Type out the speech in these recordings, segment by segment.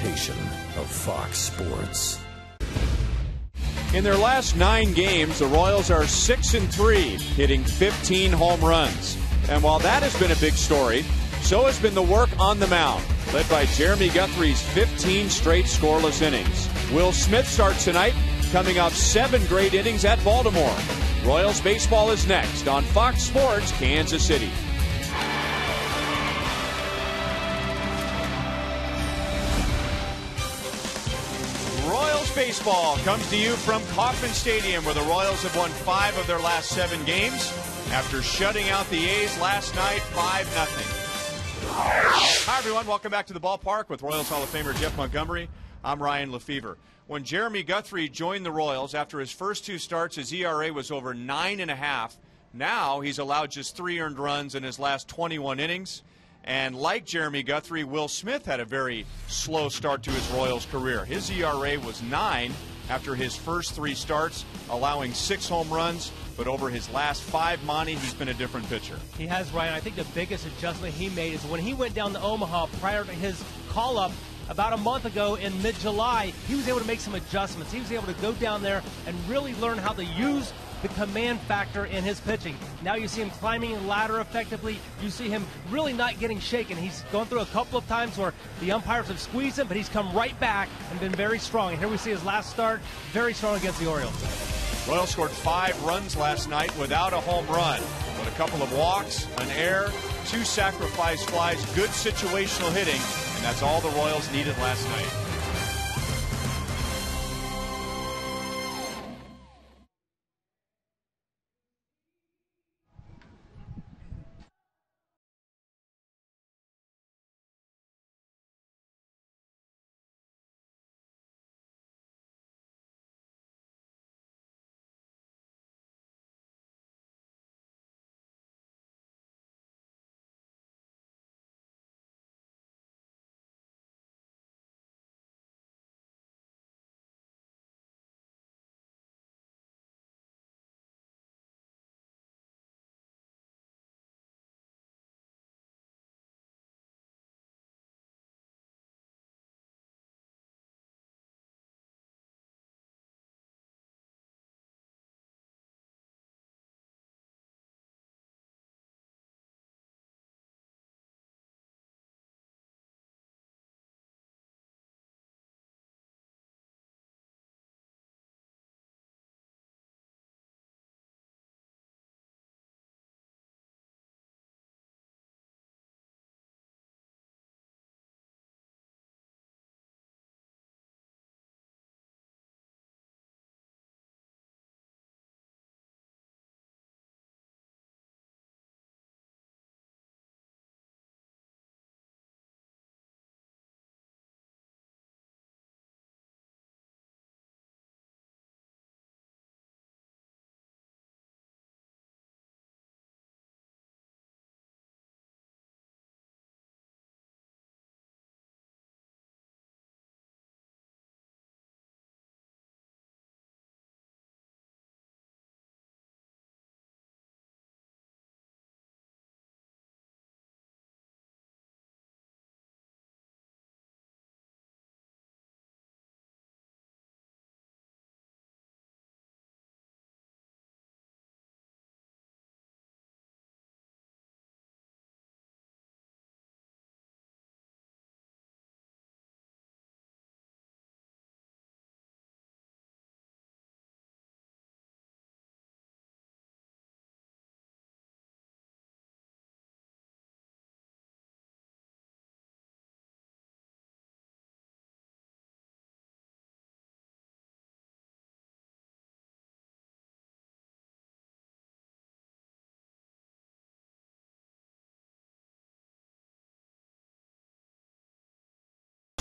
presentation of Fox Sports. In their last 9 games, the Royals are 6-3, hitting 15 home runs. And while that has been a big story, so has been the work on the mound, led by Jeremy Guthrie's 15 straight scoreless innings. Will Smith starts tonight, coming off 7 great innings at Baltimore. Royals baseball is next on Fox Sports Kansas City. Royals baseball comes to you from Kauffman Stadium, where the Royals have won 5 of their last 7 games after shutting out the A's last night 5-0. Hi, everyone. Welcome back to the ballpark with Royals Hall of Famer Jeff Montgomery. I'm Ryan Lefevre. When Jeremy Guthrie joined the Royals after his first 2 starts, his ERA was over 9.5. Now he's allowed just 3 earned runs in his last 21 innings. And like Jeremy Guthrie, Will Smith had a very slow start to his Royals career. His ERA was 9 after his first 3 starts, allowing 6 home runs. But over his last 5, Monty, he's been a different pitcher. He has, Ryan. I think the biggest adjustment he made is when he went down to Omaha prior to his call-up about a month ago in mid-July. He was able to make some adjustments. He was able to go down there and really learn how to use the command factor in his pitching. Now you see him climbing the ladder effectively. You see him really not getting shaken. He's gone through a couple of times where the umpires have squeezed him, but he's come right back and been very strong. And here we see his last start, very strong against the Orioles. Royals scored 5 runs last night without a home run, but a couple of walks, an error, 2 sacrifice flies, good situational hitting, and that's all the Royals needed last night.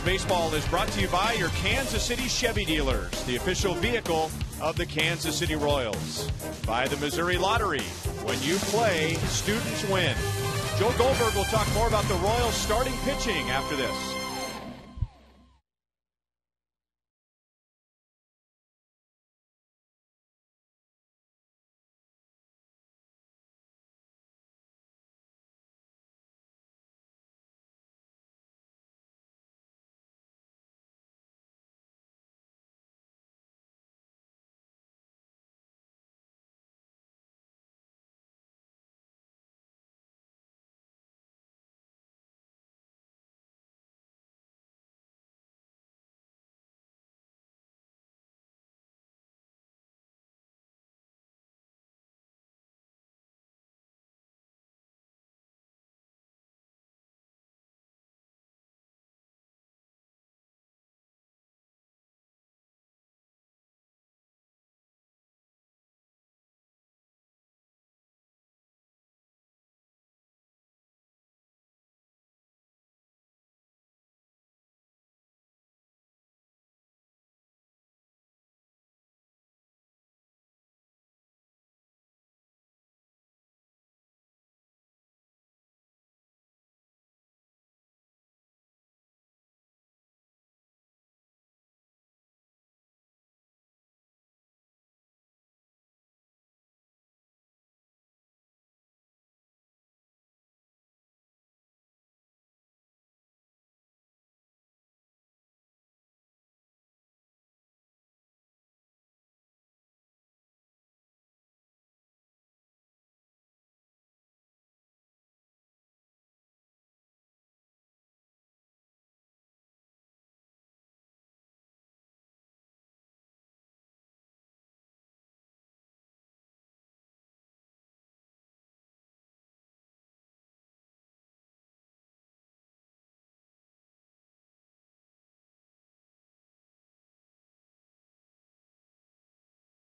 Baseball is brought to you by your Kansas City Chevy dealers, the official vehicle of the Kansas City Royals. By the Missouri Lottery. When you play, students win. Joe Goldberg will talk more about the Royals starting pitching after this.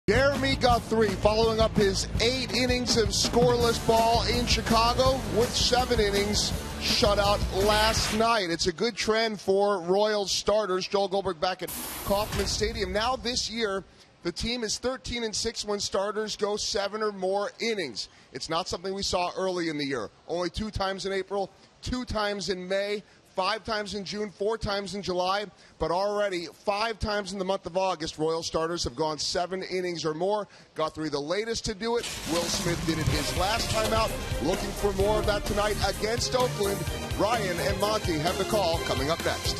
Jeremy Guthrie following up his 8 innings of scoreless ball in Chicago with 7 innings shutout last night. It's a good trend for Royals starters. Joel Goldberg back at Kauffman Stadium. Now this year, the team is 13-6 when starters go 7 or more innings. It's not something we saw early in the year. Only 2 times in April, 2 times in May, 5 times in June, 4 times in July, but already 5 times in the month of August, Royal starters have gone 7 innings or more. Guthrie the latest to do it. Will Smith did it his last time out. Looking for more of that tonight against Oakland. Ryan and Monty have the call coming up next.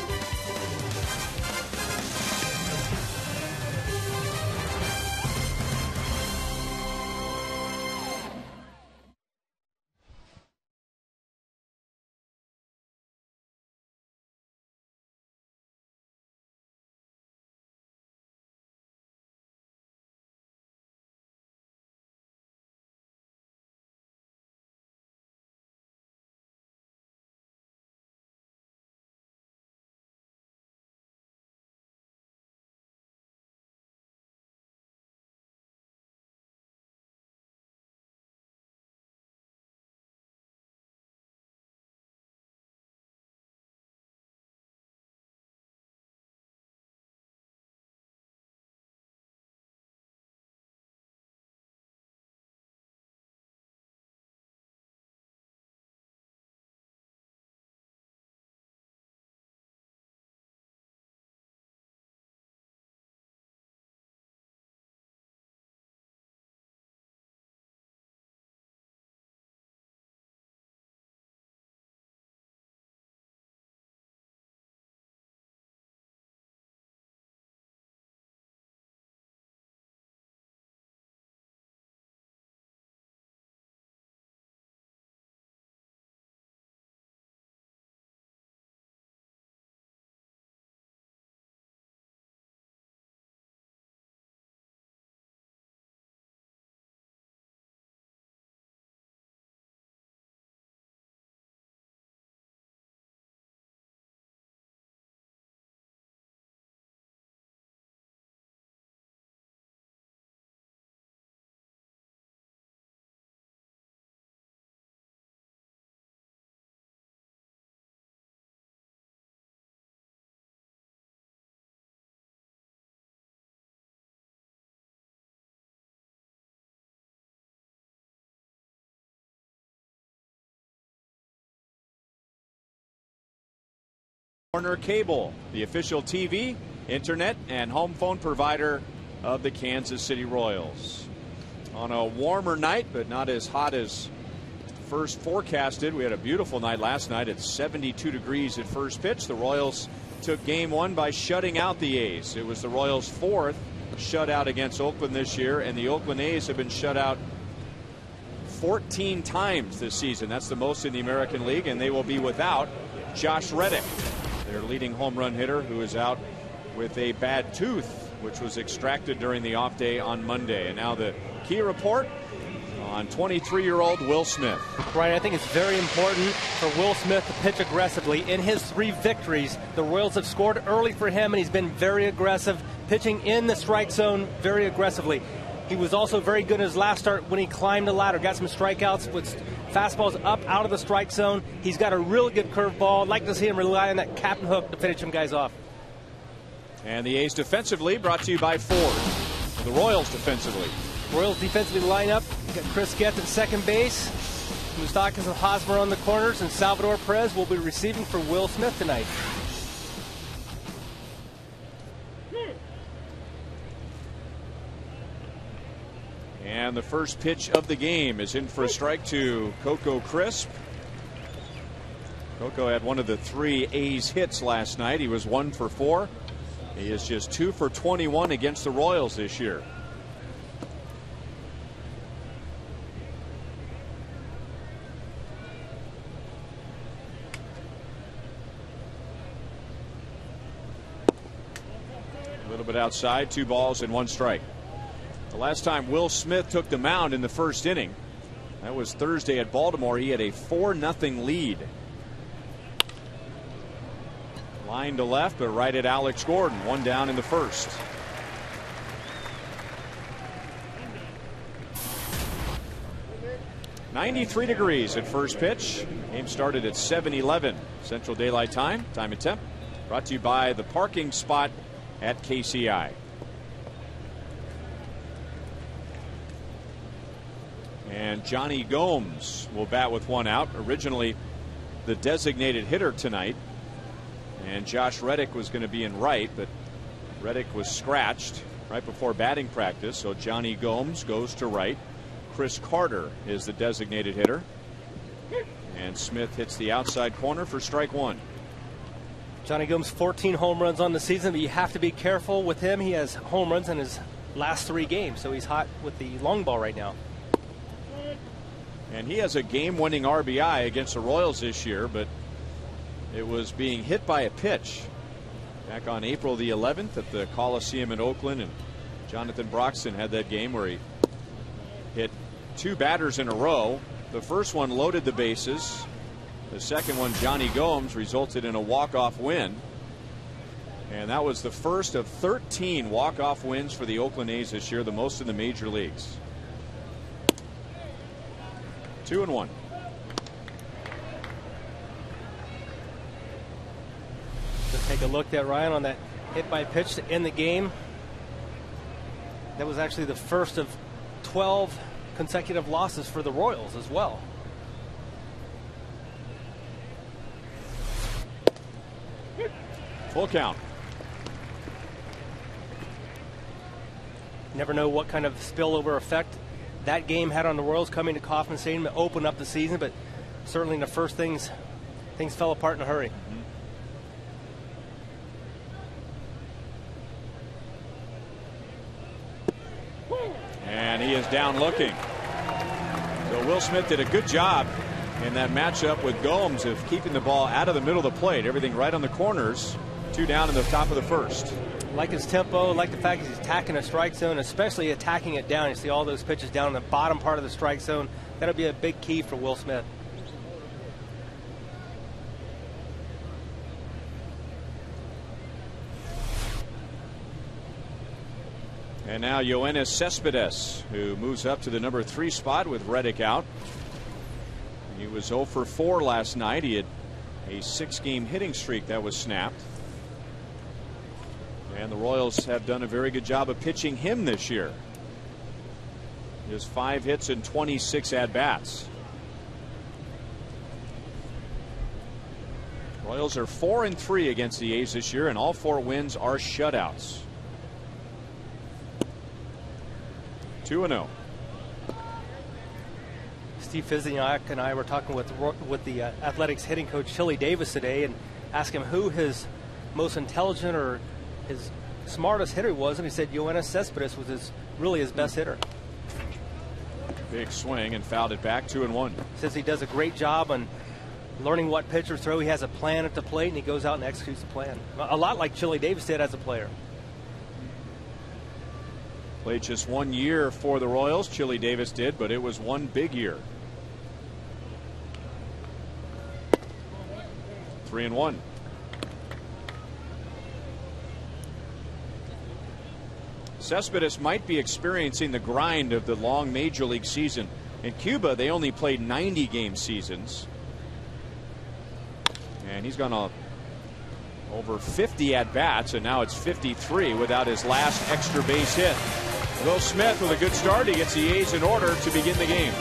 Warner Cable, the official TV, internet, and home phone provider of the Kansas City Royals. On a warmer night, but not as hot as first forecasted. We had a beautiful night last night at 72 degrees at first pitch. The Royals took game 1 by shutting out the A's. It was the Royals' 4th shutout against Oakland this year, and the Oakland A's have been shut out 14 times this season. That's the most in the American League, and they will be without Josh Reddick, their leading home run hitter, who is out with a bad tooth, which was extracted during the off day on Monday. And now the key report on 23-year-old Will Smith. Right, I think it's very important for Will Smith to pitch aggressively. In his 3 victories, the Royals have scored early for him, and he's been very aggressive, pitching in the strike zone very aggressively. He was also very good in his last start when he climbed the ladder, got some strikeouts with fastballs up out of the strike zone. He's got a really good curveball. I'd like to see him rely on that captain hook to finish him guys off. And the A's defensively brought to you by Ford. The Royals defensively. Royals defensively line up. You got Chris Getz at second base. Moustakas and Hosmer on the corners, and Salvador Perez will be receiving for Will Smith tonight. And the first pitch of the game is in for a strike to Coco Crisp. Coco had one of the 3 A's hits last night. He was 1 for 4. He is just 2 for 21 against the Royals this year. A little bit outside, 2 balls and 1 strike. The last time Will Smith took the mound in the first inning, that was Thursday at Baltimore. He had a 4-0 lead. Line to left, but right at Alex Gordon. 1 down in the first. 93 degrees at first pitch. Game started at 7:11 Central Daylight Time. Time and temp brought to you by the parking spot at KCI. And Johnny Gomes will bat with one out. Originally the designated hitter tonight. And Josh Reddick was going to be in right, but Reddick was scratched right before batting practice. So Johnny Gomes goes to right. Chris Carter is the designated hitter. And Smith hits the outside corner for strike one. Johnny Gomes 14 home runs on the season, but you have to be careful with him. He has home runs in his last 3 games, so he's hot with the long ball right now. And he has a game-winning RBI against the Royals this year, but it was being hit by a pitch back on April the 11th at the Coliseum in Oakland. And Jonathan Broxton had that game where he hit 2 batters in a row. The first one loaded the bases. The second one, Johnny Gomes, resulted in a walk-off win. And that was the first of 13 walk-off wins for the Oakland A's this year, the most in the major leagues. 2-1. Let's take a look at Ryan on that hit by pitch to end the game. That was actually the first of 12 consecutive losses for the Royals as well. Full count. Never know what kind of spillover effect that game had on the Royals coming to Kauffman Stadium to open up the season, but certainly in the first things fell apart in a hurry. And he is down looking. So Will Smith did a good job in that matchup with Gomes of keeping the ball out of the middle of the plate. Everything right on the corners. 2 down in the top of the first. Like his tempo, like the fact that he's attacking a strike zone, especially attacking it down. You see all those pitches down in the bottom part of the strike zone. That'll be a big key for Will Smith. And now Yoenis Cespedes, who moves up to the number 3 spot with Reddick out. He was 0 for 4 last night. He had a 6-game hitting streak that was snapped. And the Royals have done a very good job of pitching him this year. Just 5 hits and 26 at-bats. Royals are 4-3 against the A's this year, and all 4 wins are shutouts. 2-0. Steve Fizniak and I were talking with the Athletics hitting coach Chili Davis today and asked him who his most intelligent or his smartest hitter was, and he said Yoenis Cespedes was really his best hitter. Big swing and fouled it back. 2-1. Says he does a great job on learning what pitcher throw. He has a plan at the plate and he goes out and executes the plan. A lot like Chili Davis did as a player. Played just 1 year for the Royals. Chili Davis did, but it was 1 big year. 3-1. Cespedes might be experiencing the grind of the long major league season. In Cuba, they only played 90-game seasons. And he's gone over 50 at-bats, and now it's 53 without his last extra base hit. Will Smith with a good start. He gets the A's in order to begin the game.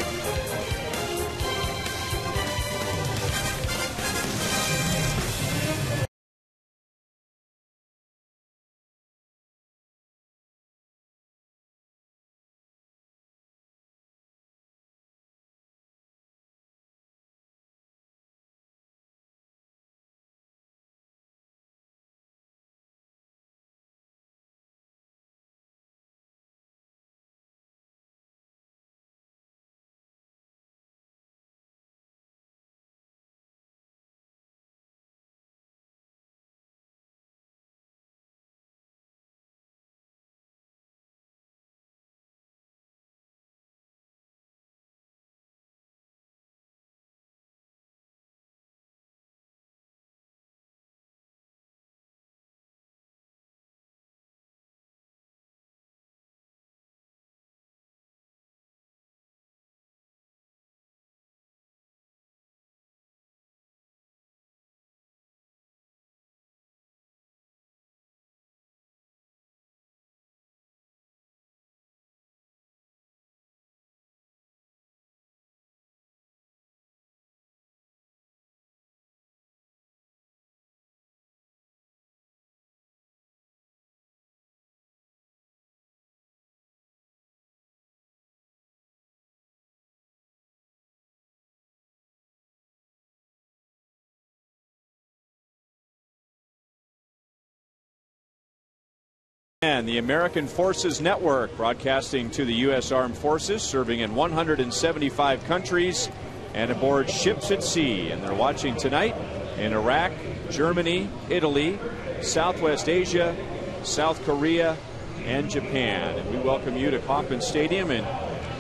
And the American Forces Network, broadcasting to the U.S. Armed Forces, serving in 175 countries and aboard ships at sea. And they're watching tonight in Iraq, Germany, Italy, Southwest Asia, South Korea, and Japan. And we welcome you to Kauffman Stadium in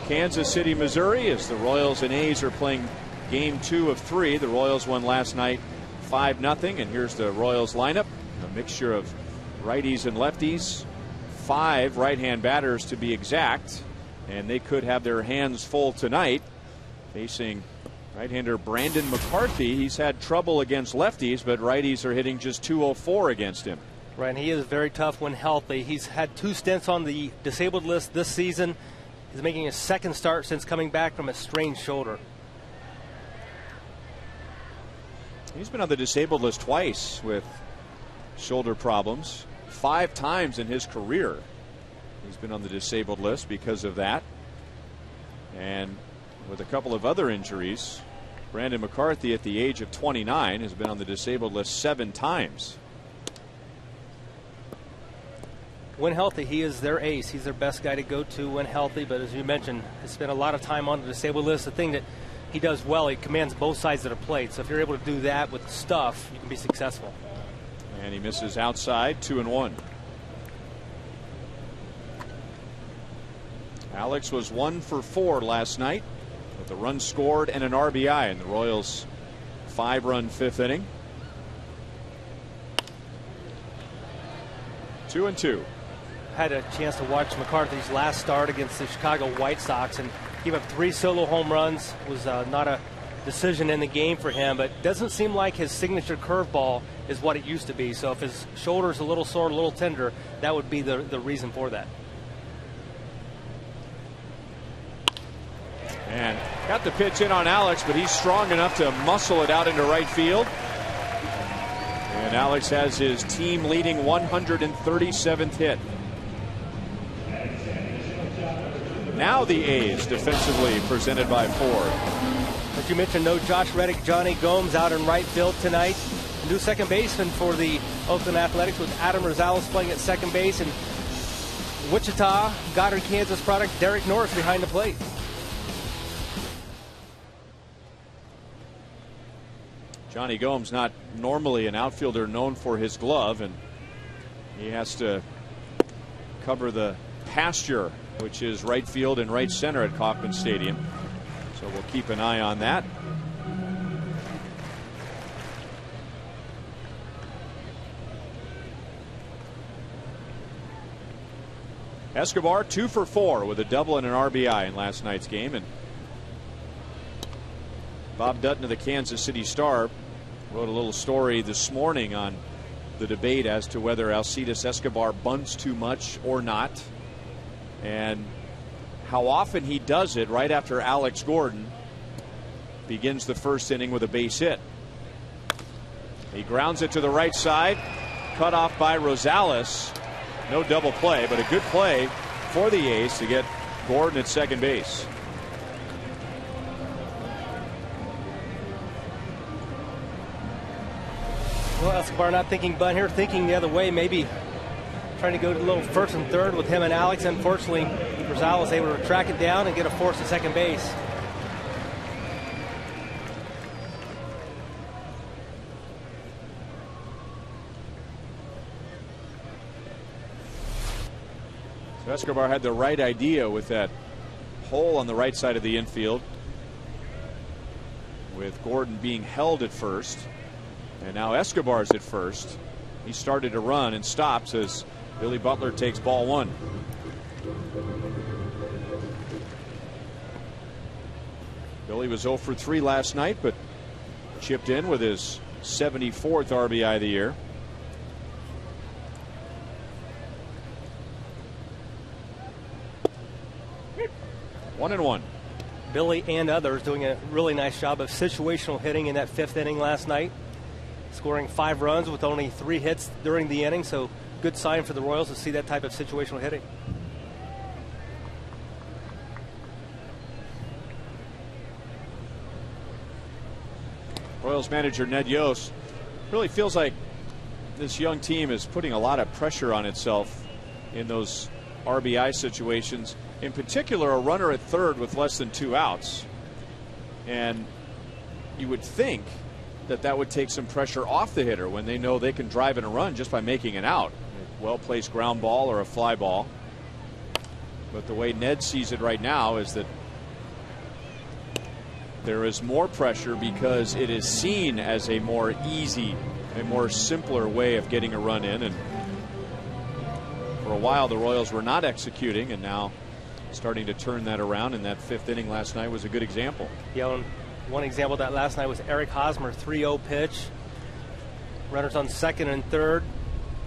Kansas City, Missouri, as the Royals and A's are playing game 2 of 3. The Royals won last night 5-0. And here's the Royals lineup, a mixture of righties and lefties. 5 right-hand batters to be exact, and they could have their hands full tonight facing right-hander Brandon McCarthy. He's had trouble against lefties, but righties are hitting just .204 against him. Right, and he is very tough when healthy. He's had 2 stints on the disabled list this season. He's making his second start since coming back from a strained shoulder. He's been on the disabled list twice with shoulder problems. 5 times in his career he's been on the disabled list because of that, and with a couple of other injuries. Brandon McCarthy, at the age of 29, has been on the disabled list 7 times. When healthy, he is their ace. He's their best guy to go to when healthy, but as you mentioned, has spent a lot of time on the disabled list. The thing that he does well, he commands both sides of the plate, so if you're able to do that with stuff, you can be successful. And he misses outside, 2-1. Alex was 1 for 4 last night with a run scored and an RBI in the Royals' 5-run 5th inning. 2-2. Had a chance to watch McCarthy's last start against the Chicago White Sox and gave up 3 solo home runs. Was not a decision in the game for him, but doesn't seem like his signature curveball is what it used to be. So if his shoulder's a little sore, a little tender, that would be the reason for that. And got the pitch in on Alex, but he's strong enough to muscle it out into right field. And Alex has his team leading 137th hit. Now the A's defensively, presented by Ford. As you mentioned, no Josh Reddick, Johnny Gomes out in right field tonight. A new second baseman for the Oakland Athletics with Adam Rosales playing at second base, and Wichita, Goddard, Kansas product Derek Norris behind the plate. Johnny Gomes, not normally an outfielder known for his glove, and he has to cover the pasture, which is right field and right center at Kauffman Stadium. So we'll keep an eye on that. Escobar 2 for 4 with a double and an RBI in last night's game. And Bob Dutton of the Kansas City Star wrote a little story this morning on the debate as to whether Alcides Escobar bunts too much or not, and how often he does it right after Alex Gordon begins the first inning with a base hit. He grounds it to the right side, cut off by Rosales. No double play, but a good play for the A's to get Gordon at second base. Well, Escobar not thinking bunt here, thinking the other way, maybe trying to go to a little first and third with him and Alex. Unfortunately, Rosales able to track it down and get a force at second base. So Escobar had the right idea with that hole on the right side of the infield, with Gordon being held at first. And now Escobar's at first. He started to run and stops as Billy Butler takes ball 1. Billy was 0 for 3 last night, but chipped in with his 74th RBI of the year. One and one. Billy and others doing a really nice job of situational hitting in that 5th inning last night, scoring 5 runs with only 3 hits during the inning. So good sign for the Royals to see that type of situational hitting. Royals manager Ned Yost really feels like this young team is putting a lot of pressure on itself in those RBI situations, in particular a runner at third with less than 2 outs. And you would think that that would take some pressure off the hitter when they know they can drive in a run just by making an out. A well-placed ground ball or a fly ball. But the way Ned sees it right now is that there is more pressure because it is seen as a more easy, a more simpler way of getting a run in. And for a while the Royals were not executing, and now starting to turn that around, and that 5th inning last night was a good example. Yeah, one example of that last night was Eric Hosmer, 3-0 pitch. Runners on second and third,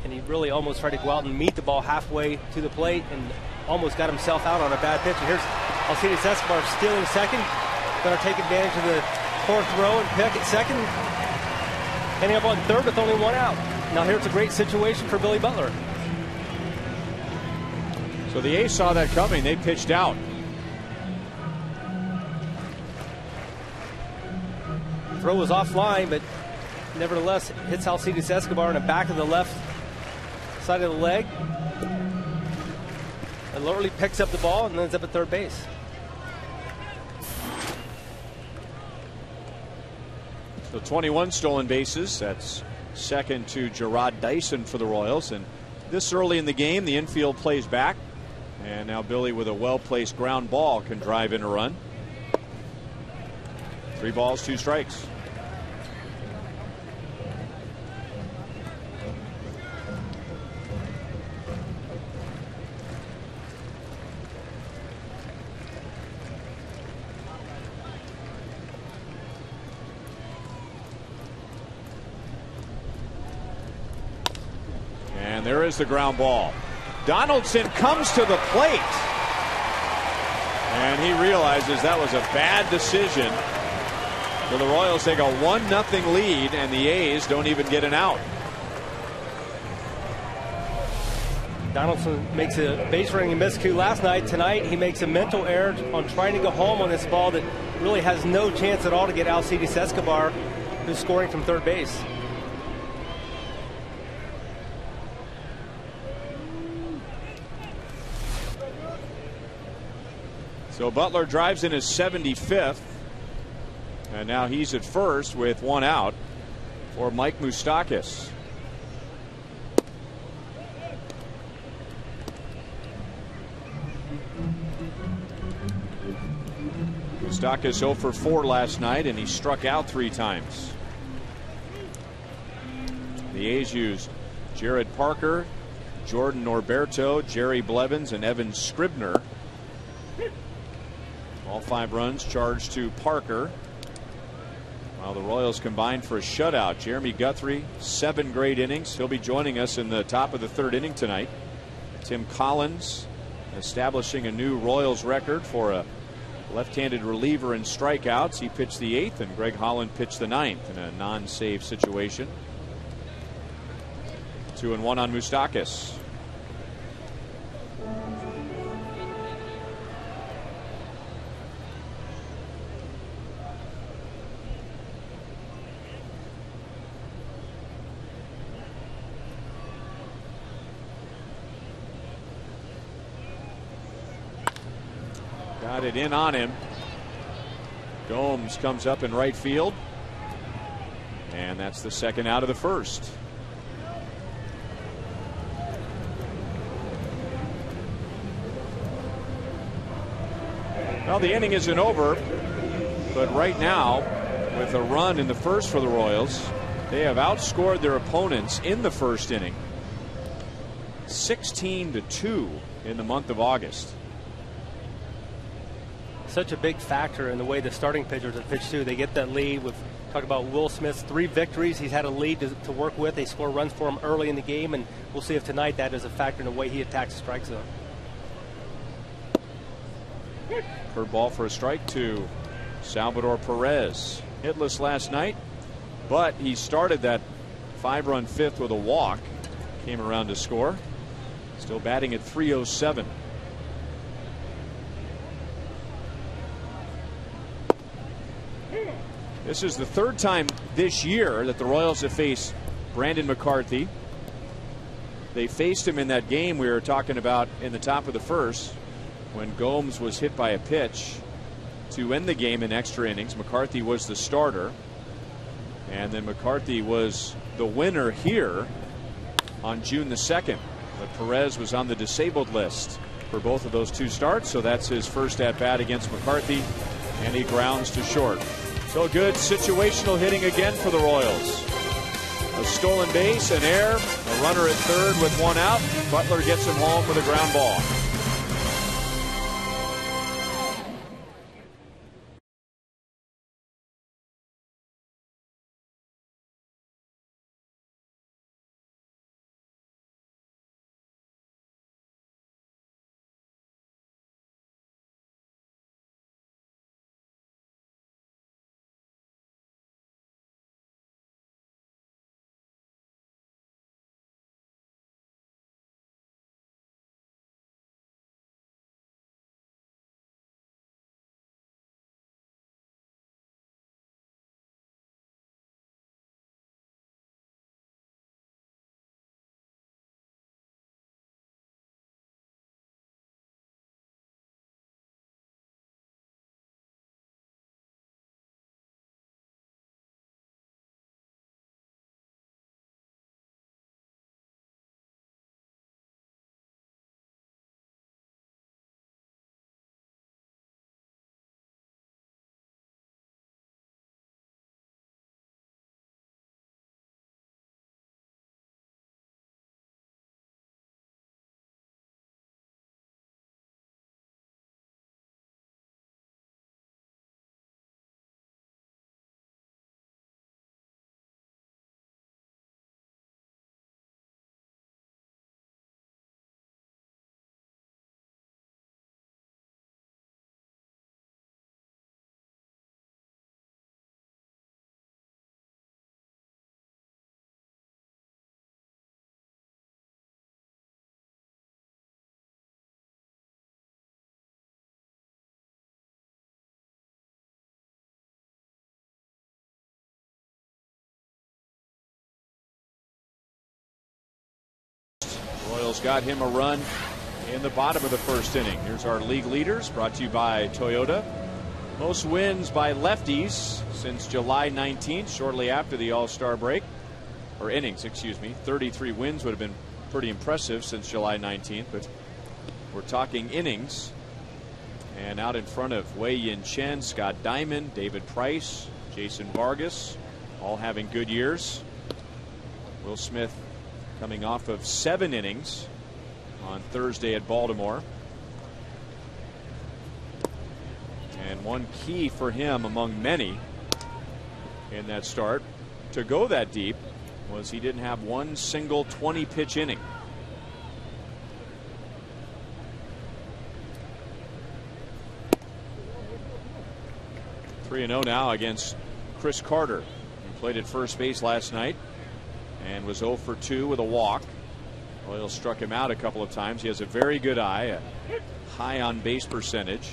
and he really almost tried to go out and meet the ball halfway to the plate and almost got himself out on a bad pitch. And here's Alcides Escobar stealing second. Going to take advantage of the 4th row and pick at second. Ending up on third with only 1 out. Now here's a great situation for Billy Butler. So the A's saw that coming. They pitched out. Throw was offline, but nevertheless hits Alcides Escobar in the back of the left side of the leg. And Lorley picks up the ball and ends up at third base. So 21 stolen bases. That's second to Gerard Dyson for the Royals. And this early in the game, the infield plays back. And now Billy, with a well-placed ground ball, can drive in a run. 3 balls, 2 strikes. And there is the ground ball. Donaldson comes to the plate. And he realizes that was a bad decision. So the Royals take a 1-0 lead, and the A's don't even get an out. Donaldson makes a base running miscue last night. Tonight he makes a mental error on trying to go home on this ball that really has no chance at all to get Alcides Escobar, who's scoring from third base. So Butler drives in his 75th, and now he's at first with 1 out for Mike Moustakas. Moustakas 0 for 4 last night, and he struck out 3 times. The A's used Jared Parker, Jordan Norberto, Jerry Blevins, and Evan Scribner. All 5 runs charged to Parker. While the Royals combined for a shutout. Jeremy Guthrie, 7 great innings. He'll be joining us in the top of the 3rd inning tonight. Tim Collins establishing a new Royals record for a left-handed reliever in strikeouts. He pitched the 8th, and Greg Holland pitched the 9th in a non-save situation. 2-1 on Moustakas. Got it in on him. Gomes comes up in right field. And that's the 2nd out of the 1st. Well, the inning isn't over. But right now, with a run in the 1st for the Royals, they have outscored their opponents in the 1st inning 16-2 in the month of August. Such a big factor in the way the starting pitchers have pitched too. They get that lead. We've talked about Will Smith's 3 victories. He's had a lead to work with. They score runs for him early in the game, and we'll see if tonight that is a factor in the way he attacks the strike zone. Curveball for a strike to Salvador Perez. Hitless last night, but he started that 5-run 5th with a walk. Came around to score. Still batting at .307. This is the 3rd time this year that the Royals have faced Brandon McCarthy. They faced him in that game we were talking about in the top of the first when Gomes was hit by a pitch to end the game in extra innings. McCarthy was the starter, and then McCarthy was the winner here on June the 2nd. But Perez was on the disabled list for both of those two starts, so that's his first at bat against McCarthy, and he grounds to short. So good situational hitting again for the Royals. A stolen base, an error, a runner at third with one out. Butler gets him home with a ground ball. Royals got him a run in the bottom of the first inning. Here's our league leaders, brought to you by Toyota. Most wins by lefties since July 19th, shortly after the All-Star break, or innings, excuse me. 33 wins would have been pretty impressive since July 19th, but we're talking innings. And out in front of Wei Yin Chen, Scott Diamond, David Price, Jason Vargas, all having good years. Will Smith coming off of 7 innings on Thursday at Baltimore. And one key for him among many in that start to go that deep was he didn't have one single 20-pitch inning. (3-0) now against Chris Carter. He played at first base last night and was 0 for 2 with a walk. Royals struck him out a couple of times. He has a very good eye, a high on base percentage.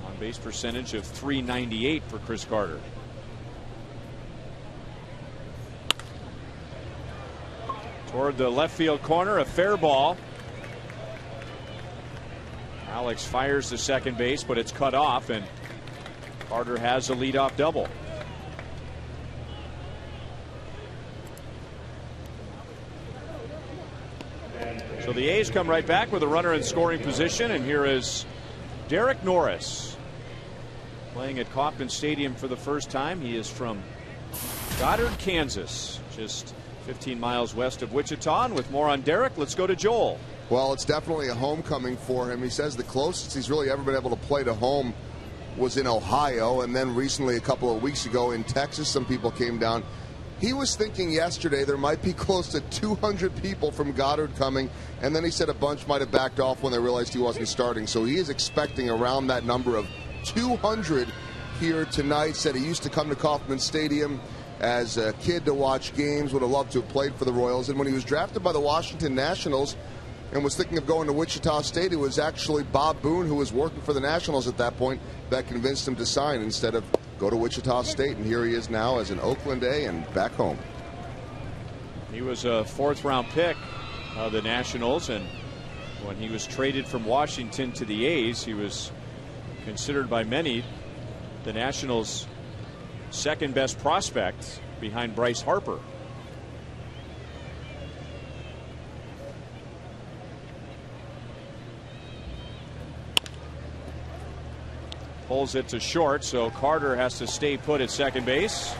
On base percentage of .398 for Chris Carter. Toward the left field corner, a fair ball. Alex fires to second base, but it's cut off, and Carter has a leadoff double. So the A's come right back with a runner in scoring position, and here is Derek Norris playing at Kauffman Stadium for the first time. He is from Goddard, Kansas, just 15 miles west of Wichita. And with more on Derek, let's go to Joel. Well, it's definitely a homecoming for him. He says the closest he's really ever been able to play to home was in Ohio, and then recently, a couple of weeks ago, in Texas, some people came down. He was thinking yesterday there might be close to 200 people from Goddard coming, and then he said a bunch might have backed off when they realized he wasn't starting. So he is expecting around that number of 200 here tonight. Said he used to come to Kauffman Stadium as a kid to watch games, would have loved to have played for the Royals. And when he was drafted by the Washington Nationals and was thinking of going to Wichita State, it was actually Bob Boone, who was working for the Nationals at that point, that convinced him to sign instead of go to Wichita State. And here he is now as an Oakland A and back home. He was a 4th-round pick of the Nationals, and when he was traded from Washington to the A's, he was considered by many the Nationals' second-best prospect behind Bryce Harper. Pulls it to short, so Carter has to stay put at second base,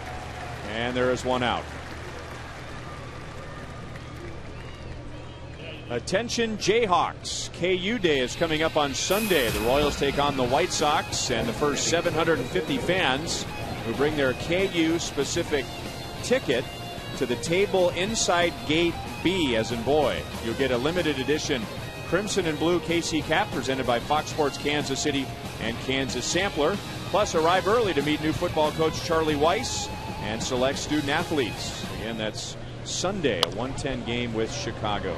and there is one out. Attention Jayhawks, KU Day is coming up on Sunday. The Royals take on the White Sox, and the first 750 fans who bring their KU specific ticket to the table inside gate B, as in boy. You'll get a limited edition Crimson and Blue KC cap presented by Fox Sports Kansas City and Kansas Sampler. Plus, arrive early to meet new football coach Charlie Weiss and select student athletes. Again, that's Sunday, a 1:10 game with Chicago.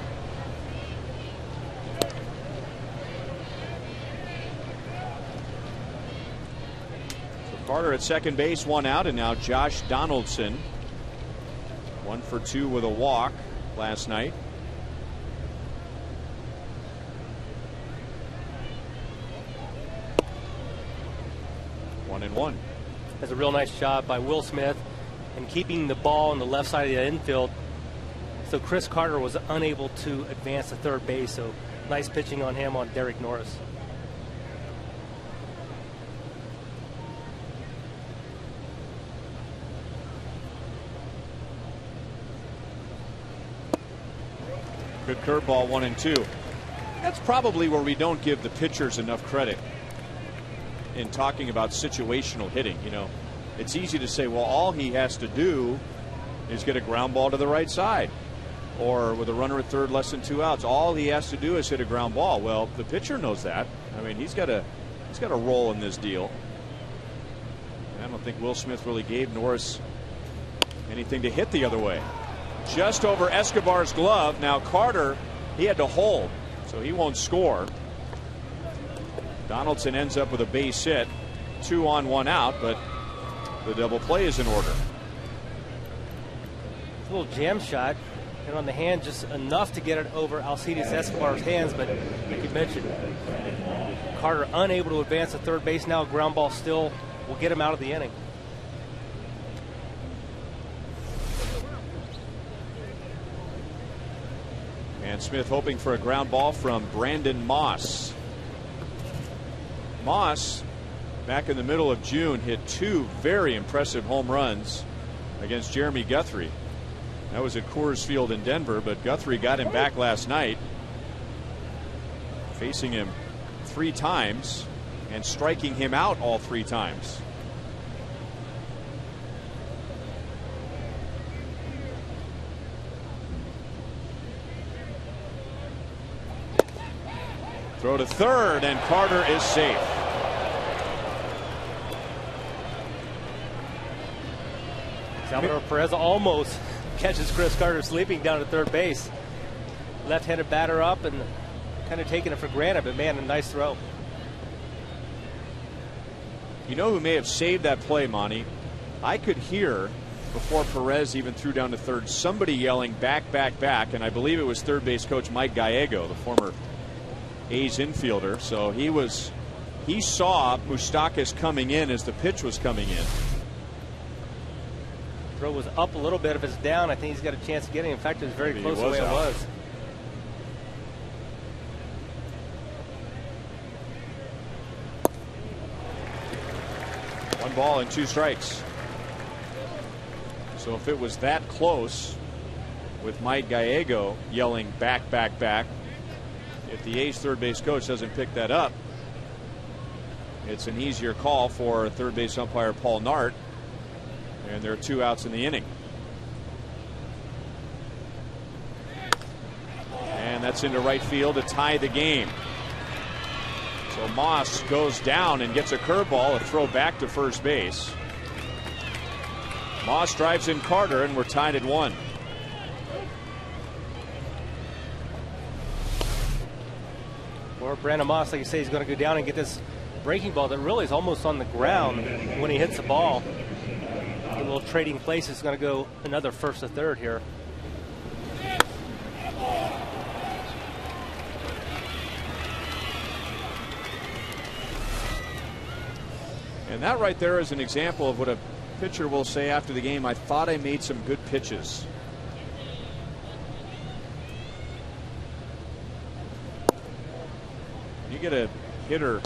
So Carter at second base, one out, and now Josh Donaldson, 1 for 2 with a walk last night. And 1. That's a real nice job by Will Smith in keeping the ball on the left side of the infield. So Chris Carter was unable to advance to third base. So nice pitching on him on Derek Norris. Good curveball, 1-2. That's probably where we don't give the pitchers enough credit in talking about situational hitting. You know, it's easy to say, well, all he has to do is get a ground ball to the right side, or with a runner at third, less than 2 outs, all he has to do is hit a ground ball. Well, the pitcher knows that. I mean, he's got a role in this deal. And I don't think Will Smith really gave Norris anything to hit the other way. Just over Escobar's glove. Now Carter, he had to hold, so he won't score. Donaldson ends up with a base hit, 2 on 1 out, but the double play is in order. A little jam shot, and on the hand just enough to get it over Alcides Escobar's hands, but like you mentioned, Carter unable to advance to third base. Now a ground ball still will get him out of the inning. And Smith hoping for a ground ball from Brandon Moss. Moss, back in the middle of June, hit 2 very impressive home runs against Jeremy Guthrie. That was at Coors Field in Denver, but Guthrie got him back last night, facing him 3 times and striking him out all 3 times. Throw to third, and Carter is safe. Salvador Perez almost catches Chris Carter sleeping down at third base. Left-handed batter up and kind of taking it for granted, but man, a nice throw. You know who may have saved that play, Monty? I could hear, before Perez even threw down to third, somebody yelling back, back, back, and I believe it was third base coach Mike Gallego, the former A's infielder. So he saw Moustakas coming in as the pitch was coming in. Throw was up a little bit. If it's down, I think he's got a chance of getting it. In fact, it was very close the way it was. One ball and 2 strikes. So if it was that close, with Mike Gallego yelling back, back, back, if the A's third base coach doesn't pick that up, it's an easier call for third base umpire Paul Nart. And there are 2 outs in the inning. And that's into right field to tie the game. So Moss goes down and gets a curveball, a throw back to first base. Moss drives in Carter, and we're tied at 1. Or Brandon Moss, like you say, he's going to go down and get this breaking ball that really is almost on the ground when he hits the ball. A little trading places. Going to go another first to third here. And that right there is an example of what a pitcher will say after the game. I thought I made some good pitches. You get a hitter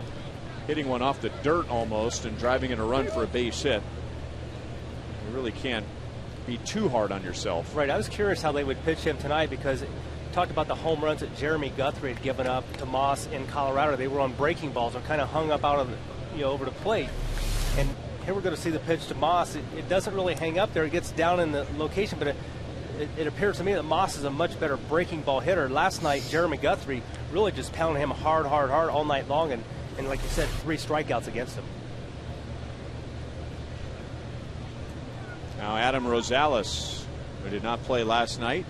hitting one off the dirt almost and driving in a run for a base hit. You really can't be too hard on yourself. Right. I was curious how they would pitch him tonight, because talked about the home runs that Jeremy Guthrie had given up to Moss in Colorado. They were on breaking balls or kind of hung up out of the, over the plate. And here we're going to see the pitch to Moss. It doesn't really hang up there. It gets down in the location, but it appears to me that Moss is a much better breaking ball hitter. Last night, Jeremy Guthrie really just pounded him hard all night long, and like you said, 3 strikeouts against him. Now Adam Rosales, who did not play last night,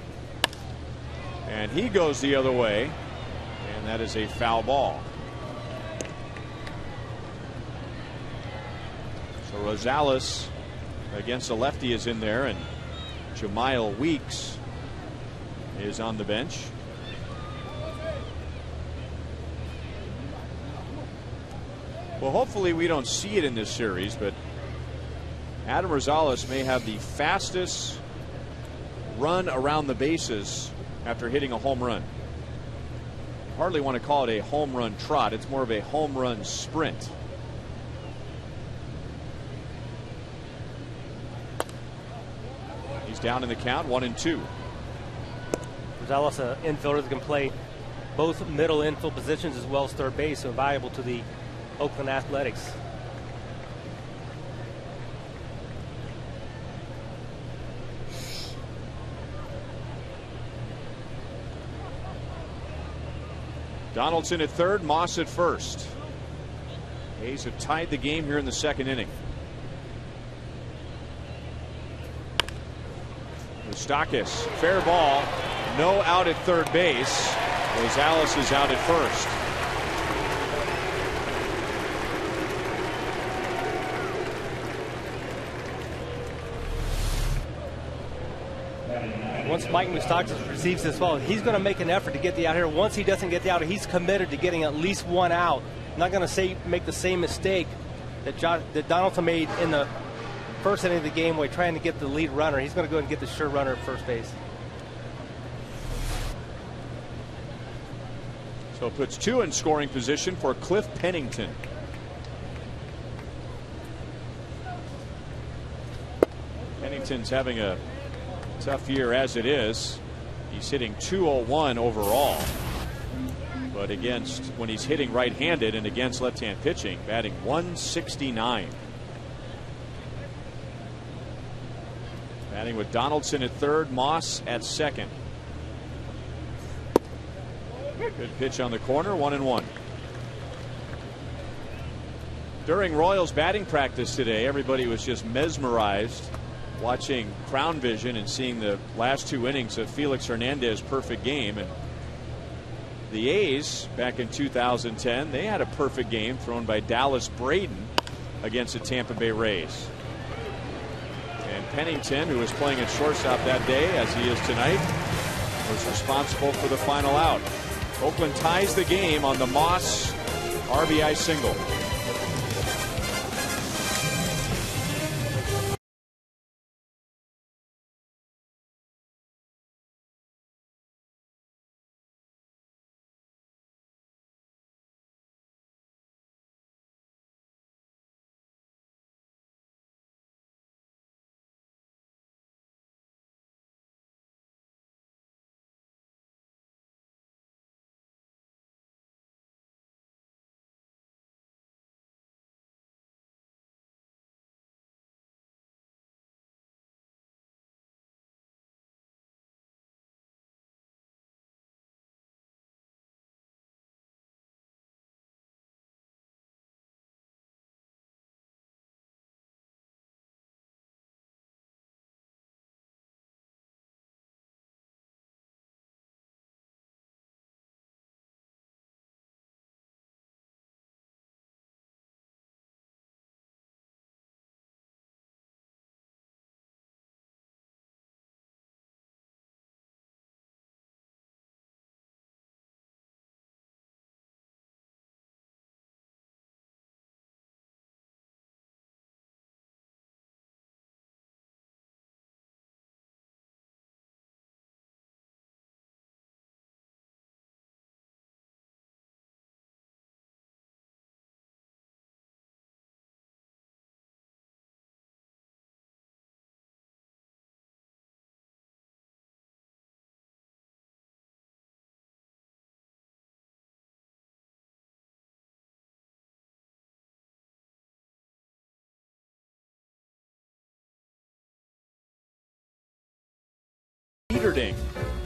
and he goes the other way, and that is a foul ball. So Rosales against a lefty is in there, and Jemile Weeks is on the bench. Well, hopefully we don't see it in this series, but Adam Rosales may have the fastest run around the bases after hitting a home run. Hardly want to call it a home run trot. It's more of a home run sprint. He's down in the count, 1-2. Rosales, an infielder that can play both middle infield positions as well as third base, so valuable to the Oakland Athletics. Donaldson at third, Moss at first. A's have tied the game here in the second inning. Moustakas, fair ball, no out at third base. Rosales is out at first. Once Mike Moustakas receives this ball, he's going to make an effort to get the out here. Once he doesn't get the out, he's committed to getting at least one out. Not going to make the same mistake that Donaldson made in the first inning of the game by trying to get the lead runner. He's going to go and get the sure runner at first base. So it puts 2 in scoring position for Cliff Pennington. Pennington's having a tough year as it is. He's hitting .201 overall, but against, when he's hitting right-handed and against left-hand pitching, batting .169. Batting with Donaldson at third, Moss at second. Good pitch on the corner, 1-1. During Royals batting practice today, everybody was just mesmerized watching Crown Vision and seeing the last 2 innings of Felix Hernandez's perfect game. And the A's back in 2010, they had a perfect game thrown by Dallas Braden against the Tampa Bay Rays. And Pennington, who was playing at shortstop that day, as he is tonight, was responsible for the final out. Oakland ties the game on the Moss RBI single. Niederding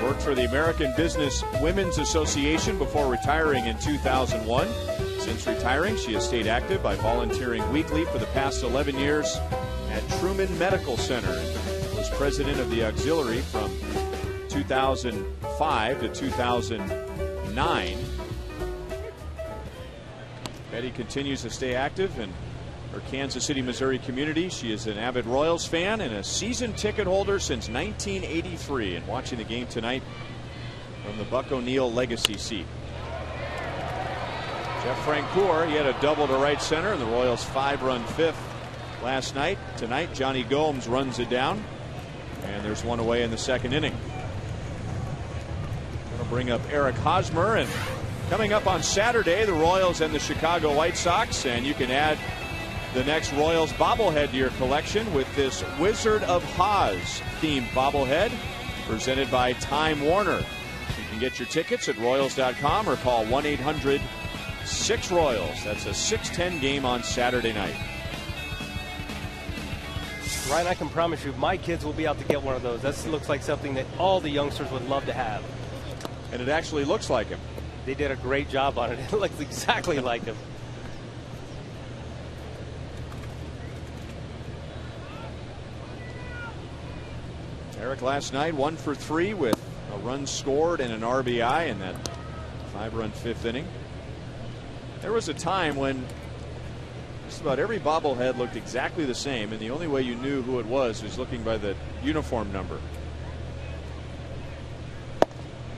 worked for the American Business Women's Association before retiring in 2001. Since retiring, she has stayed active by volunteering weekly for the past 11 years at Truman Medical Center. Was president of the auxiliary from 2005 to 2009. Betty continues to stay active in her Kansas City, Missouri community. She is an avid Royals fan and a season ticket holder since 1983, and watching the game tonight from the Buck O'Neill legacy seat. Jeff Francoeur, he had a double to right center in the Royals' 5-run fifth last night. Tonight, Johnny Gomes runs it down, and there's one away in the second inning. Going to bring up Eric Hosmer, and coming up on Saturday, the Royals and the Chicago White Sox, and you can add the next Royals bobblehead to your collection with this Wizard of Oz themed bobblehead presented by Time Warner. You can get your tickets at Royals.com or call 1-800-6-ROYALS. That's a 6:10 game on Saturday night. Ryan, I can promise you my kids will be out to get one of those. That looks like something that all the youngsters would love to have. And it actually looks like him. They did a great job on it. It looks exactly like him. Eric last night 1 for 3 with a run scored and an RBI in that 5-run fifth inning. There was a time when just about every bobblehead looked exactly the same, and the only way you knew who it was looking by the uniform number.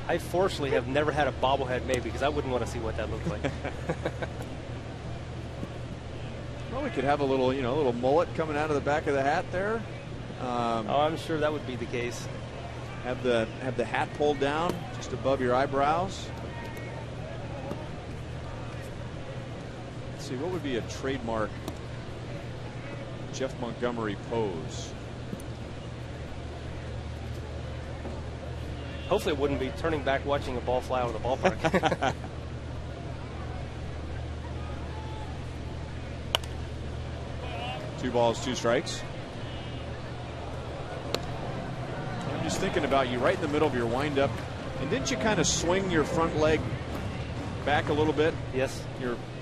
I fortunately have never had a bobblehead made because I wouldn't want to see what that looked like. Well, we could have a little, a little mullet coming out of the back of the hat there. I'm sure that would be the case. Have the hat pulled down just above your eyebrows. Let's see, what would be a trademark Jeff Montgomery pose? Hopefully it wouldn't be turning back watching a ball fly out of the ballpark. 2 balls, 2 strikes. I'm just thinking about you right in the middle of your windup. And didn't you kind of swing your front leg back a little bit? Yes.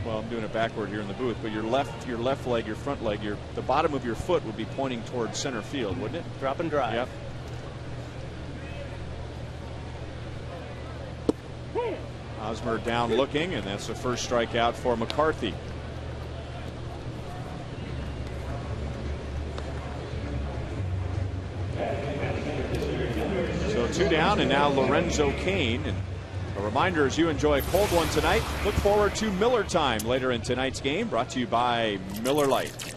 Well, I'm doing it backward here in the booth, but your left leg, your front leg, the bottom of your foot would be pointing towards center field, wouldn't it? Drop and drive. Yep. Hosmer down looking, and that's the first strikeout for McCarthy. So 2 down, and now Lorenzo Cain. And a reminder, as you enjoy a cold one tonight, look forward to Miller Time later in tonight's game, brought to you by Miller Lite.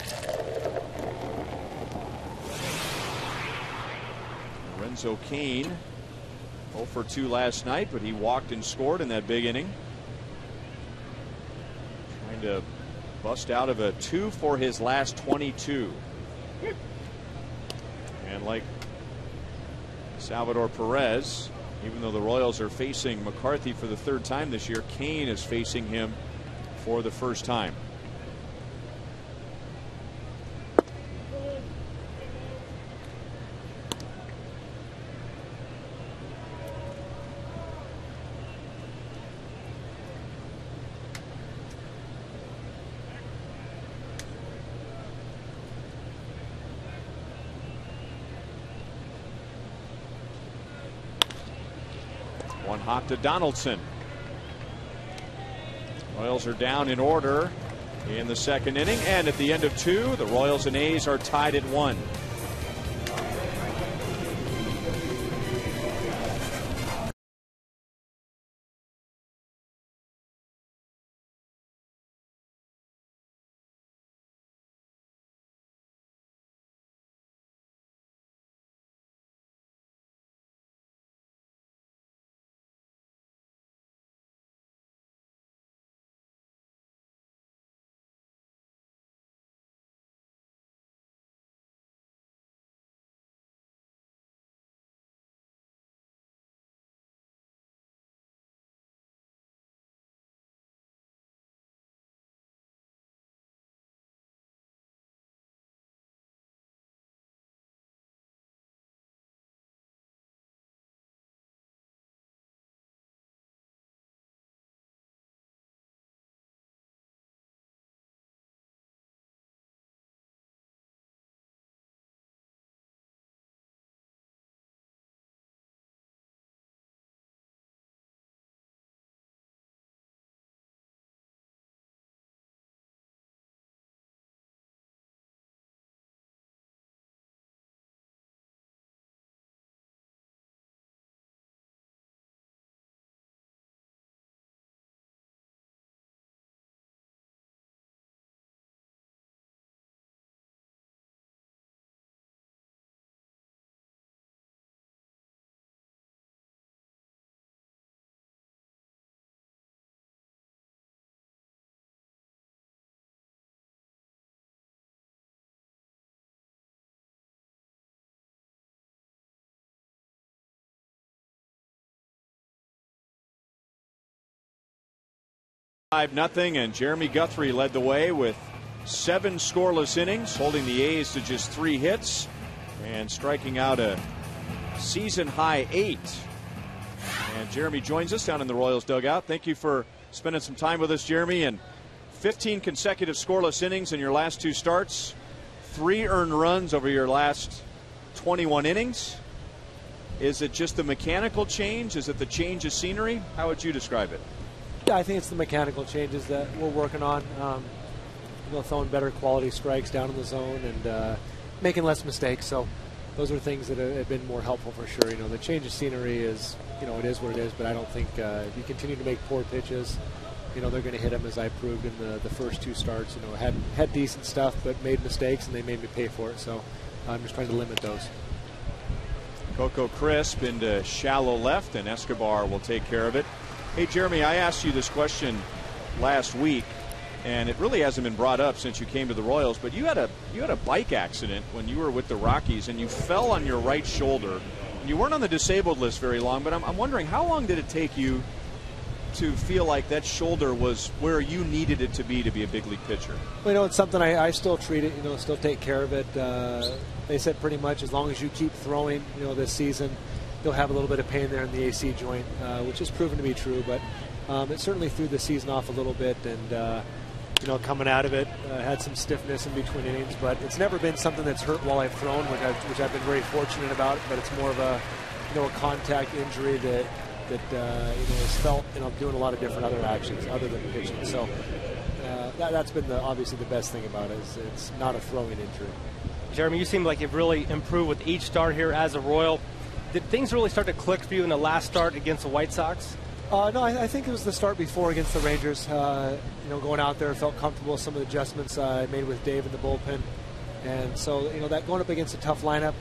Lorenzo Cain 0 for 2 last night, but he walked and scored in that big inning. Trying to bust out of a 2 for his last 22. And like Salvador Perez, even though the Royals are facing McCarthy for the 3rd time this year, Cain is facing him for the first time. One hop to Donaldson. Royals are down in order in the second inning, and at the end of 2, the Royals and A's are tied at 1. 5-0, and Jeremy Guthrie led the way with 7 scoreless innings, holding the A's to just 3 hits and striking out a season-high 8. And Jeremy joins us down in the Royals dugout. Thank you for spending some time with us, Jeremy. And 15 consecutive scoreless innings in your last 2 starts, 3 earned runs over your last 21 innings. Is it just the mechanical change? Is it the change of scenery? How would you describe it? Yeah, I think it's the mechanical changes that we're working on. Throwing better quality strikes down in the zone and making less mistakes. So those are things that have been more helpful for sure. The change of scenery is, it is what it is. But I don't think if you continue to make poor pitches, they're going to hit them, as I proved in the first 2 starts. Had decent stuff, but made mistakes, and they made me pay for it. So I'm just trying to limit those. Coco Crisp into shallow left, and Escobar will take care of it. Hey, Jeremy, I asked you this question last week, and it really hasn't been brought up since you came to the Royals, but you had a bike accident when you were with the Rockies, and you fell on your right shoulder. You weren't on the disabled list very long, but I'm wondering, how long did it take you to feel like that shoulder was where you needed it to be a big league pitcher? Well, it's something I still treat it, still take care of it. They said pretty much as long as you keep throwing, this season, you'll have a little bit of pain there in the AC joint, which has proven to be true. But it certainly threw the season off a little bit, and coming out of it, had some stiffness in between innings. But it's never been something that's hurt while I've thrown, which I've been very fortunate about. But it's more of a contact injury that is felt, doing a lot of different other actions other than pitching. So that's been obviously the best thing about it, is it's not a throwing injury. Jeremy, you seem like you've really improved with each start here as a Royal. Did things really start to click for you in the last start against the White Sox? No, I think it was the start before against the Rangers. Going out there, felt comfortable with some of the adjustments I made with Dave in the bullpen. And so, that going up against a tough lineup,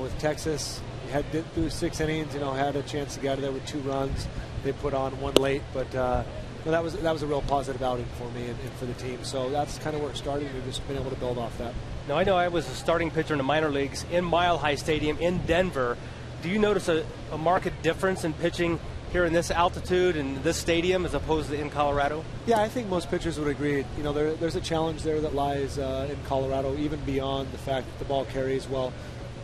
with Texas, had through 6 innings, had a chance to get out of there with 2 runs. They put on 1 late, but that was a real positive outing for me and for the team. So that's kind of where it started. We've just been able to build off that. Now, I know I was a starting pitcher in the minor leagues in Mile High Stadium in Denver. Do you notice a marked difference in pitching here in this altitude and this stadium as opposed to in Colorado? Yeah, I think most pitchers would agree. There's a challenge there that lies in Colorado, even beyond the fact that the ball carries well.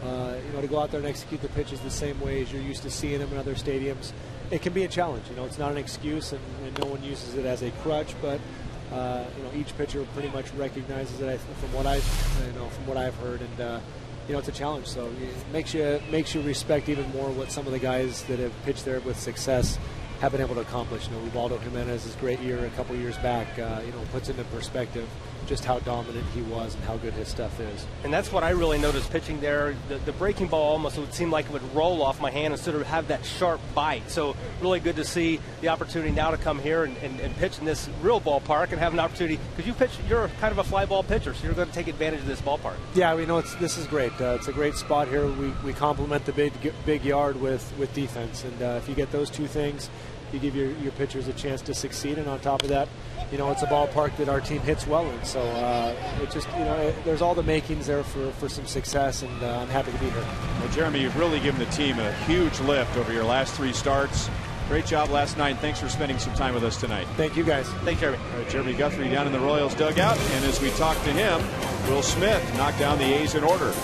To go out there and execute the pitches the same way as you're used to seeing them in other stadiums, it can be a challenge. It's not an excuse, and no one uses it as a crutch, but each pitcher pretty much recognizes it from what I've heard, and it's a challenge. So it makes you respect even more what some of the guys that have pitched there with success have been able to accomplish. Ubaldo Jimenez's great year a couple years back, puts into perspective just how dominant he was and how good his stuff is. And that's what I really noticed pitching there. The breaking ball almost would seem like it would roll off my hand instead of have that sharp bite. So really good to see the opportunity now to come here and pitch in this real ballpark and have an opportunity, because you're kind of a fly ball pitcher, so you're going to take advantage of this ballpark. Yeah, this is great. It's a great spot here. We complement the big yard with defense, and if you get those 2 things, you give your pitchers a chance to succeed. And on top of that, it's a ballpark that our team hits well in. So it just, there's all the makings there for some success, and I'm happy to be here. Well, Jeremy, you've really given the team a huge lift over your last 3 starts. Great job last night. Thanks for spending some time with us tonight. Thank you, guys. Thanks, Jeremy. All right, Jeremy Guthrie down in the Royals dugout. And as we talk to him, Will Smith knocked down the A's in order.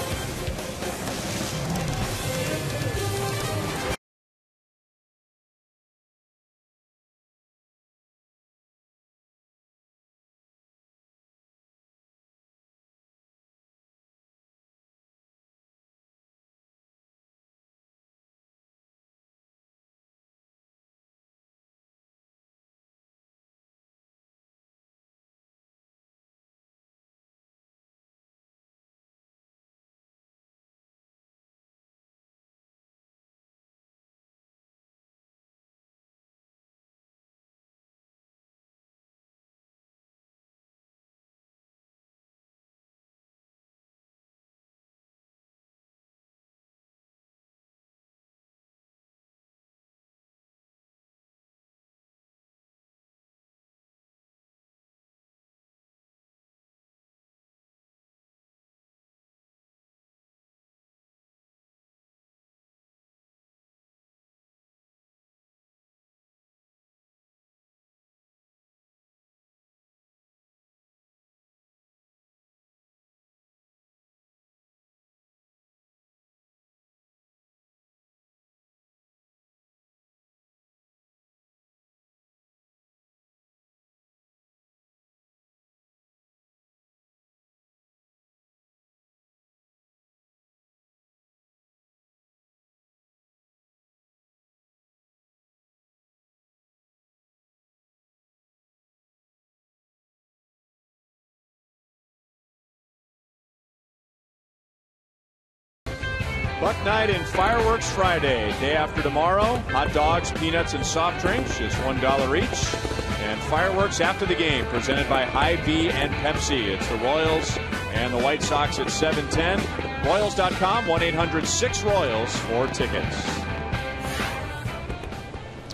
Buck Night and Fireworks Friday. Day after tomorrow. Hot dogs, peanuts, and soft drinks, just $1 each. And fireworks after the game, presented by Hy-Vee and Pepsi. It's the Royals and the White Sox at 7:10. Royals.com, 1-800-6-ROYALS for tickets.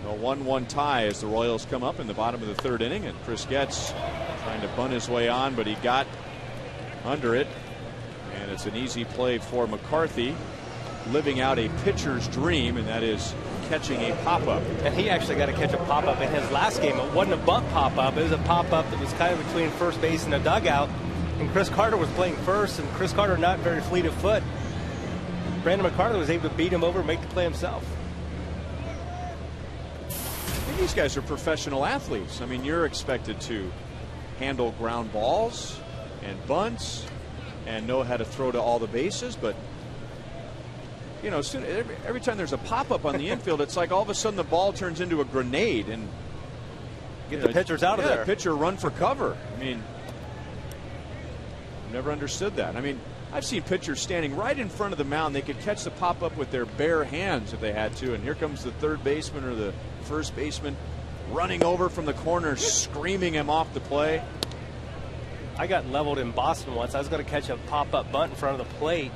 A 1-1 tie as the Royals come up in the bottom of the third inning, and Chris Getz trying to bunt his way on, but he got under it. And it's an easy play for McCarthy, living out a pitcher's dream, and that is catching a pop-up. And he actually got to catch a pop-up in his last game. It wasn't a bunt pop-up. It was a pop-up that was kind of between first base and a dugout. And Chris Carter was playing first, and Chris Carter not very fleet of foot. Brandon McCarthy was able to beat him over and make the play himself. These guys are professional athletes. I mean, you're expected to handle ground balls and bunts and know how to throw to all the bases, but you know, every time there's a pop-up on the infield, it's like all of a sudden the ball turns into a grenade and get the pitchers out of there. Pitcher run for cover. I mean, I've never understood that. I mean, I've seen pitchers standing right in front of the mound. They could catch the pop-up with their bare hands if they had to, and here comes the third baseman or the first baseman running over from the corner, screaming him off the play. I got leveled in Boston once. I was going to catch a pop-up bunt in front of the plate,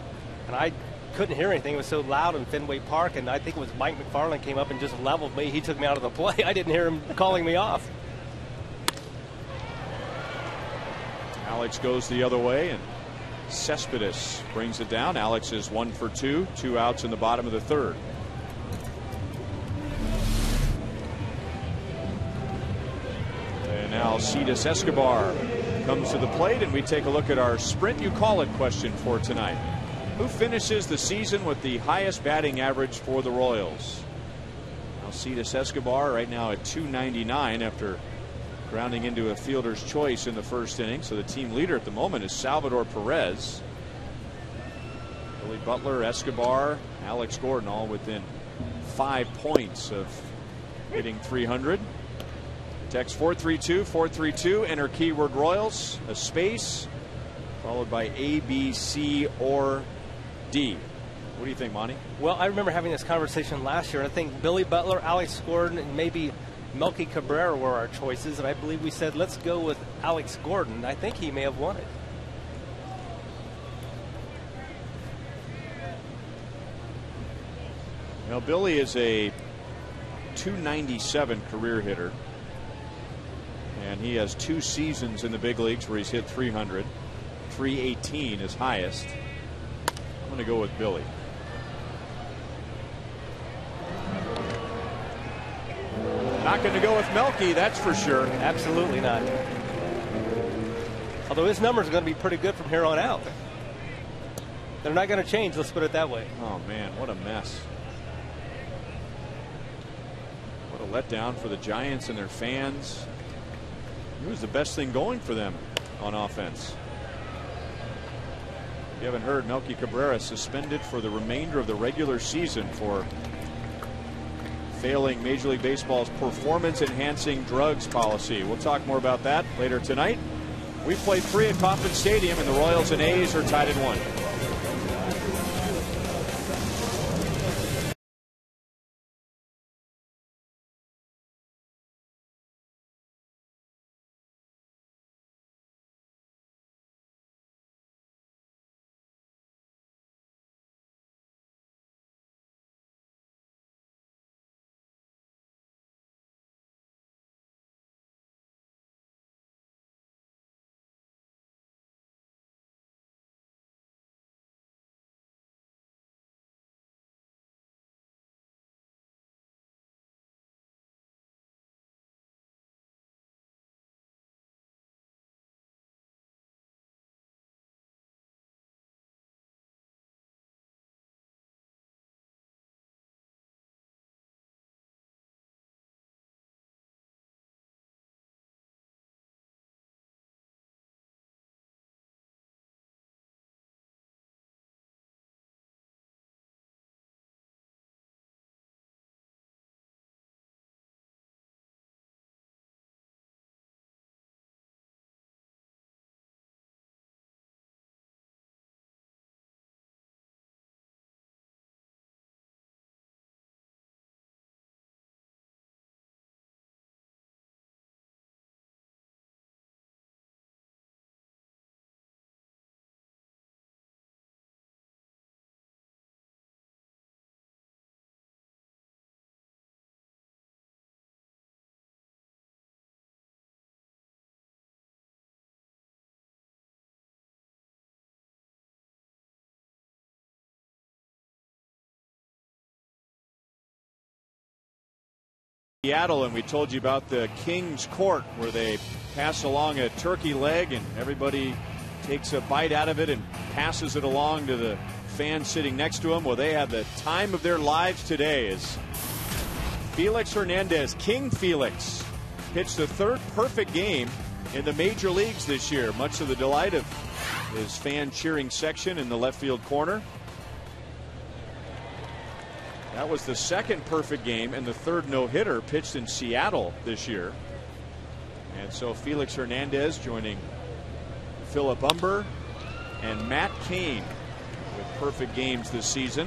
and I couldn't hear anything. It was so loud in Fenway Park, and I think it was Mike McFarland came up and just leveled me. He took me out of the play. I didn't hear him calling me off. Alex goes the other way, and Cespedes brings it down. Alex is 1 for 2, 2 outs in the bottom of the third. And now Cetus Escobar comes to the plate, and we take a look at our Sprint You Call It question for tonight. Who finishes the season with the highest batting average for the Royals? Cetus Escobar right now at .299 after grounding into a fielder's choice in the first inning. So the team leader at the moment is Salvador Perez. Billy Butler, Escobar, Alex Gordon all within 5 points of hitting 300. Text 432-432. Enter keyword Royals, a space, followed by A, B, C, or D. What do you think, Monty? Well, I remember having this conversation last year, and I think Billy Butler, Alex Gordon, and maybe Melky Cabrera were our choices, and I believe we said let's go with Alex Gordon. I think he may have won it. Now, Billy is a .297 career hitter, and he has 2 seasons in the big leagues where he's hit 300. 318 is highest. I'm going to go with Billy. Not going to go with Melky, that's for sure. Absolutely not. Although his numbers are going to be pretty good from here on out. They're not going to change, let's put it that way. Oh, man, what a mess. What a letdown for the Giants and their fans. He was the best thing going for them on offense. If you haven't heard, Melky Cabrera suspended for the remainder of the regular season for failing Major League Baseball's performance-enhancing drugs policy. We'll talk more about that later tonight. We've played 3 at Kauffman Stadium, and the Royals and A's are tied at 1. Seattle, and we told you about the King's Court where they pass along a turkey leg and everybody takes a bite out of it and passes it along to the fan sitting next to them. Well, they had the time of their lives today as Felix Hernandez, King Felix, pitched the third perfect game in the major leagues this year, much to the delight of his fan cheering section in the left field corner. That was the second perfect game and the third no-hitter pitched in Seattle this year. And so Felix Hernandez joining Philip Humber and Matt Cain with perfect games this season.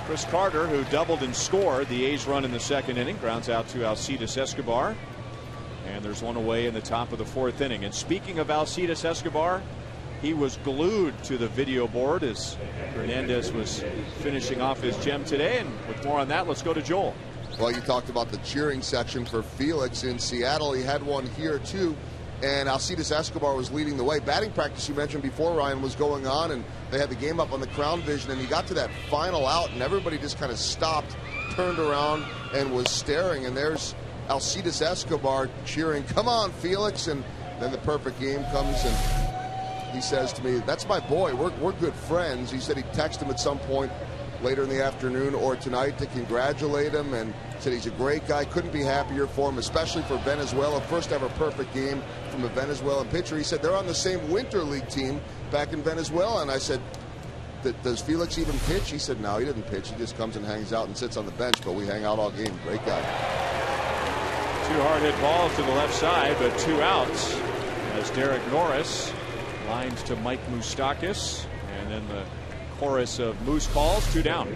Chris Carter, who doubled and scored the A's run in the second inning, grounds out to Alcides Escobar. And there's one away in the top of the fourth inning. And speaking of Alcides Escobar, he was glued to the video board as Hernandez was finishing off his gem today. And with more on that, let's go to Joel. Well, you talked about the cheering section for Felix in Seattle. He had one here, too. And Alcides Escobar was leading the way. Batting practice, you mentioned before, Ryan, was going on, and they had the game up on the Crown Vision, and he got to that final out, and everybody just kind of stopped, turned around, and was staring. And there's Alcides Escobar cheering, "Come on, Felix!" And then the perfect game comes, and he says to me, "That's my boy. We're good friends." He said he'd text him at some point later in the afternoon or tonight to congratulate him, and said he's a great guy. Couldn't be happier for him, especially for Venezuela. First ever perfect game from a Venezuelan pitcher. He said they're on the same Winter League team back in Venezuela. And I said, does Felix even pitch? He said, no, he didn't pitch. He just comes and hangs out and sits on the bench, but we hang out all game. Great guy. Two hard hit balls to the left side, but two outs as Derek Norris lines to Mike Moustakas, and then the chorus of Moose calls, two down.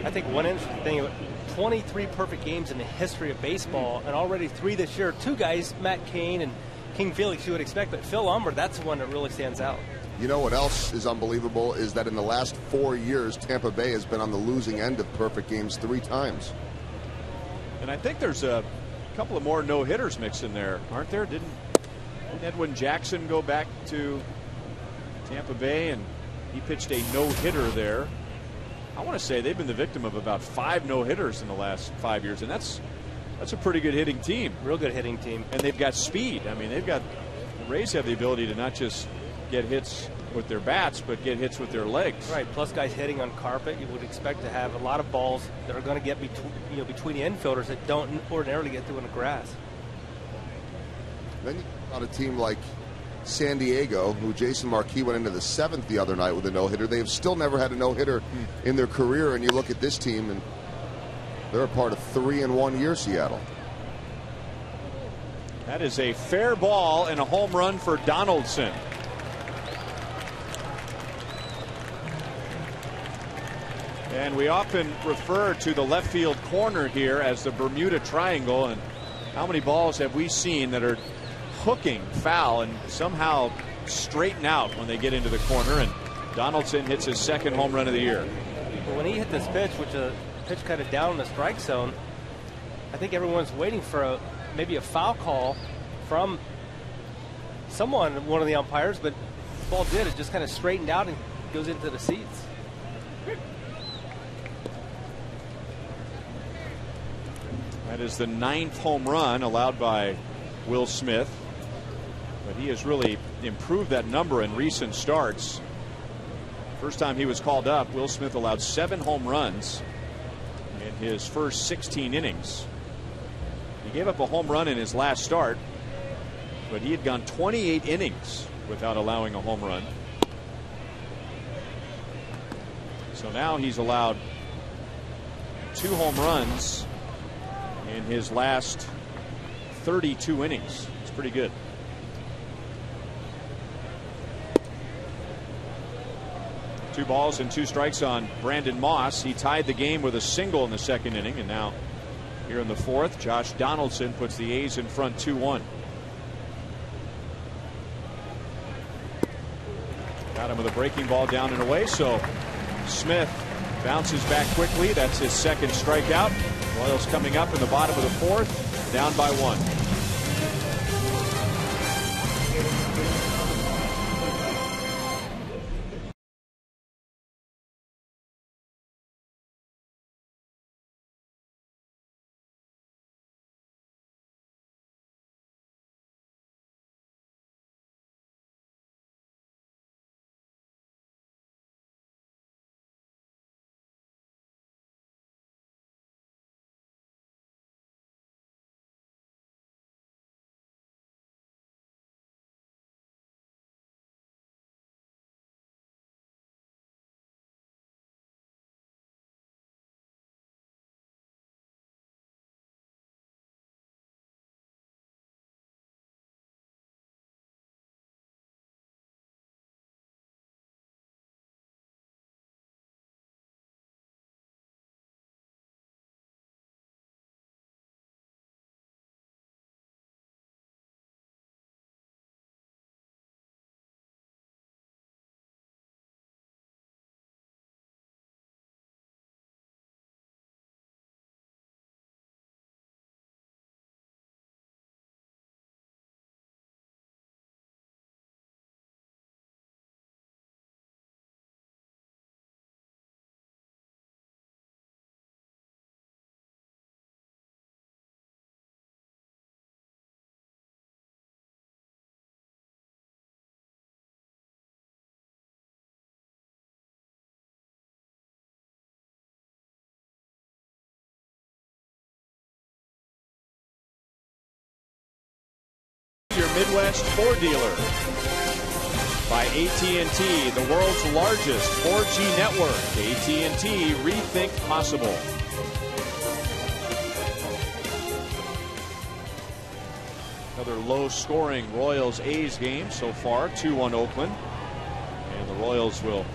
I think one interesting thing, 23 perfect games in the history of baseball, and already 3 this year. Two guys, Matt Cain and King Felix, you would expect, but Phil Humber, that's the one that really stands out. You know what else is unbelievable is that in the last 4 years, Tampa Bay has been on the losing end of perfect games 3 times. And I think there's a couple of more no-hitters mixed in there, aren't there? Didn't Edwin Jackson go back to Tampa Bay and he pitched a no-hitter there? I want to say they've been the victim of about 5 no-hitters in the last 5 years, and that's a pretty good hitting team. Real good hitting team. And they've got speed. I mean, the Rays have the ability to not just get hits with their bats, but get hits with their legs. Right, plus guys hitting on carpet, you would expect to have a lot of balls that are going to get between the infielders that don't ordinarily get through in the grass. Then you got a team like San Diego, who Jason Marquis went into the 7th the other night with a no-hitter. They have still never had a no-hitter in their career, and you look at this team, and they're a part of 3 in 1 year, Seattle. That is a fair ball and a home run for Donaldson. And we often refer to the left field corner here as the Bermuda Triangle, and how many balls have we seen that are hooking foul and somehow straighten out when they get into the corner? And Donaldson hits his 2nd home run of the year. Well, when he hit this pitch, which a pitch kind of down in the strike zone, I think everyone's waiting for maybe a foul call from someone, one of the umpires, but the ball did. It just kind of straightened out and goes into the seats. That is the 9th home run allowed by Will Smith. But he has really improved that number in recent starts. First time he was called up, Will Smith allowed 7 home runs in his first 16 innings. He gave up a home run in his last start, but he had gone 28 innings without allowing a home run. So now he's allowed 2 home runs in his last 32 innings. It's pretty good. Two balls and 2 strikes on Brandon Moss. He tied the game with a single in the 2nd inning, and now here in the 4th, Josh Donaldson puts the A's in front 2-1. Got him with a breaking ball down and away, so Smith bounces back quickly. That's his 2nd strikeout. Royals coming up in the bottom of the 4th, down by 1. Midwest Ford dealer. By AT, the world's largest 4G network. AT, rethink possible. Another low-scoring Royals-A's game so far, 2-1 Oakland. And the Royals will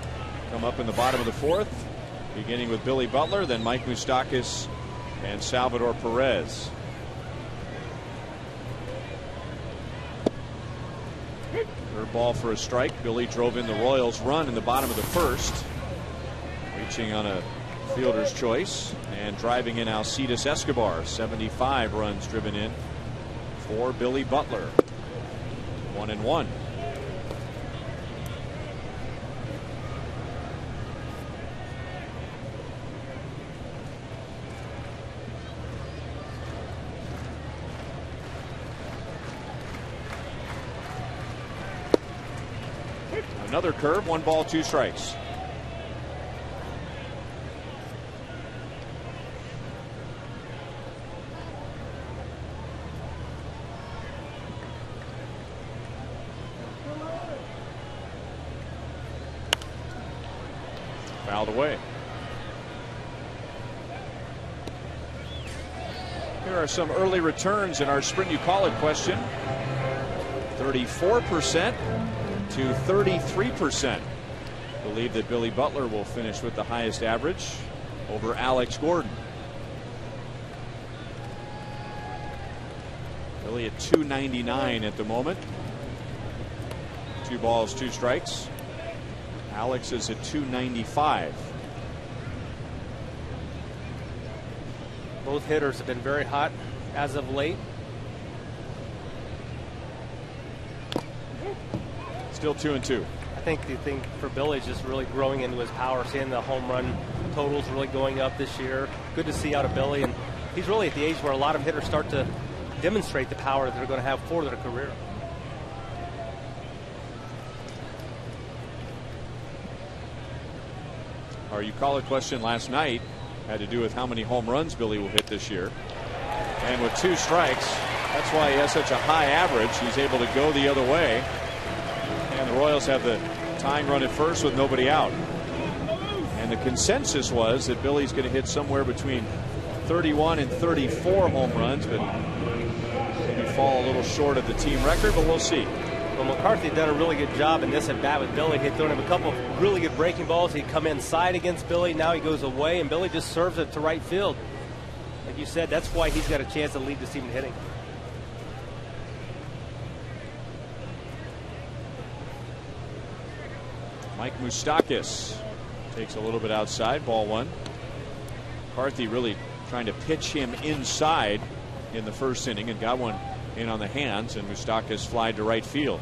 come up in the bottom of the fourth, beginning with Billy Butler, then Mike Moustakas and Salvador Perez. Third ball for a strike. Billy drove in the Royals' run in the bottom of the first, reaching on a fielder's choice and driving in Alcides Escobar. 75 runs driven in for Billy Butler. 1-1. Another curve, 1 ball, 2 strikes. Fouled away. Here are some early returns in our Sprint You Call It question. 34% to 33% believe that Billy Butler will finish with the highest average over Alex Gordon. Billy at 299 at the moment. 2 balls, 2 strikes. Alex is at 295. Both hitters have been very hot as of late. Still 2-2. I think the thing for Billy is just really growing into his power, seeing the home run totals really going up this year. Good to see out of Billy, and he's really at the age where a lot of hitters start to demonstrate the power that they're going to have for their career. Our You Call It question last night had to do with how many home runs Billy will hit this year. And with 2 strikes, that's why he has such a high average. He's able to go the other way. And the Royals have the tying run at first with nobody out. And the consensus was that Billy's going to hit somewhere between 31 and 34 home runs, but maybe fall a little short of the team record, but we'll see. Well, McCarthy had done a really good job in this at bat with Billy. He'd thrown him a couple really good breaking balls. He'd come inside against Billy. Now he goes away, and Billy just serves it to right field. Like you said, that's why he's got a chance to lead this team in hitting. Mike Moustakas takes a little bit outside, ball 1. McCarthy really trying to pitch him inside in the first inning and got one in on the hands, and Moustakas flied to right field.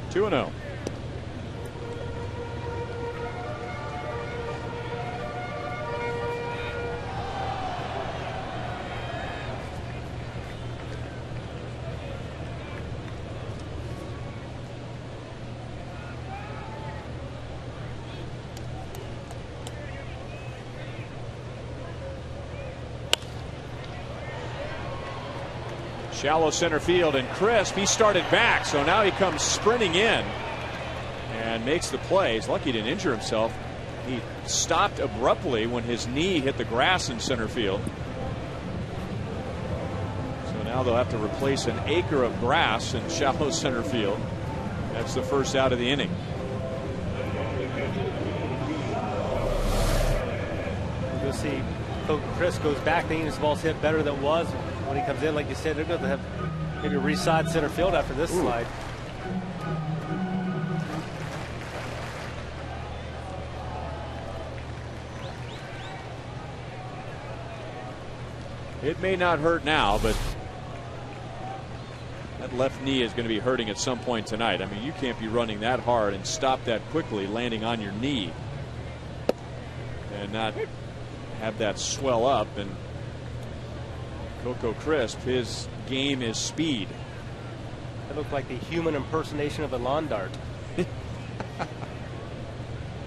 Two and 0. Shallow center field, and Crisp, he started back, so now he comes sprinting in and makes the play. He's lucky he didn't injure himself. He stopped abruptly when his knee hit the grass in center field. So now they'll have to replace an acre of grass in shallow center field. That's the first out of the inning. You'll see Chris goes back, thinking his ball's hit better than it was. When he comes in, like you said, they're going to have maybe reside center field after this slide. It may not hurt now, but that left knee is going to be hurting at some point tonight. I mean, you can't be running that hard and stop that quickly, landing on your knee, and not have that swell up. And Coco Crisp, his game is speed. That looked like the human impersonation of a lawn dart.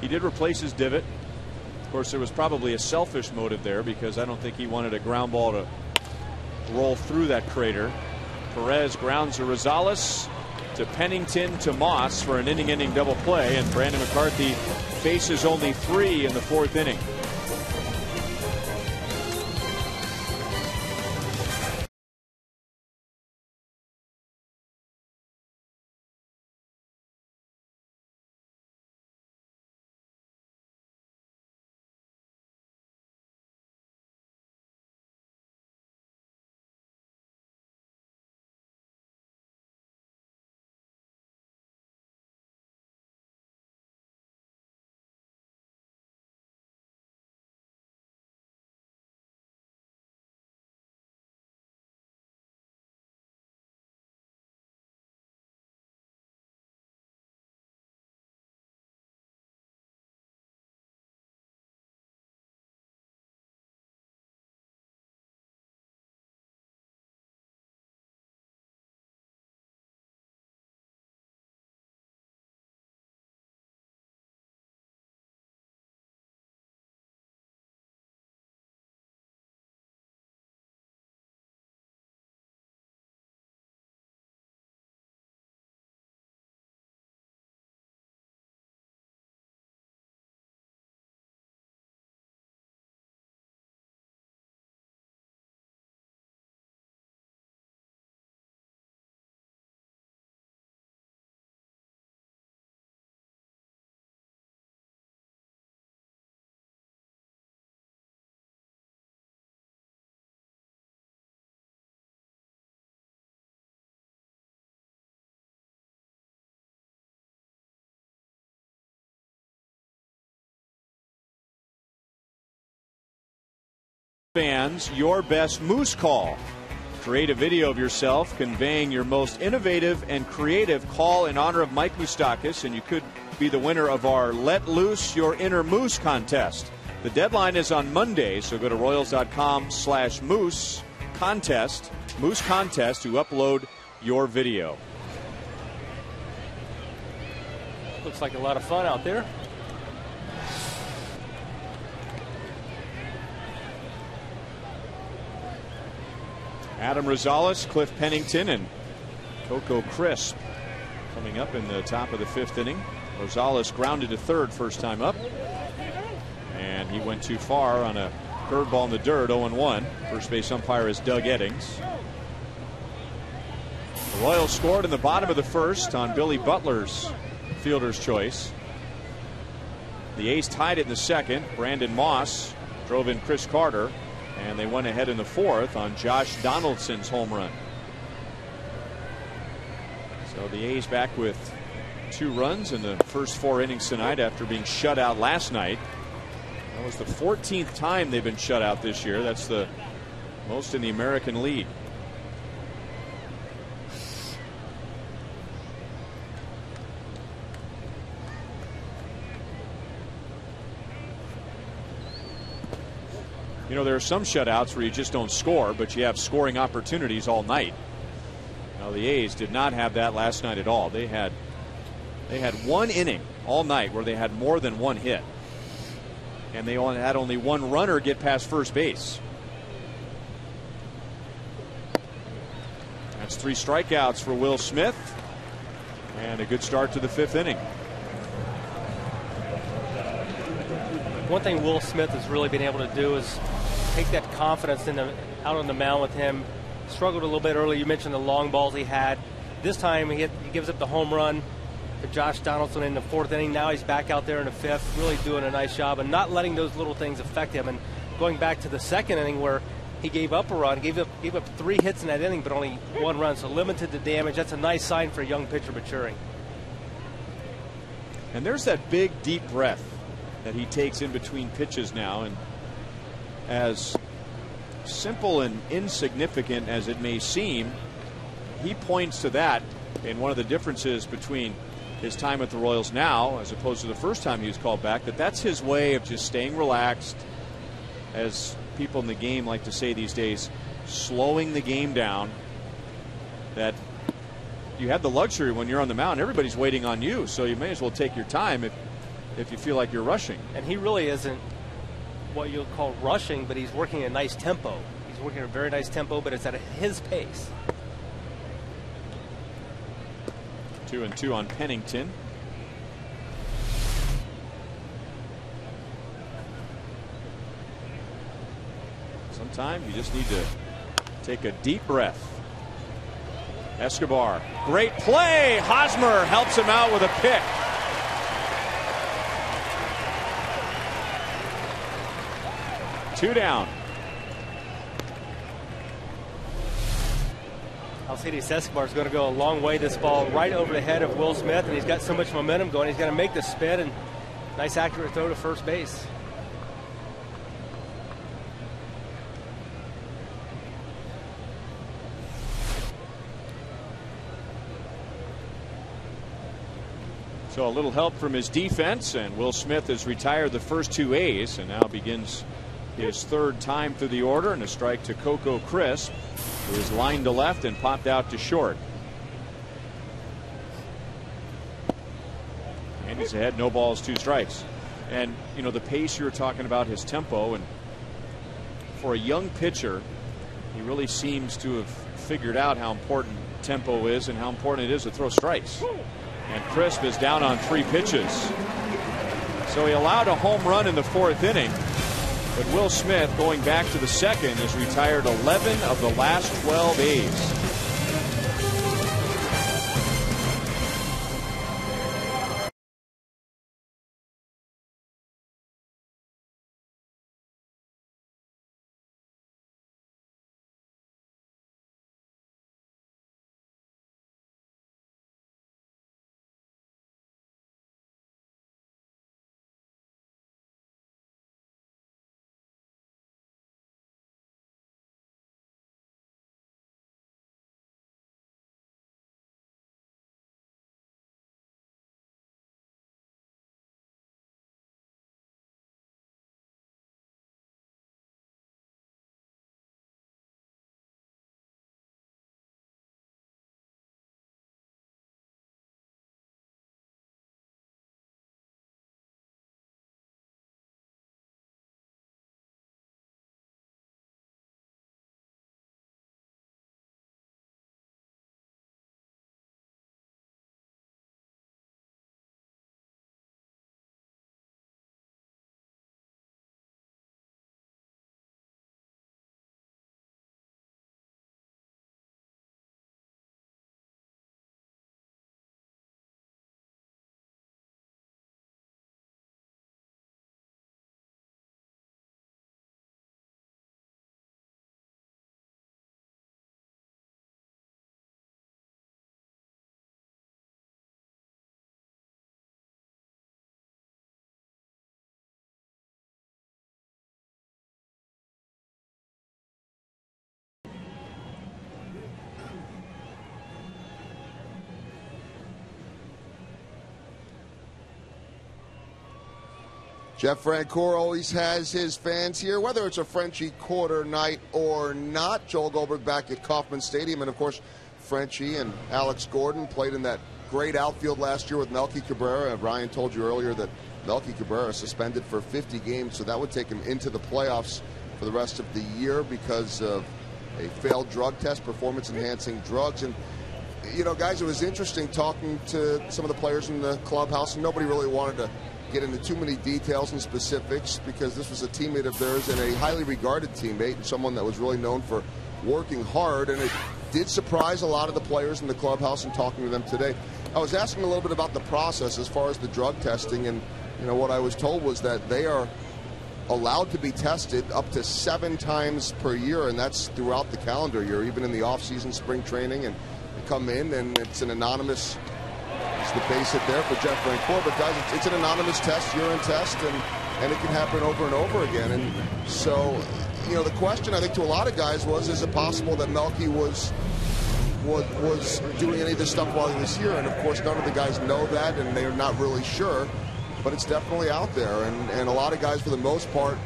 He did replace his divot. Of course, there was probably a selfish motive there because I don't think he wanted a ground ball to roll through that crater. Perez grounds to Rosales, to Pennington, to Moss for an inning-ending double play, and Brandon McCarthy faces only 3 in the 4th inning. Fans, your best Moose call. Create a video of yourself conveying your most innovative and creative call in honor of Mike Moustakas, and you could be the winner of our Let Loose Your Inner Moose contest. The deadline is on Monday, so go to Royals.com/Moose contest, Moose contest, to upload your video. Looks like a lot of fun out there. Adam Rosales, Cliff Pennington, and Coco Crisp coming up in the top of the 5th inning. Rosales grounded to third first time up, and he went too far on a curveball in the dirt. 0-1. First base umpire is Doug Eddings. The Royals scored in the bottom of the 1st on Billy Butler's fielder's choice. The A's tied it in the 2nd. Brandon Moss drove in Chris Carter, and they went ahead in the 4th on Josh Donaldson's home run. So the A's back with 2 runs in the first 4 innings tonight after being shut out last night. That was the 14th time they've been shut out this year. That's the most in the American League. You know, there are some shutouts where you just don't score, but you have scoring opportunities all night. Now, the A's did not have that last night at all. They had 1 inning all night where they had more than 1 hit, and they had only 1 runner get past first base. That's 3 strikeouts for Will Smith, and a good start to the 5th inning. One thing Will Smith has really been able to do is take that confidence out on the mound with him. Struggled a little bit early. You mentioned the long balls he had. This time he gives up the home run to Josh Donaldson in the 4th inning. Now he's back out there in the 5th, really doing a nice job and not letting those little things affect him. And going back to the 2nd inning where he gave up a run, gave up 3 hits in that inning, but only 1 run, so limited the damage. That's a nice sign for a young pitcher maturing. And there's that big, deep breath that he takes in between pitches now, and as simple and insignificant as it may seem, he points to that in one of the differences between his time at the Royals now as opposed to the first time he was called back, that's his way of just staying relaxed, as people in the game like to say these days, slowing the game down. That you have the luxury when you're on the mound, everybody's waiting on you, so you may as well take your time if you feel like you're rushing. And he really isn't what you'll call rushing, but he's working a nice tempo. He's working a very nice tempo, but it's at his pace. 2-2 on Pennington. Sometimes you just need to take a deep breath. Escobar, great play. Hosmer helps him out with a pick. Two down. Alcides Escobar is going to go a long way. This ball right over the head of Will Smith, and he's got so much momentum going. He's going to make the spin, and nice accurate throw to first base. So a little help from his defense, and Will Smith has retired the first two A's and now begins his third time through the order, and a strike to Coco Crisp, who is lined to left and popped out to short. And he's ahead, no balls, 2 strikes. And you know, the pace you were talking about, his tempo, and for a young pitcher, he really seems to have figured out how important tempo is and how important it is to throw strikes. And Crisp is down on 3 pitches. So he allowed a home run in the 4th inning. But Will Smith, going back to the 2nd, has retired 11 of the last 12 A's. Jeff Francoeur always has his fans here, whether it's a Frenchie Quarter night or not. Joel Goldberg back at Kauffman Stadium. And, of course, Frenchie and Alex Gordon played in that great outfield last year with Melky Cabrera. Ryan told you earlier that Melky Cabrera suspended for 50 games, so that would take him into the playoffs for the rest of the year because of a failed drug test, performance-enhancing drugs. And, you know, guys, it was interesting talking to some of the players in the clubhouse, and nobody really wanted to get into too many details and specifics because this was a teammate of theirs and a highly regarded teammate and someone that was really known for working hard, and it did surprise a lot of the players in the clubhouse and talking to them today. I was asking a little bit about the process as far as the drug testing, and you know what I was told was that they are allowed to be tested up to 7 times per year, and that's throughout the calendar year, even in the off-season spring training, and they come in and it's an anonymous. It's the basic there for Jeff Francoeur, but guys, it's an anonymous test, urine test, and it can happen over and over again. And so, you know, the question I think to a lot of guys was, is it possible that Melky was doing any of this stuff while he was here? And of course, none of the guys know that, and they're not really sure, but it's definitely out there. And a lot of guys, for the most part,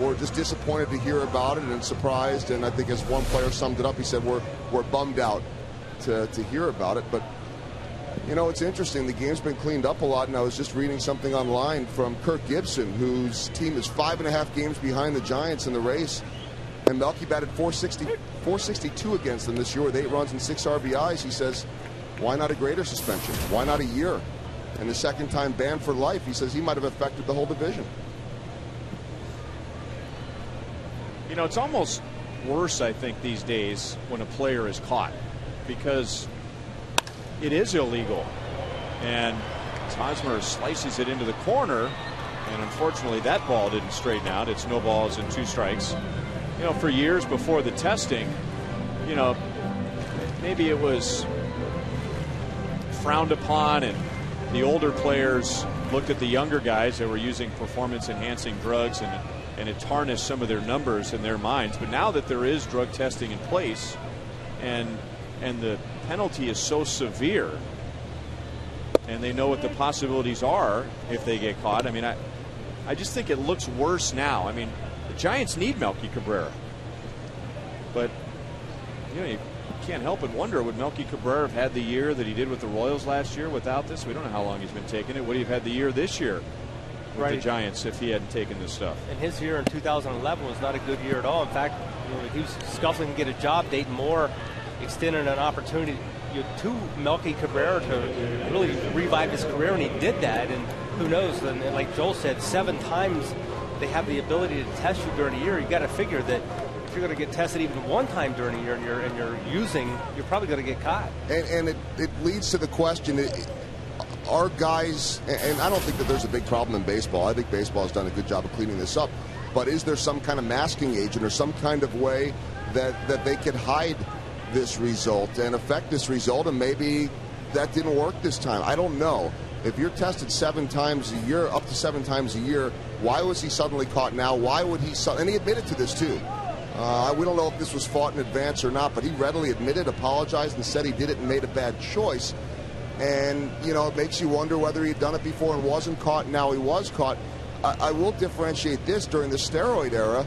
were just disappointed to hear about it and surprised. And I think as one player summed it up, he said, we're bummed out to hear about it. But You know, it's interesting. The game's been cleaned up a lot, and I was just reading something online from Kirk Gibson, whose team is 5.5 games behind the Giants in the race. And Melky batted 462 against them this year with 8 runs and 6 RBIs. He says, why not a greater suspension? Why not a year? And the second time banned for life, he says he might have affected the whole division. You know, it's almost worse, I think, these days when a player is caught, because it is illegal. And Hosmer slices it into the corner, and unfortunately that ball didn't straighten out. It's no balls and 2 strikes. You know, for years before the testing, you know, maybe it was frowned upon, and the older players looked at the younger guys that were using performance-enhancing drugs, and it tarnished some of their numbers in their minds. But now that there is drug testing in place, and the penalty is so severe, and they know what the possibilities are if they get caught. I mean, I just think it looks worse now. I mean, the Giants need Melky Cabrera, but you know, you can't help but wonder, would Melky Cabrera have had the year that he did with the Royals last year without this? We don't know how long he's been taking it. Would he have had the year this year with the Giants if he hadn't taken this stuff? And his year in 2011 was not a good year at all. In fact, you know, he was scuffling to get a job. Dayton Moore extended an opportunity to Melky Cabrera to really revive his career, and he did that. And who knows? And like Joel said, 7 times they have the ability to test you during a year. You've got to figure that if you're going to get tested even 1 time during a year and you're using, you're probably going to get caught. And it leads to the question, are guys, and I don't think that there's a big problem in baseball. I think baseball has done a good job of cleaning this up. But is there some kind of masking agent or some kind of way that they could hide this result and affect this result, and maybe that didn't work this time? I don't know. If you're tested 7 times a year, up to 7 times a year, why was he suddenly caught now? Why would he and he admitted to this too. We don't know if this was fought in advance or not, but he readily admitted, apologized, and said he did it and made a bad choice. And, you know, it makes you wonder whether he'd done it before and wasn't caught, and now he was caught. I will differentiate this. During the steroid era,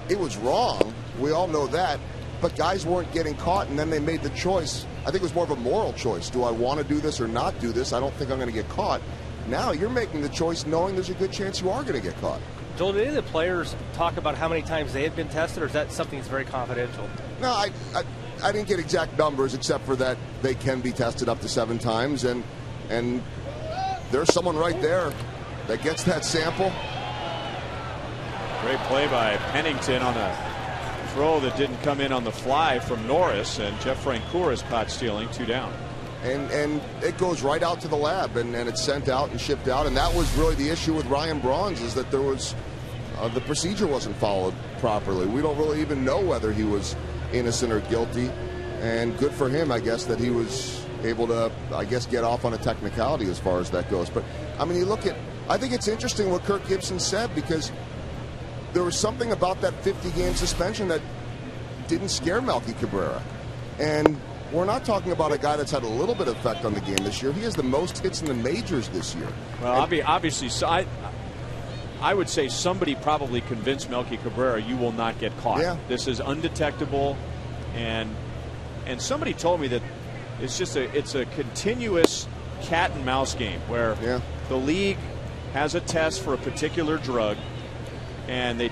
it was wrong. We all know that. But guys weren't getting caught, and then they made the choice. I think it was more of a moral choice. Do I want to do this or not do this? I don't think I'm going to get caught. Now you're making the choice knowing there's a good chance you are going to get caught. Joel, did any of the players talk about how many times they had been tested, or is that something that's very confidential? No, I didn't get exact numbers, except for that they can be tested up to 7 times, and there's someone right there that gets that sample. Great play by Pennington on a throw that didn't come in on the fly from Norris, and Jeff Francoeur is caught stealing, 2 down. And it goes right out to the lab, and it's sent out and shipped out. And that was really the issue with Ryan Braun's, is that there was the procedure wasn't followed properly. We don't really even know whether he was innocent or guilty. And good for him, I guess, that he was able to, I guess, get off on a technicality as far as that goes. But, I mean, you look at, I think it's interesting what Kirk Gibson said, because there was something about that 50-game suspension that didn't scare Melky Cabrera. And we're not talking about a guy that's had a little bit of effect on the game this year. He has the most hits in the majors this year. Well, obviously, I would say somebody probably convinced Melky Cabrera, you will not get caught. Yeah. This is undetectable, and somebody told me that it's a continuous cat and mouse game where the league has a test for a particular drug, and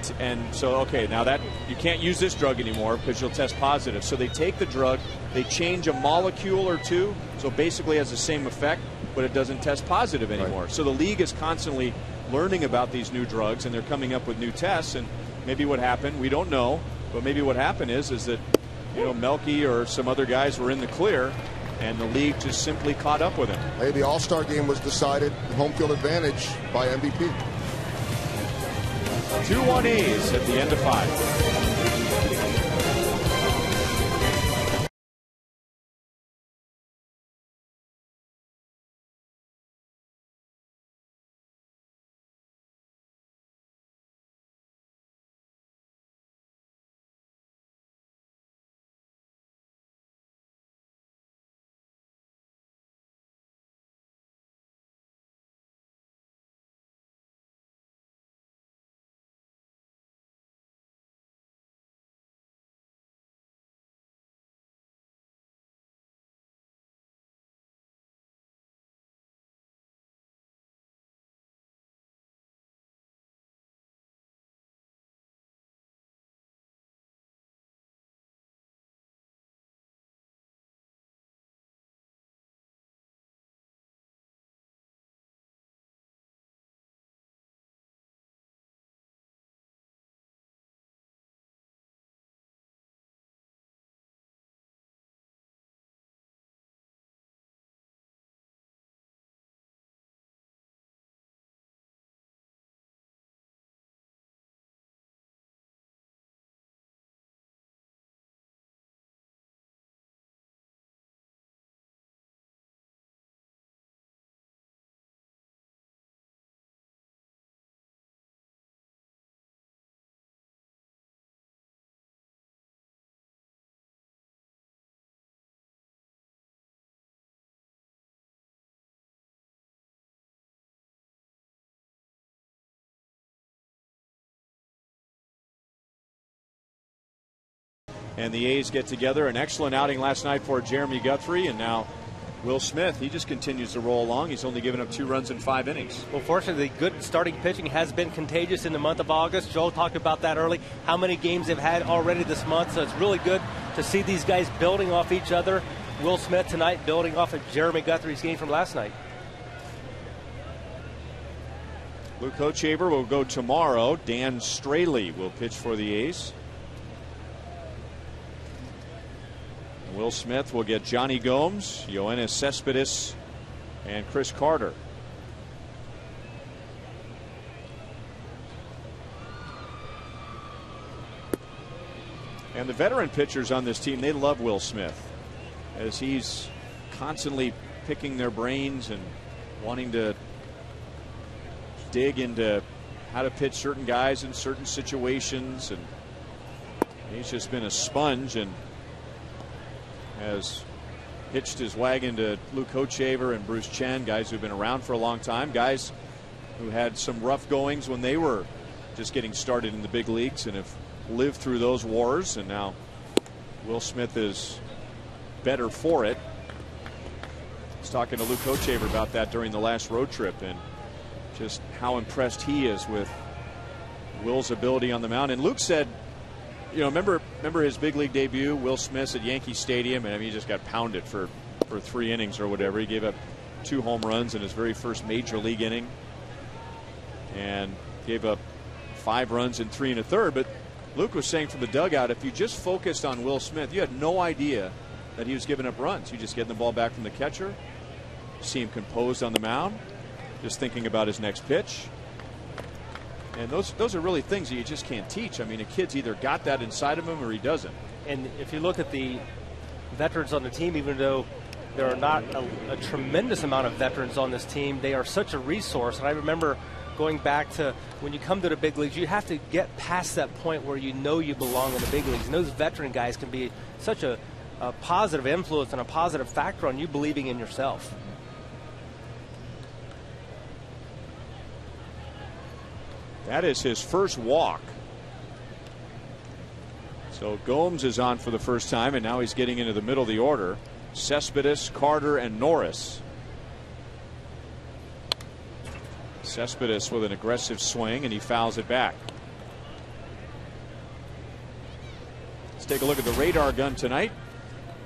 so okay, now that you can't use this drug anymore because you'll test positive. So they take the drug, they change a molecule or 2, so basically has the same effect, but it doesn't test positive anymore. Right. So the league is constantly learning about these new drugs, and they're coming up with new tests. And maybe what happened, we don't know, but maybe what happened is that, you know, Melky or some other guys were in the clear, and the league just simply caught up with him. Hey, the All-Star game was decided home field advantage by MVP. 2-1 A's at the end of 5. and the A's get together. An excellent outing last night for Jeremy Guthrie, and now Will Smith, he just continues to roll along. He's only given up 2 runs in 5 innings. Well, fortunately, good starting pitching has been contagious in the month of August. Joel talked about that early, how many games they've had already this month. So it's really good to see these guys building off each other. Will Smith tonight building off of Jeremy Guthrie's game from last night. Luke Hochaver will go tomorrow. Dan Straley will pitch for the A's. Will Smith will get Johnny Gomes, Yoenis Cespedes, and Chris Carter. And the veteran pitchers on this team, they love Will Smith, as he's constantly picking their brains and wanting to dig into how to pitch certain guys in certain situations. And he's just been a sponge and has hitched his wagon to Luke Hochaver and Bruce Chen, guys who've been around for a long time, guys who had some rough goings when they were just getting started in the big leagues and have lived through those wars. And now Will Smith is better for it. I was talking to Luke Hochaver about that during the last road trip and just how impressed he is with Will's ability on the mound. And Luke said, you know, remember his big league debut, Will Smith at Yankee Stadium, and I mean, he just got pounded for 3 innings or whatever. He gave up 2 home runs in his very first major league inning and gave up 5 runs in 3 1/3. But Luke was saying from the dugout, if you just focused on Will Smith, you had no idea that he was giving up runs. You just get the ball back from the catcher, see him composed on the mound, just thinking about his next pitch. And those are really things that you just can't teach. I mean, a kid's either got that inside of him or he doesn't. And if you look at the veterans on the team, even though there are not a tremendous amount of veterans on this team, they are such a resource. And I remember going back to when you come to the big leagues, you have to get past that point where you know you belong in the big leagues. And those veteran guys can be such a positive influence and a positive factor on you believing in yourself. That is his first walk. So Gomes is on for the first time, and now he's getting into the middle of the order. Cespedes, Carter, and Norris. Cespedes with an aggressive swing, and he fouls it back. Let's take a look at the radar gun tonight.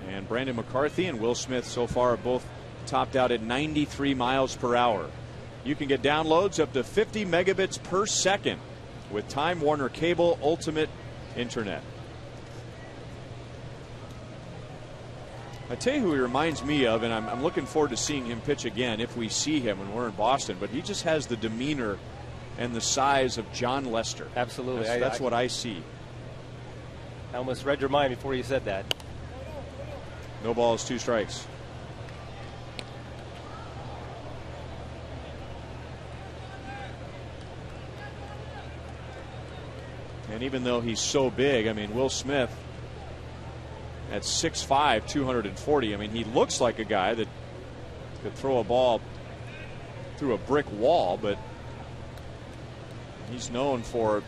And Brandon McCarthy and Will Smith so far are both topped out at 93 miles per hour. You can get downloads up to 50 megabits per second with Time Warner Cable Ultimate Internet. I tell you who he reminds me of, and I'm looking forward to seeing him pitch again if we see him when we're in Boston, but he just has the demeanor and the size of John Lester. Absolutely. That's what I see. I almost read your mind before you said that. No balls, 2 strikes. And even though he's so big, I mean, Will Smith at 6'5", 240, I mean, he looks like a guy that could throw a ball through a brick wall, but he's known for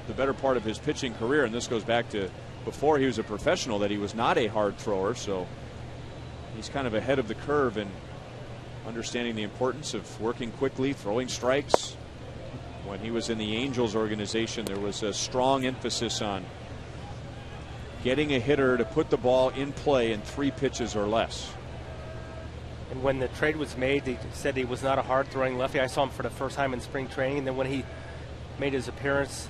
the better part of his pitching career, and this goes back to before he was a professional, that he was not a hard thrower. So he's kind of ahead of the curve in understanding the importance of working quickly, throwing strikes. When he was in the Angels organization, there was a strong emphasis on getting a hitter to put the ball in play in 3 pitches or less. And when the trade was made, they said he was not a hard-throwing lefty. I saw him for the first time in spring training. And then when he made his appearance,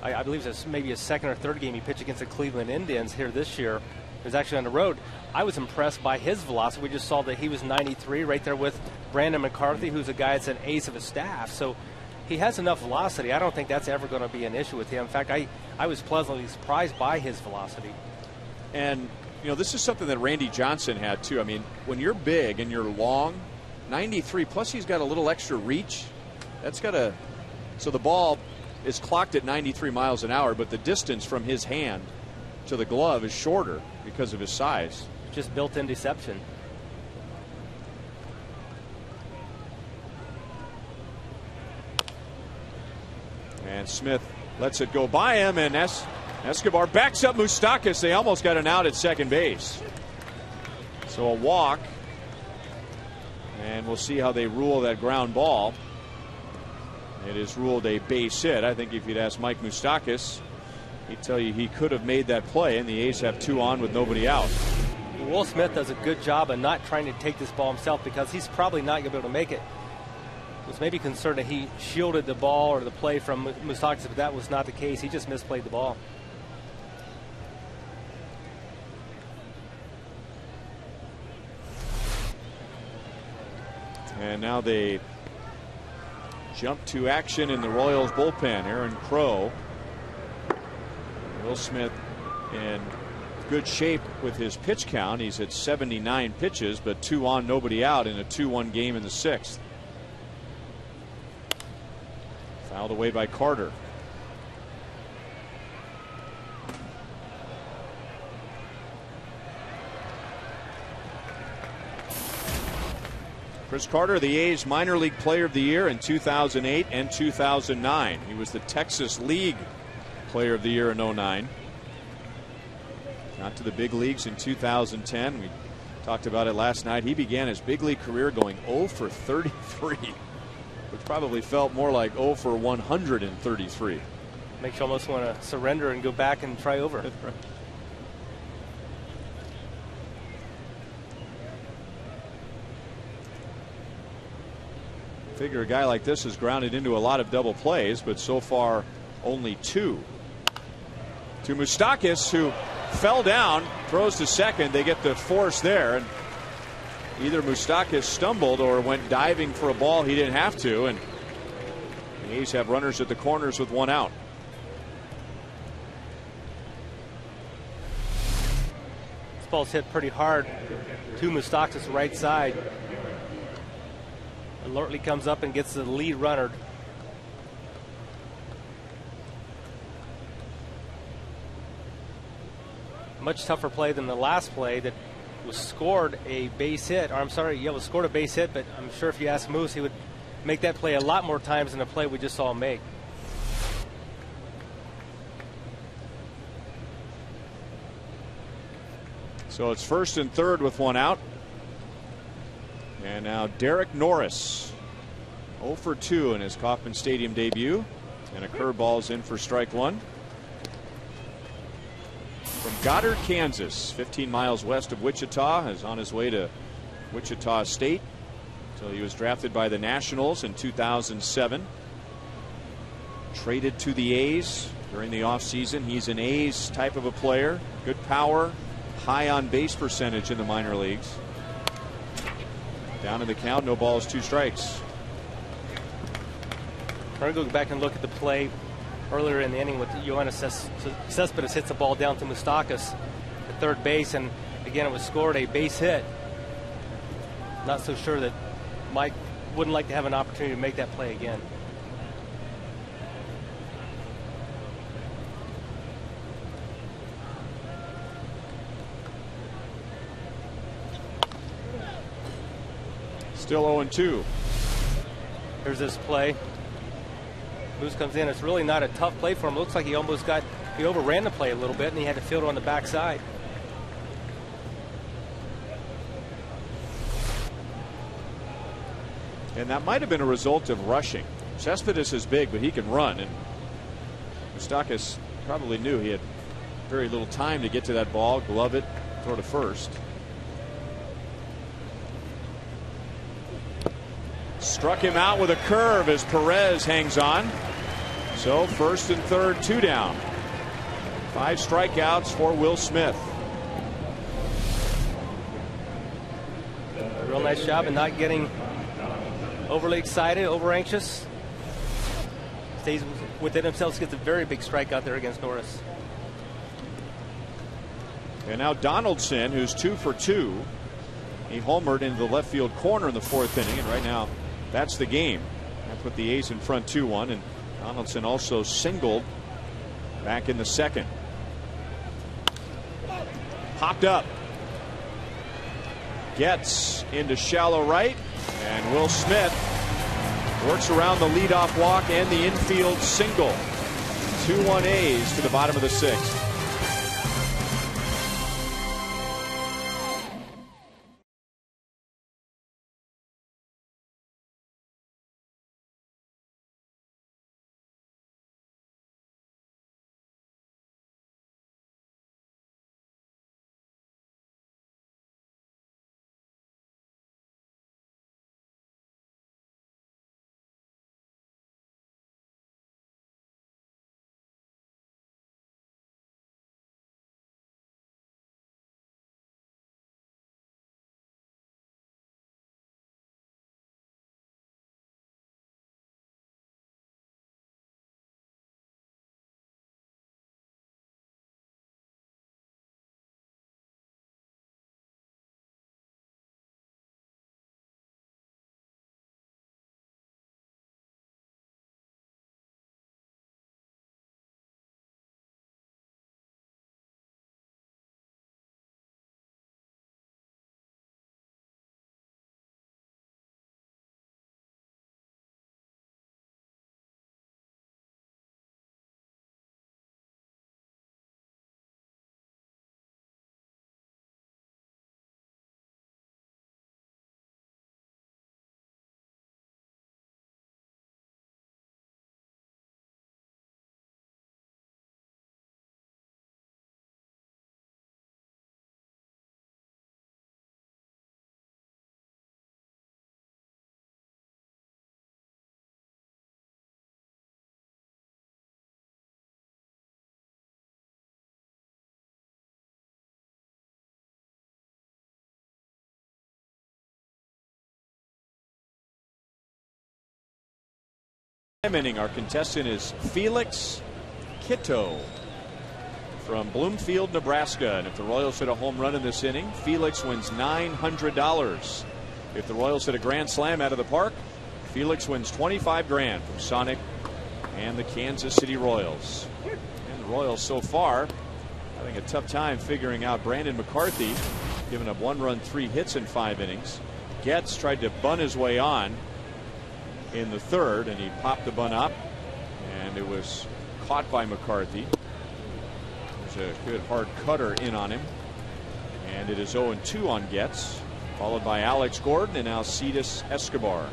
I believe it was maybe his 2nd or 3rd game he pitched against the Cleveland Indians here this year. It was actually on the road. I was impressed by his velocity. We just saw that he was 93 right there with Brandon McCarthy, who's a guy that's an ace of his staff. So he has enough velocity. I don't think that's ever going to be an issue with him. In fact, I was pleasantly surprised by his velocity. And, you know, this is something that Randy Johnson had, too. I mean, when you're big and you're long, 93, plus he's got a little extra reach. That's got a – so the ball is clocked at 93 miles an hour, but the distance from his hand to the glove is shorter because of his size. Just built-in deception. And Smith lets it go by him, and Escobar backs up Moustakas. They almost got an out at second base. So a walk. And we'll see how they rule that ground ball. It is ruled a base hit. I think if you'd ask Mike Moustakas, he'd tell you he could have made that play, and the A's have 2 on with nobody out. Will Smith does a good job of not trying to take this ball himself because he's probably not going to be able to make it. Was maybe concerned that he shielded the ball or the play from Moustakas, but that was not the case. He just misplayed the ball. And now they jump to action in the Royals bullpen. Aaron Crow. Will Smith in good shape with his pitch count. He's at 79 pitches, but 2 on, nobody out in a 2-1 game in the 6th. Fouled away by Carter. Chris Carter, the A's minor league player of the year in 2008 and 2009. He was the Texas League player of the year in 2009. Got to the big leagues in 2010. We talked about it last night. He began his big league career going 0 for 33, which probably felt more like 0 for 133. Makes you almost want to surrender and go back and try over. Figure a guy like this has grounded into a lot of double plays, but so far only 2. To Moustakas, who fell down, throws to second. They get the force there, and either Moustakas stumbled or went diving for a ball he didn't have to, and the A's have runners at the corners with 1 out. This ball's hit pretty hard to Moustakas' right side. Alertly comes up and gets the lead runner. Much tougher play than the last play that was scored a base hit. Or I'm sorry, yeah, was scored a base hit, but I'm sure if you ask Moose, he would make that play a lot more times than the play we just saw him make. So it's 1st and 3rd with 1 out. And now Derek Norris, 0 for 2 in his Kauffman Stadium debut, and a curveball's in for strike 1. From Goddard, Kansas, 15 miles west of Wichita, is on his way to Wichita State until he was drafted by the Nationals in 2007. Traded to the A's during the offseason. He's an A's type of a player, good power, high on base percentage in the minor leagues. Down in the count, no balls, 2 strikes. We're going to go back and look at the play earlier in the inning with Yoenis Cespedes hits the ball down to Moustakas at third base, and again it was scored a base hit. Not so sure that Mike wouldn't like to have an opportunity to make that play again. Still 0-2. Here's this play. Moose comes in. It's really not a tough play for him. Looks like he overran the play a little bit, and he had to field it on the backside. And that might have been a result of rushing. Cespedes is big, but he can run, and Moustakas probably knew he had very little time to get to that ball, glove it, throw to first. Struck him out with a curve as Perez hangs on. So 1st and 3rd, 2 down. 5 strikeouts for Will Smith. Real nice job in not getting overly excited, over anxious. Stays within himself, gets a very big strikeout there against Norris. And now Donaldson, who's 2 for 2. He homered into the left field corner in the 4th inning, and right now that's the game. That put the A's in front 2-1, and Donaldson also singled back in the 2nd. Popped up. Gets into shallow right, and Will Smith works around the leadoff walk and the infield single. 2-1 A's to the bottom of the 6th. Inning, our contestant is Felix Kitto from Bloomfield, Nebraska. And if the Royals hit a home run in this inning, Felix wins $900. If the Royals hit a grand slam out of the park, Felix wins $25,000 from Sonic and the Kansas City Royals. And the Royals so far having a tough time figuring out Brandon McCarthy, giving up 1 run, 3 hits in 5 innings. Getz tried to bunt his way on in the 3rd, and he popped the bunt up, and it was caught by McCarthy. There's a good hard cutter in on him, and it is 0-2 on Getz, followed by Alex Gordon and Alcides Escobar.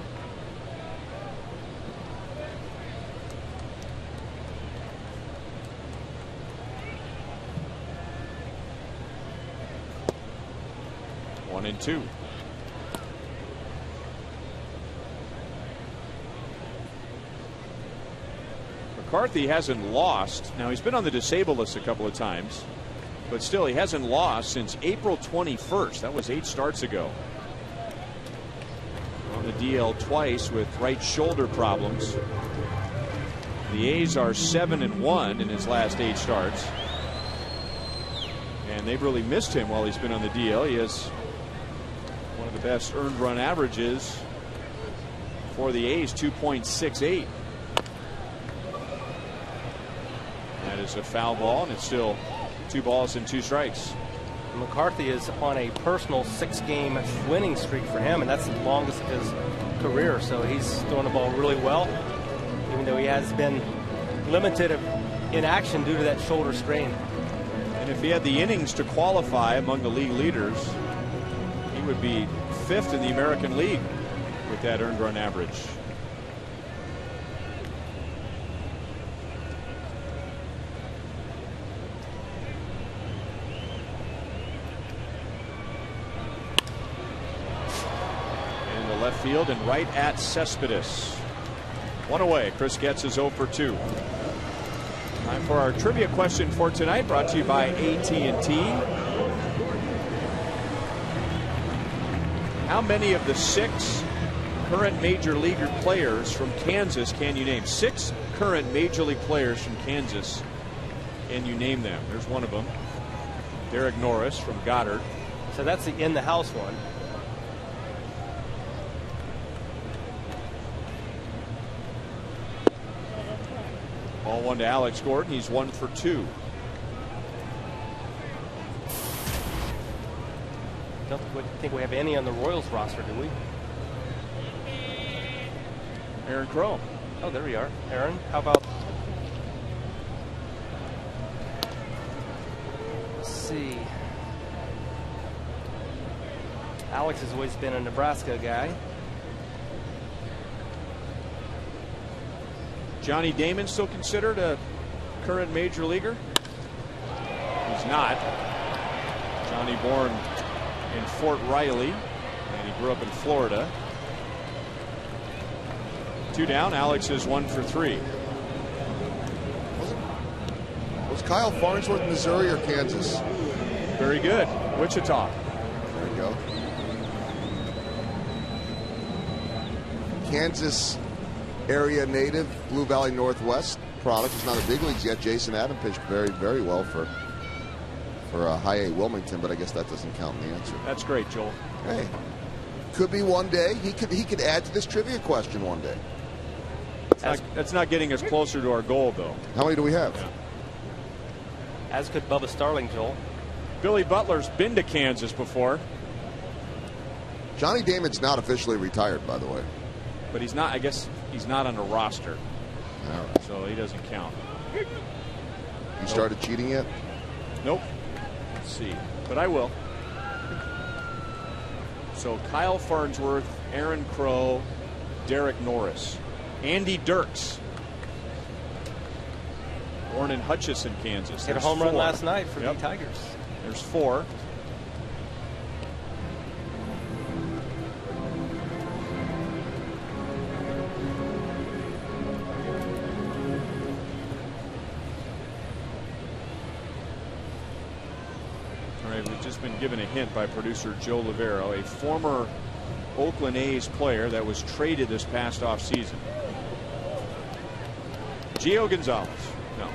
One and 2. McCarthy hasn't lost. Now, he's been on the disabled list a couple of times, but still he hasn't lost since April 21st. That was 8 starts ago. On the DL twice with right shoulder problems. The A's are 7-1 in his last 8 starts, and they've really missed him while he's been on the DL. He has one of the best earned run averages for the A's, 2.68. That is a foul ball, and it's still 2 balls and 2 strikes. McCarthy is on a personal 6-game winning streak for him, and that's the longest of his career. So he's throwing the ball really well, even though he has been limited in action due to that shoulder strain. And if he had the innings to qualify among the league leaders, he would be 5th in the American League with that earned run average. Left field and right at Cespedes. 1 away. Chris Getz is 0 for 2. Time for our trivia question for tonight, brought to you by AT. How many of the 6 current major league players from Kansas can you name? 6 current major league players from Kansas. Can you name them? There's one of them. Derek Norris from Goddard. So that's the in the house one. Ball 1 to Alex Gordon. He's 1 for 2. Don't think we have any on the Royals roster, do we? Aaron Crow. Oh, there we are. Aaron, how about see. Alex has always been a Nebraska guy. Johnny Damon still considered a current major leaguer? He's not. Johnny born in Fort Riley, and he grew up in Florida. 2 down. Alex is 1 for 3. Was Kyle Farnsworth Missouri or Kansas? Very good. Wichita. There we go. Kansas area native, Blue Valley Northwest product. He's not in the big leagues yet. Jason Adam pitched very, very well for High A Wilmington, but I guess that doesn't count in the answer. That's great, Joel. Hey, could be one day. He could add to this trivia question one day. That's not getting us closer to our goal, though. How many do we have? Yeah. As could Bubba Starling, Joel. Billy Butler's been to Kansas before. Johnny Damon's not officially retired, by the way. But he's not, I guess he's not on a roster. All right. So he doesn't count. You started cheating yet? Nope. Let's see. But I will. So Kyle Farnsworth, Aaron Crow, Derek Norris, Andy Dirks. Born in Hutchinson, Kansas. Hit a home run last night for the Tigers. There's 4. All right, we've just been given a hint by producer Joe Livero, a former Oakland A's player that was traded this past offseason. Gio Gonzalez. No.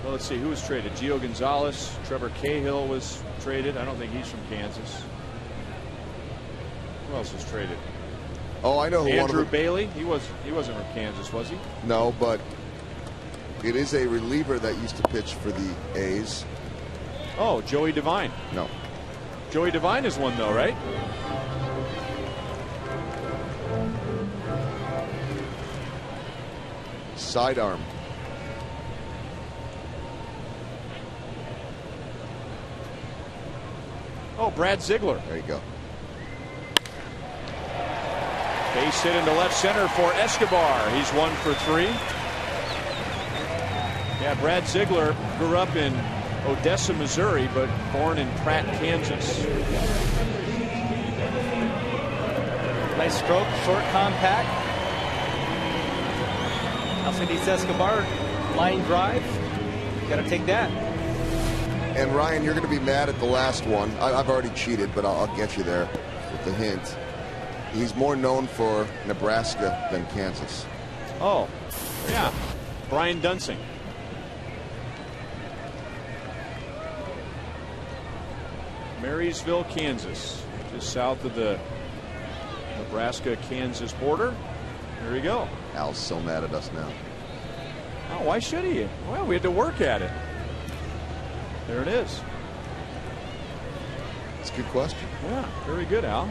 Well, let's see who was traded. Gio Gonzalez, Trevor Cahill was traded. I don't think he's from Kansas. Who else was traded? Oh, I know who. Andrew Bailey. He wasn't from Kansas, was he? No, but it is a reliever that used to pitch for the A's. Oh, Joey Devine. No. Joey Devine is one, though, right? Sidearm. Oh, Brad Ziegler. There you go. Base hit into left center for Escobar. He's 1 for 3. Yeah, Brad Ziegler grew up in Odessa, Missouri, but born in Pratt, Kansas. Nice stroke, short, compact. Alcides Escobar, line drive. Got to take that. And Ryan, you're going to be mad at the last one. I've already cheated, but I'll get you there with the hint. He's more known for Nebraska than Kansas. Oh, yeah. Brian Dunsing. Marysville, Kansas, just south of the Nebraska-Kansas border. There you go. Al's so mad at us now. Oh, why should he? Well, we had to work at it. There it is. It's a good question. Yeah, very good, Al.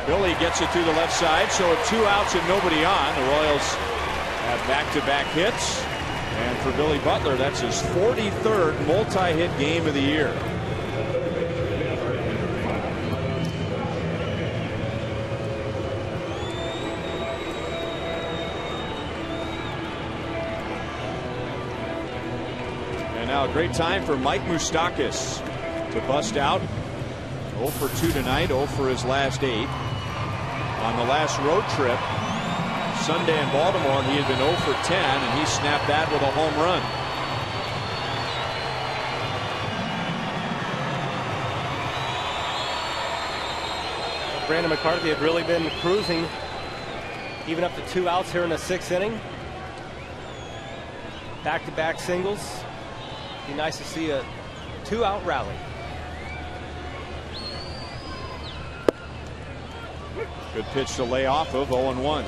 Billy gets it to the left side, so 2 outs and nobody on. The Royals have back-to-back hits. And for Billy Butler, that's his 43rd multi-hit game of the year. And now a great time for Mike Moustakas to bust out. 0 for 2 tonight, 0 for his last 8. On the last road trip, Sunday in Baltimore, he had been 0 for 10, and he snapped that with a home run. Brandon McCarthy had really been cruising, even up to 2 outs here in the 6th inning. Back-to-back singles. Be nice to see a 2-out rally. Good pitch to lay off of, 0-1.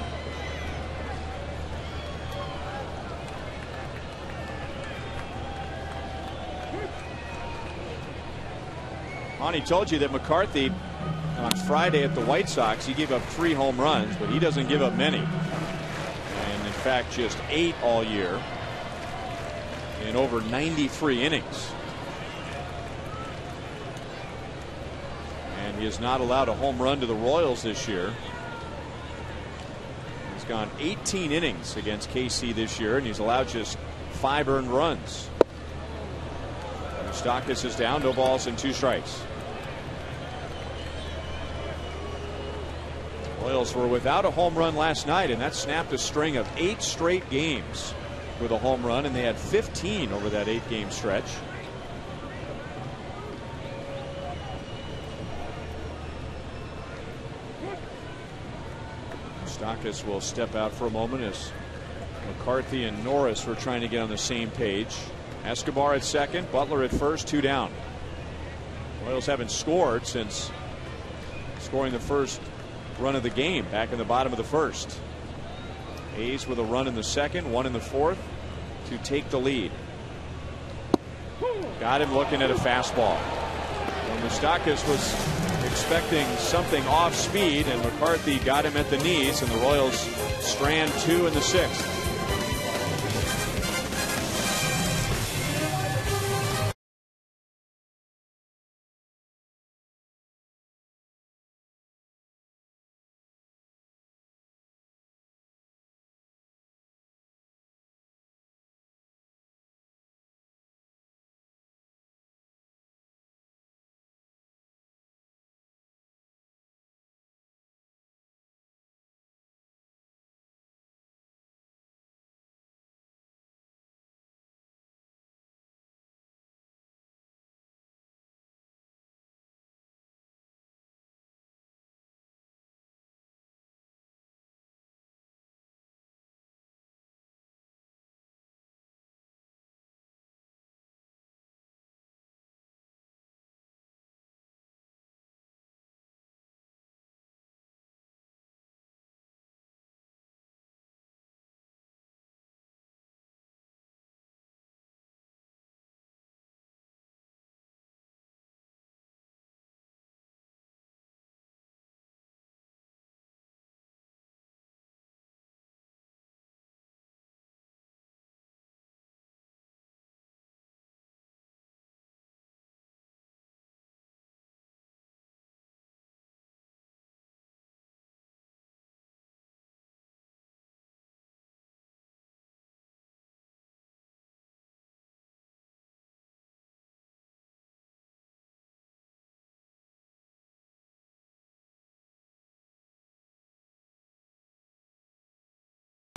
Monty told you that McCarthy on Friday at the White Sox, he gave up 3 home runs, but he doesn't give up many. fact, just 8 all year in over 93 innings. And he has not allowed a home run to the Royals this year. He's gone 18 innings against KC this year, and he's allowed just 5 earned runs. Moustakas is down, no balls and 2 strikes. Royals were without a home run last night, and that snapped a string of 8 straight games with a home run, and they had 15 over that 8-game stretch. Moustakas will step out for a moment as McCarthy and Norris were trying to get on the same page. Escobar at second, Butler at first, 2 down. Royals haven't scored since scoring the first run of the game back in the bottom of the first. A's with a run in the second, 1 in the fourth to take the lead. Got him looking at a fastball. And Moustakas was expecting something off speed, and McCarthy got him at the knees, and the Royals strand 2 in the 6th.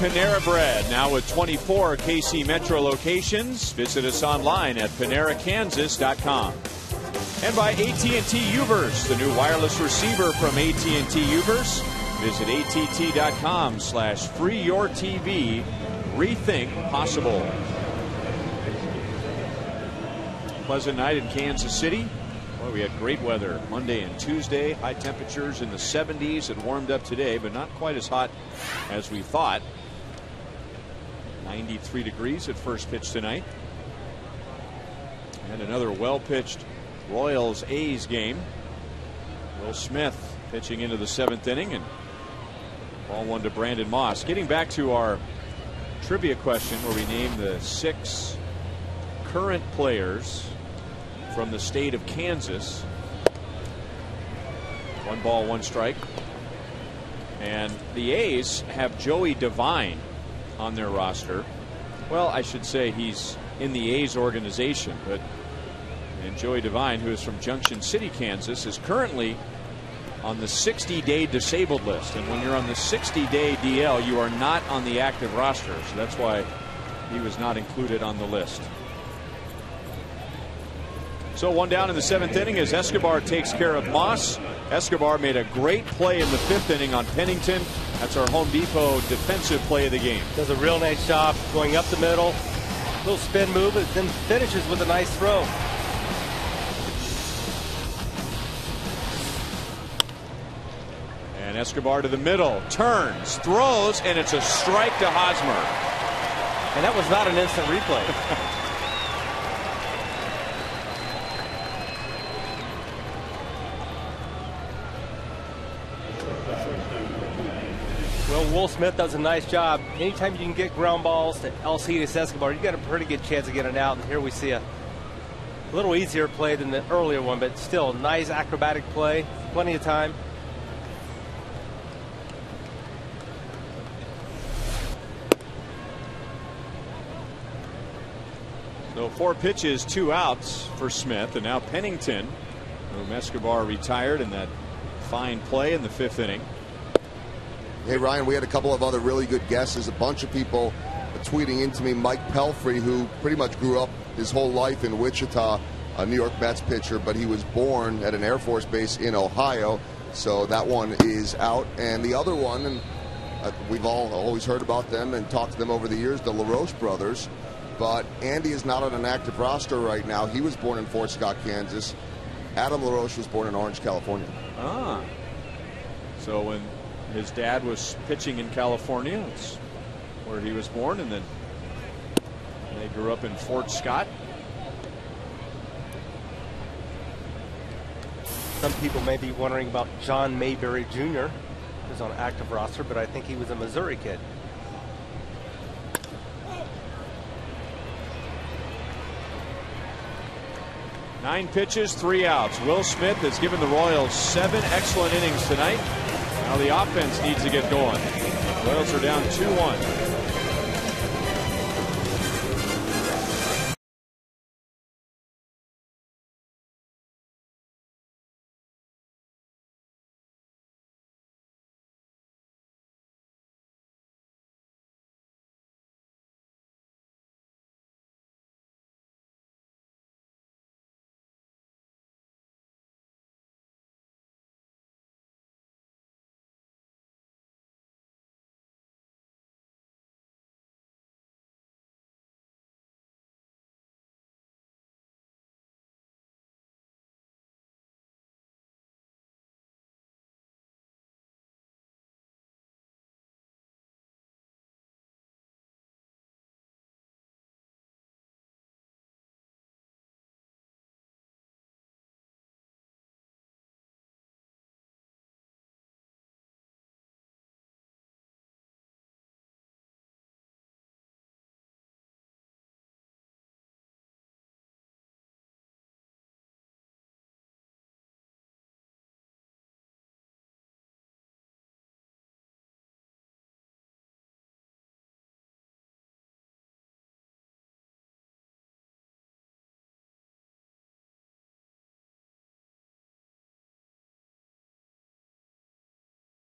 Panera Bread, now with 24 KC Metro locations. Visit us online at PaneraKansas.com. And by AT Uverse, the new wireless receiver from AT Uverse. Visit att.com/freeyourtv. Rethink possible. Pleasant night in Kansas City. Boy, we had great weather Monday and Tuesday. High temperatures in the 70s. It warmed up today, but not quite as hot as we thought. 93 degrees at first pitch tonight. And another well-pitched Royals-A's game. Will Smith pitching into the 7th inning, and ball 1 to Brandon Moss. Getting back to our trivia question where we name the 6 current players from the state of Kansas. 1 ball, 1 strike. And the A's have Joey Devine on their roster. Well, I should say he's in the A's organization, but and Joey Devine, who is from Junction City, Kansas, is currently on the 60-day disabled list. And when you're on the 60-day DL, you are not on the active roster. So that's why he was not included on the list. So 1 down in the 7th inning as Escobar takes care of Moss. Escobar made a great play in the 5th inning on Pennington. That's our Home Depot defensive play of the game. Does a real nice job going up the middle. Little spin move, and then finishes with a nice throw. And Escobar to the middle, turns, throws, and it's a strike to Hosmer. And that was not an instant replay. Will Smith does a nice job. Anytime you can get ground balls to Alcides Escobar, you got a pretty good chance of getting out. And here we see a little easier play than the earlier one, but still nice acrobatic play. Plenty of time. So 4 pitches, 2 outs for Smith, and now Pennington, whom Escobar retired in that fine play in the 5th inning. Hey, Ryan, we had a couple of other really good guesses. A bunch of people tweeting into me. Mike Pelfrey, who pretty much grew up his whole life in Wichita, a New York Mets pitcher, but he was born at an Air Force base in Ohio, so that one is out. And the other one, and we've all always heard about them and talked to them over the years, the LaRoche brothers. But Andy is not on an active roster right now. He was born in Fort Scott, Kansas. Adam LaRoche was born in Orange, California. Ah. So when his dad was pitching in California, that's where he was born, and then they grew up in Fort Scott. Some people may be wondering about John Mayberry Jr., who's on active roster, but I think he was a Missouri kid. Nine pitches, 3 outs. Will Smith has given the Royals 7 excellent innings tonight. Now the offense needs to get going. Royals are down 2-1.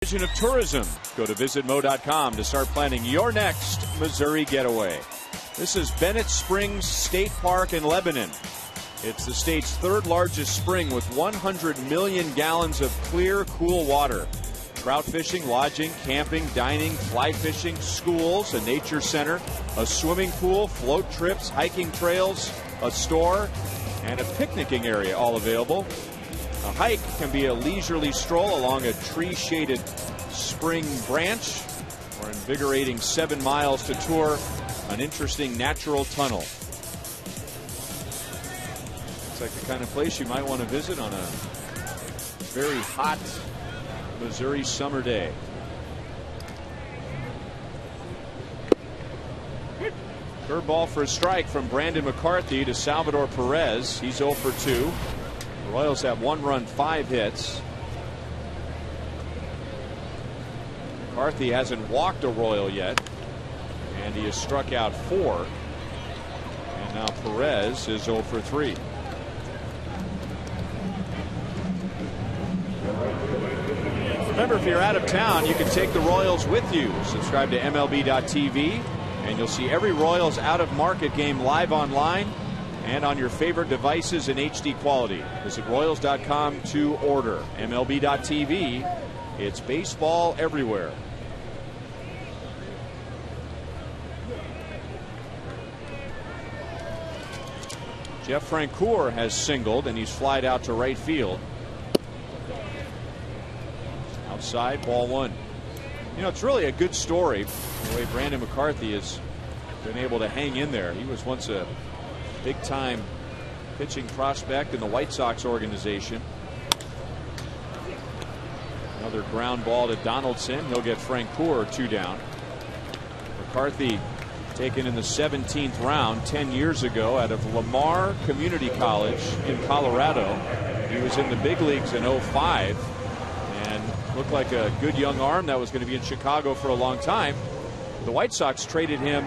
Of tourism. Go to visitmo.com to start planning your next Missouri getaway. This is Bennett Springs State Park in Lebanon. It's the state's 3rd largest spring with 100 million gallons of clear, cool water. Trout fishing, lodging, camping, dining, fly fishing, schools, a nature center, a swimming pool, float trips, hiking trails, a store, and a picnicking area all available. A hike can be a leisurely stroll along a tree-shaded spring branch, or invigorating 7 miles to tour an interesting natural tunnel. It's like the kind of place you might want to visit on a very hot Missouri summer day. Curveball for a strike from Brandon McCarthy to Salvador Perez. He's 0 for 2. The Royals have 1 run, 5 hits. McCarthy hasn't walked a Royal yet, and he has struck out 4. And now Perez is 0 for 3. Remember, if you're out of town, you can take the Royals with you. Subscribe to MLB.tv, and you'll see every Royals out-of-market game live online and on your favorite devices in HD quality. Visit Royals.com to order. MLB.tv, it's baseball everywhere. Jeff Francoeur has singled, and he's flied out to right field. Outside, ball 1. You know, it's really a good story the way Brandon McCarthy has been able to hang in there. He was once a big-time pitching prospect in the White Sox organization. Another ground ball to Donaldson. He'll get Frank Poor 2 down. McCarthy taken in the 17th round 10 years ago out of Lamar Community College in Colorado. He was in the big leagues in 05 and looked like a good young arm that was going to be in Chicago for a long time. The White Sox traded him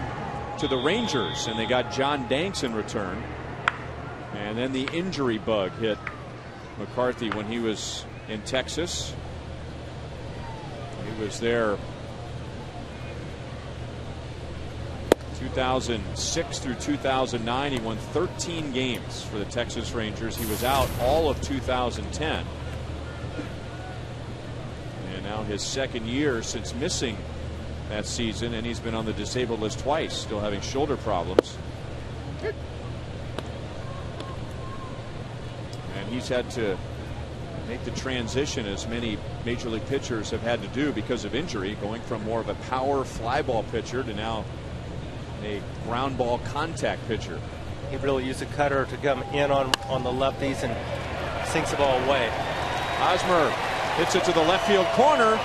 to the Rangers, and they got John Danks in return. And then the injury bug hit McCarthy when he was in Texas. He was there 2006 through 2009. He won 13 games for the Texas Rangers. He was out all of 2010. And now his second year since missing that season, and he's been on the disabled list twice, still having shoulder problems. And he's had to make the transition, as many major league pitchers have had to do because of injury, going from more of a power fly ball pitcher to now a ground ball contact pitcher. He really used a cutter to come in on the lefties and sinks the ball away. Hosmer hits it to the left field corner.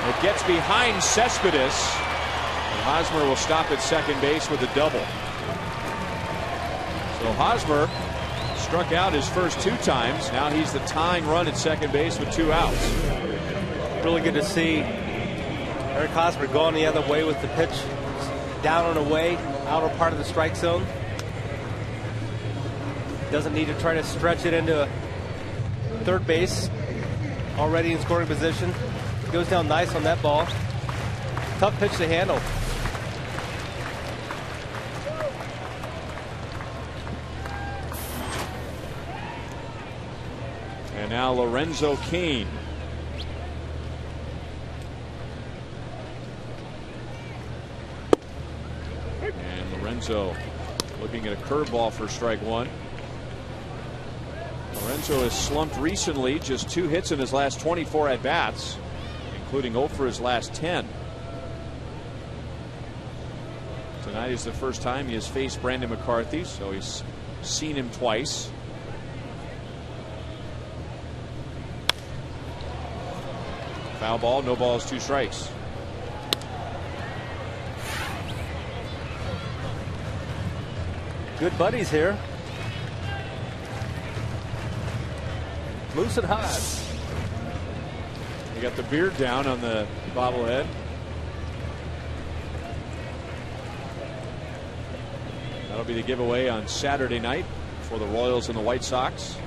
It gets behind Cespedes, and Hosmer will stop at second base with a double. So Hosmer struck out his first 2 times. Now he's the tying run at second base with 2 outs. Really good to see Eric Hosmer going the other way with the pitch down and away, outer part of the strike zone. Doesn't need to try to stretch it into third base. Already in scoring position. Goes down nice on that ball. Tough pitch to handle. And now Lorenzo Cain. And Lorenzo looking at a curveball for strike 1. Lorenzo has slumped recently, just 2 hits in his last 24 at bats, including 0 for his last 10. Tonight is the first time he has faced Brandon McCarthy, so he's seen him twice. Foul ball, no balls, 2 strikes. Good buddies here. Moose and Hodge. He got the beard down on the bobblehead. That'll be the giveaway on Saturday night for the Royals and the White Sox.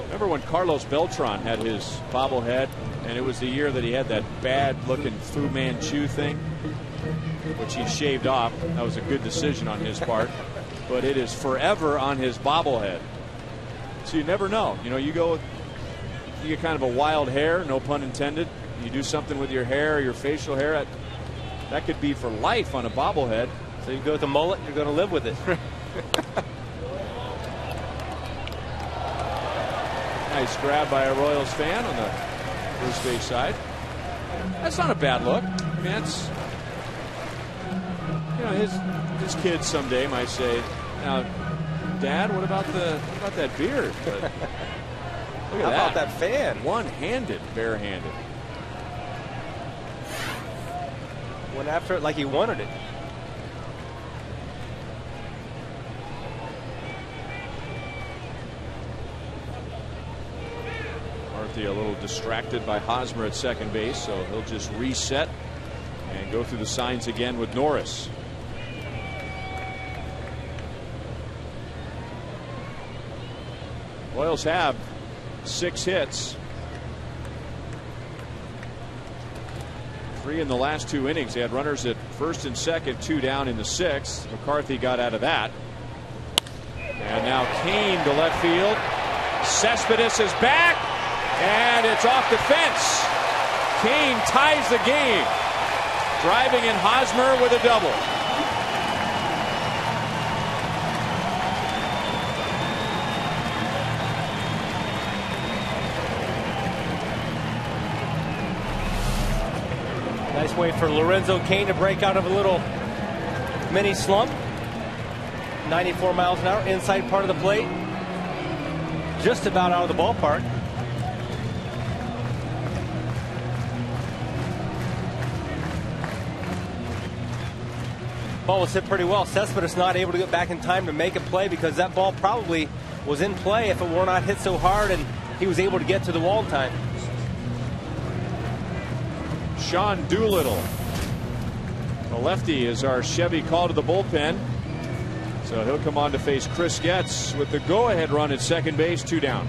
Remember when Carlos Beltran had his bobblehead, and it was the year that he had that bad looking Fu Manchu thing, which he shaved off. That was a good decision on his part, but it is forever on his bobblehead. So you never know. You know, you get kind of a wild hair, no pun intended. You do something with your hair or your facial hair, that could be for life on a bobblehead. So you go with the mullet, you're going to live with it. Nice grab by a Royals fan on the first base side. That's not a bad look. I mean, that's, you know, his kids someday might say, "Now, Dad, what about that beard?" But look at How that. about that fan? One-handed, barehanded. Went after it like he wanted it. A little distracted by Hosmer at second base, so he'll just reset and go through the signs again with Norris. Royals have 6 hits. 3 in the last 2 innings. They had runners at first and second, 2 down in the 6th. McCarthy got out of that. And now Cain to left field. Cespedes is back. And it's off the fence. Cain ties the game, driving in Hosmer with a double. Nice way for Lorenzo Cain to break out of a little mini slump. 94 miles an hour, inside part of the plate. just about out of the ballpark. Ball was hit pretty well. Cespedes not able to get back in time to make a play because that ball probably was in play if it were not hit so hard and he was able to get to the wall in time. Sean Doolittle, the lefty, is our Chevy call to the bullpen. So he'll come on to face Chris Getz with the go-ahead run at second base, 2 down.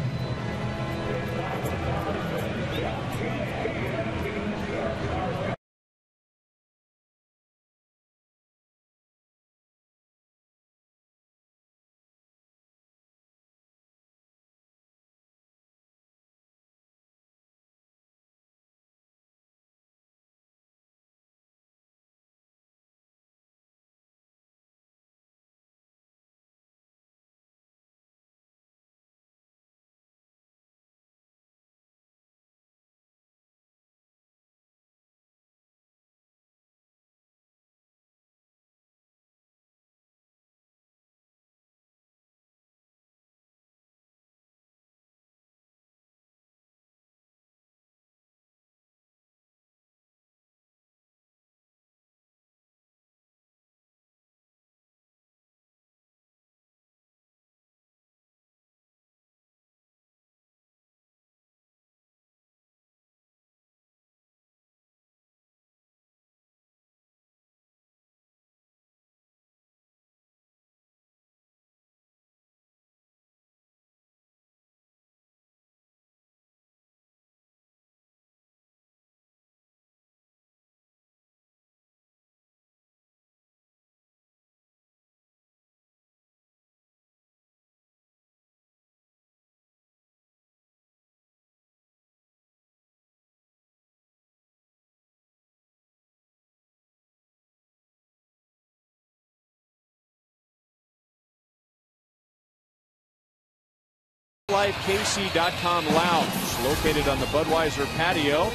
KC.com lounge located on the Budweiser patio.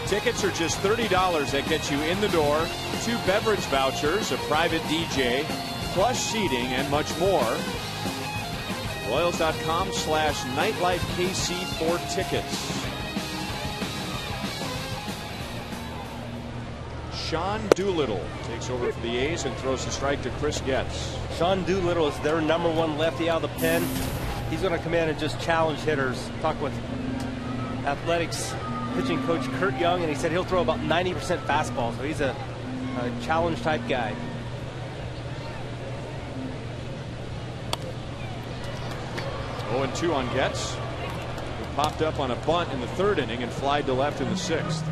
Tickets are just $30. That gets you in the door, 2 beverage vouchers, a private DJ, plush seating, and much more. Royals.com/NightlifeKC for tickets. Sean Doolittle takes over for the A's and throws the strike to Chris Getz. Sean Doolittle is their #1 lefty out of the pen. He's going to come in and just challenge hitters. Talk with Athletics pitching coach Kurt Young, and he said he'll throw about 90% fastball. So he's a challenge type guy. Oh, 2 on Getz, who popped up on a bunt in the 3rd inning and flied to left in the 6th.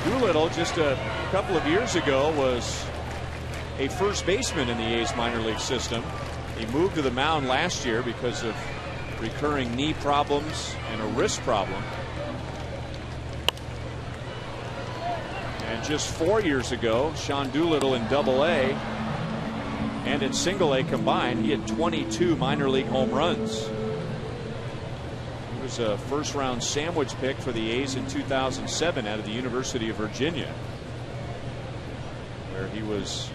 Doolittle, just a couple of years ago, was a first baseman in the A's minor league system. He moved to the mound last year because of recurring knee problems and a wrist problem. And just 4 years ago, Sean Doolittle in Double-A and in Single-A combined, he had 22 minor league home runs. He was a first-round sandwich pick for the A's in 2007 out of the University of Virginia, where he was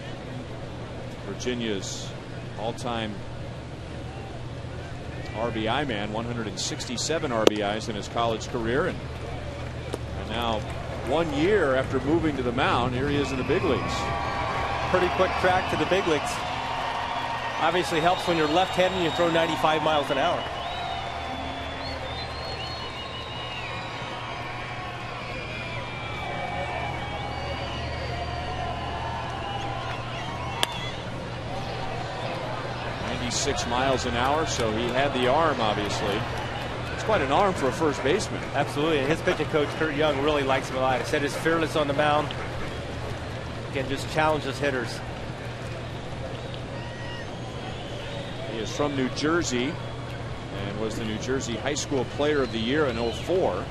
Virginia's all-time RBI man, 167 RBIs in his college career, and now 1 year after moving to the mound, here he is in the big leagues. Pretty quick track to the big leagues. Obviously helps when you're left-handed and you throw 95 miles an hour. Miles an hour, so he had the arm. Obviously, it's quite an arm for a first baseman. Absolutely, and his pitching coach Kurt Young really likes him a lot. He said he's fearless on the mound. Again, just challenges hitters. He is from New Jersey and was the New Jersey High School Player of the Year in 2004.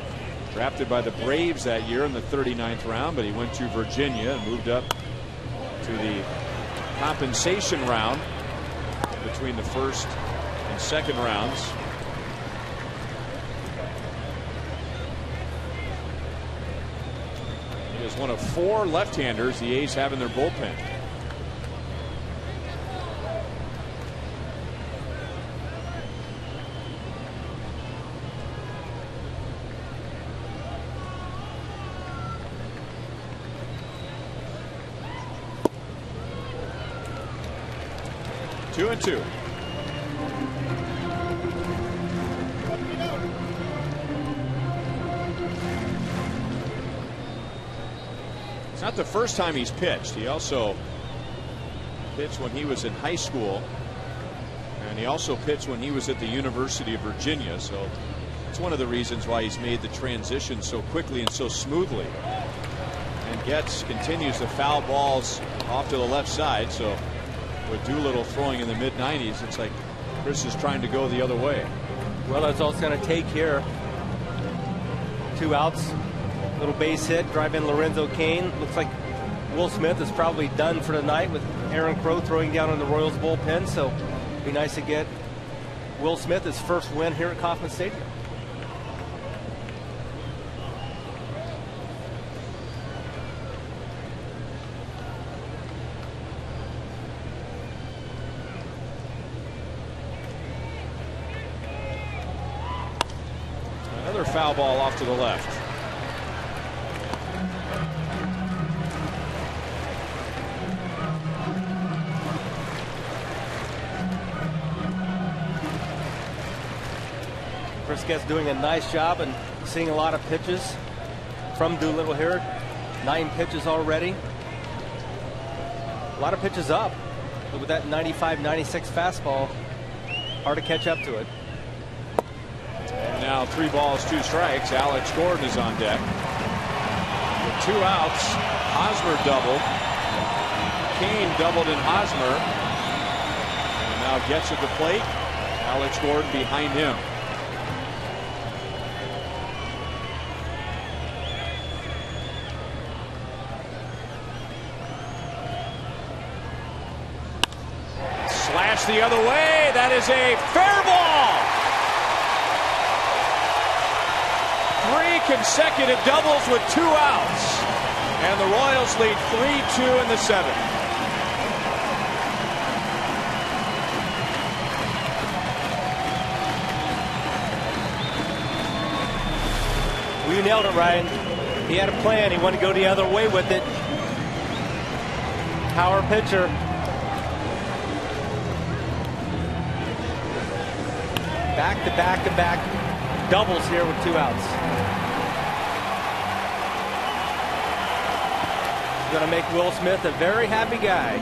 Drafted by the Braves that year in the 39th round, but he went to Virginia and moved up to the compensation round between the 1st and 2nd rounds. He is one of 4 left-handers the A's have in their bullpen. 2-2. It's not the first time he's pitched. He also pitched when he was in high school, and he also pitched when he was at the University of Virginia. So it's one of the reasons why he's made the transition so quickly and so smoothly. And continues to foul balls off to the left side. So with Doolittle throwing in the mid-90s, it's like Chris is trying to go the other way. Well, that's all it's going to take here. 2 outs. Little base hit, drive in Lorenzo Cain. Looks like Will Smith is probably done for the night with Aaron Crow throwing down in the Royals bullpen. So it'd be nice to get Will Smith his first win here at Kauffman Stadium. Another foul ball off to the left. Chris Getz doing a nice job and seeing a lot of pitches from Doolittle here. 9 pitches already. A lot of pitches up. But with that 95-96 fastball, hard to catch up to it. And now 3 balls, 2 strikes. Alex Gordon is on deck. With 2 outs, Hosmer doubled. Cain doubled in Hosmer. And now gets at the plate. Alex Gordon behind him. Slash the other way. That is a fair ball. 3 consecutive doubles with 2 outs. And the Royals lead 3-2 in the 7th. Well, you nailed it, Ryan. He had a plan. He wanted to go the other way with it. Power pitcher. Back-to-back-to-back doubles here with 2 outs. He's going to make Will Smith a very happy guy.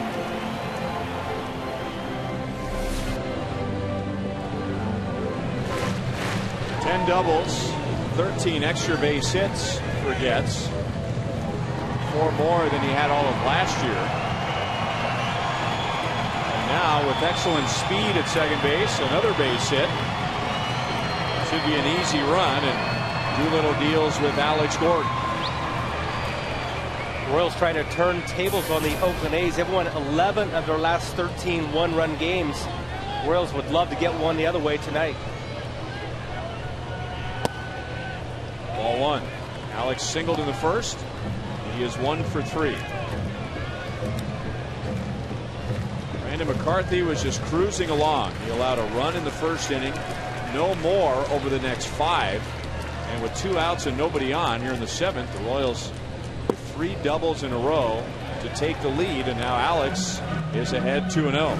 Ten doubles, 13 extra base hits for Getz. 4 more than he had all of last year. And now with excellent speed at second base, another base hit. Should be an easy run, and Doolittle deals with Alex Gordon. The Royals trying to turn tables on the Oakland A's. They've won 11 of their last 13 one-run games. The Royals would love to get one the other way tonight. Ball 1. Alex singled in the first. He is 1 for 3. Brandon McCarthy was just cruising along. He allowed a run in the first inning. No more over the next 5. And with 2 outs and nobody on here in the 7th, the Royals with 3 doubles in a row to take the lead. And now Alex is ahead 2-0.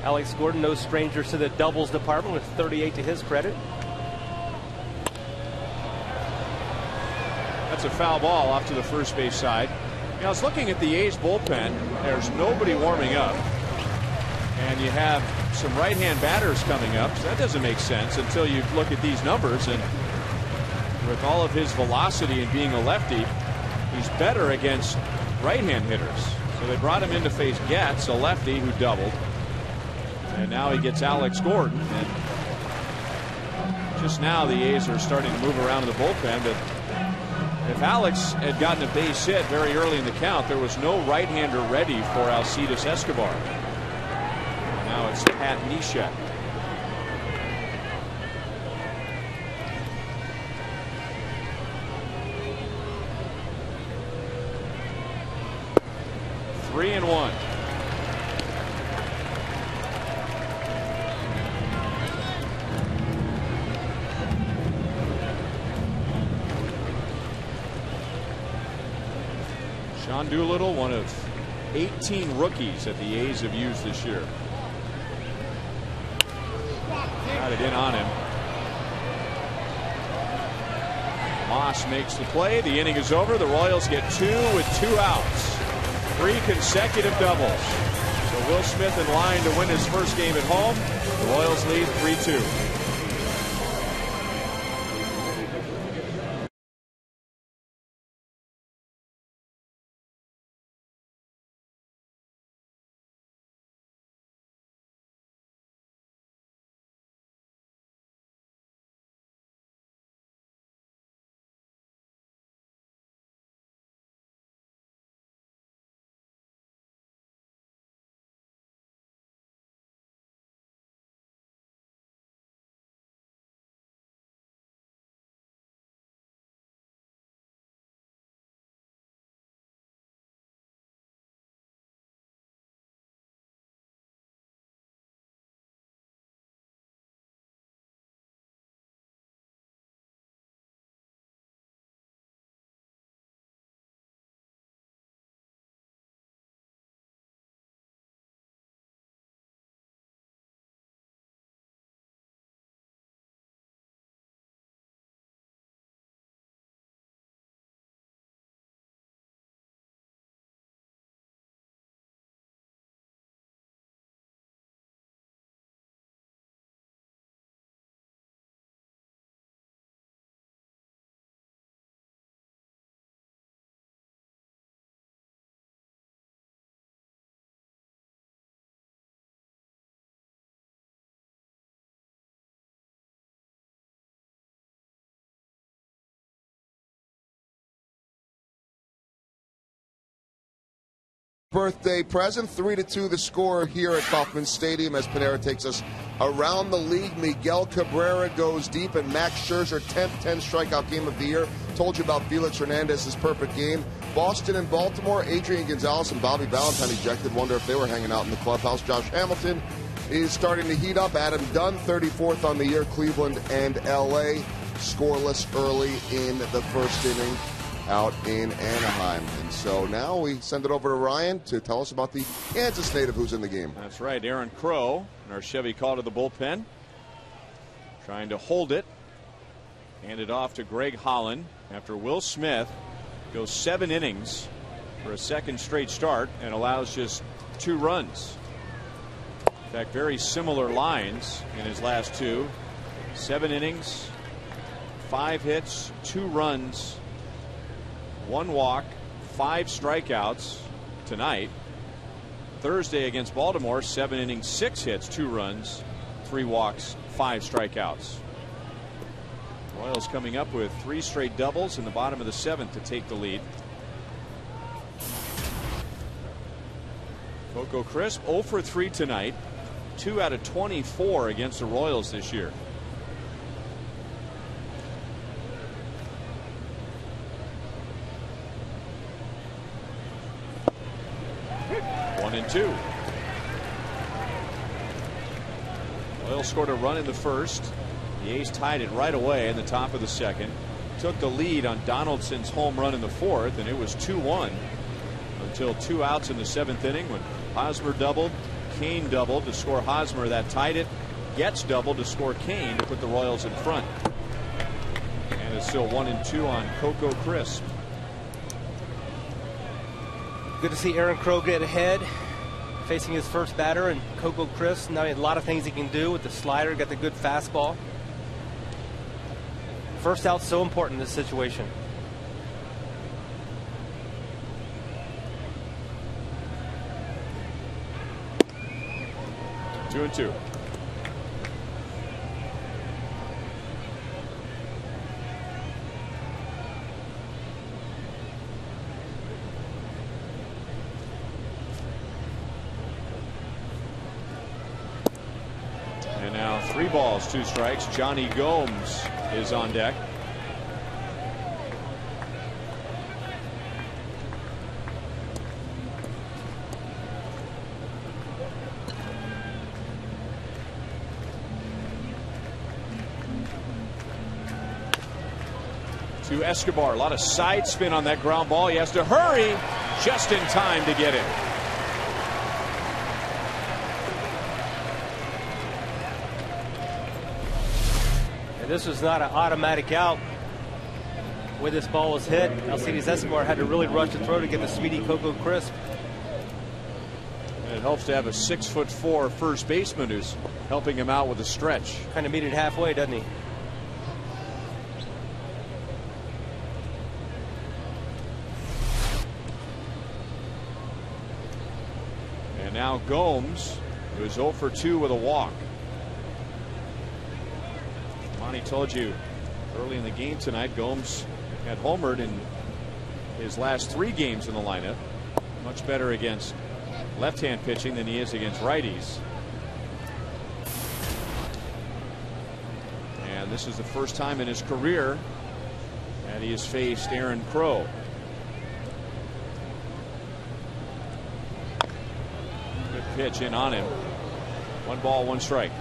Alex Gordon, no stranger to the doubles department, with 38 to his credit. That's a foul ball off to the first base side. You know, I was looking at the A's bullpen. There's nobody warming up. And you have some right-hand batters coming up. So that doesn't make sense until you look at these numbers. And with all of his velocity and being a lefty, he's better against right-hand hitters. So they brought him in to face Getz, a lefty who doubled. And now he gets Alex Gordon. And just now the A's are starting to move around in the bullpen. But if Alex had gotten a base hit very early in the count, there was no right-hander ready for Alcides Escobar. Now it's Pat Neshek. Sean Doolittle, one of 18 rookies that the A's have used this year. Got it in on him. Moss makes the play. The inning is over. The Royals get 2 with 2 outs. 3 consecutive doubles. So Will Smith in line to win his first game at home. The Royals lead 3-2. Birthday present, 3-2 the score here at Kauffman Stadium as Panera takes us around the league. Miguel Cabrera goes deep, and Max Scherzer 10th 10-strikeout game of the year. Told you about Felix Hernandez's perfect game. Boston and Baltimore, Adrian Gonzalez and Bobby Valentine ejected. Wonder if they were hanging out in the clubhouse. Josh Hamilton is starting to heat up. Adam Dunn 34th on the year. Cleveland and L.A. scoreless early in the first inning out in Anaheim. And so now we send it over to Ryan to tell us about the Kansas native who's in the game. That's right. Aaron Crow in our Chevy call to the bullpen. Trying to hold it. Hand it off to Greg Holland after Will Smith goes 7 innings for a second straight start and allows just 2 runs. In fact, very similar lines in his last 2. 7 innings, 5 hits, 2 runs, 1 walk, 5 strikeouts tonight. Thursday against Baltimore, 7 innings, 6 hits, 2 runs, 3 walks, 5 strikeouts. Royals coming up with 3 straight doubles in the bottom of the 7th to take the lead. Coco Crisp 0 for 3 tonight. 2 out of 24 against the Royals this year. And 2. Royals scored a run in the first. The A's tied it right away in the top of the second. Took the lead on Donaldson's home run in the 4th, and it was 2-1 until 2 outs in the 7th inning when Hosmer doubled, Kane doubled to score Hosmer. That tied it. Getz doubled to score Kane to put the Royals in front. And it's still 1-2 on Coco Crisp. Good to see Aaron Crow get ahead, facing his first batter, and Coco Crisp. Now he has a lot of things he can do with the slider, got the good fastball. First out so important in this situation. Two and two. And now 3 balls, 2 strikes. Johnny Gomes is on deck. To Escobar. A lot of side spin on that ground ball. He has to hurry. just in time to get in. And this was not an automatic out. Where this ball was hit, Alcides Escobar had to really rush the throw to get the Sweetie Cocoa crisp. And it helps to have a 6'4" first baseman who's helping him out with a stretch. Kind of meet it halfway, doesn't he? And now Gomes, who is 0 for 2 with a walk. Monty told you early in the game tonight, Gomes had homered in his last 3 games in the lineup. Much better against left-hand pitching than he is against righties. And this is the first time in his career that he has faced Aaron Crow. Good pitch in on him. 1 ball, 1 strike.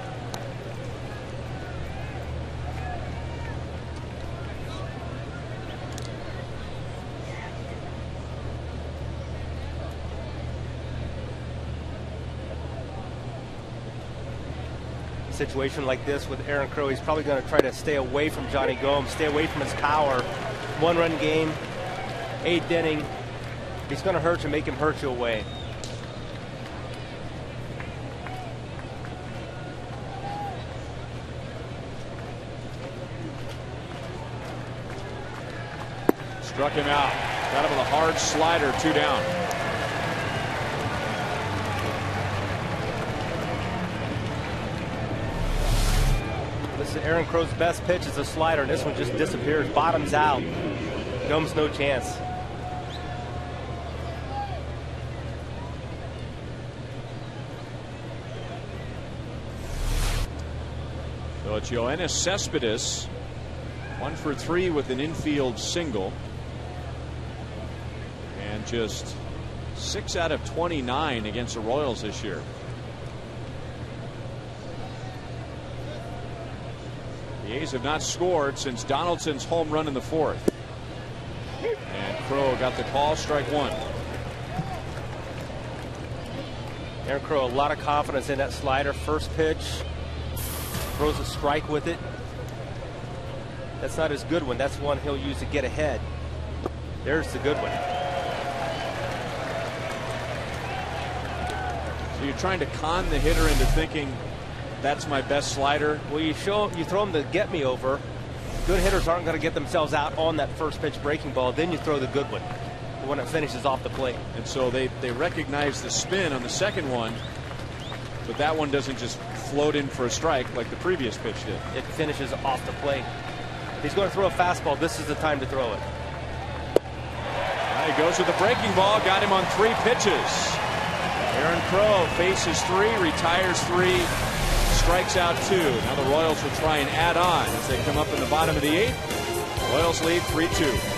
Situation like this with Aaron Crow, he's probably going to try to stay away from Johnny Gomes, stay away from his power. 1-run game, 8th inning. He's going to hurt you, make him hurt you away. Struck him out. Got him with a hard slider, 2 down. This is Aaron Crow's best pitch is a slider, and this one just disappears, bottoms out. Gomes no chance. So it's Yoenis Cespedes, 1 for 3 with an infield single. And just 6 out of 29 against the Royals this year. The A's have not scored since Donaldson's home run in the 4th. And Crow got the call, strike 1. Aaron Crow, a lot of confidence in that slider. First pitch, throws a strike with it. That's not his good one. That's one he'll use to get ahead. There's the good one. So you're trying to con the hitter into thinking that's my best slider. Well, you throw him the get me over. Good hitters aren't going to get themselves out on that first pitch breaking ball. Then you throw the good one when it finishes off the plate. And so they recognize the spin on the second one, but that one doesn't just float in for a strike like the previous pitch did. It finishes off the plate. If he's going to throw a fastball, this is the time to throw it. He goes with the breaking ball, got him on 3 pitches. Aaron Crow faces 3, retires 3. Strikes out 2. Now the Royals will try and add on as they come up in the bottom of the 8th. Royals lead 3-2.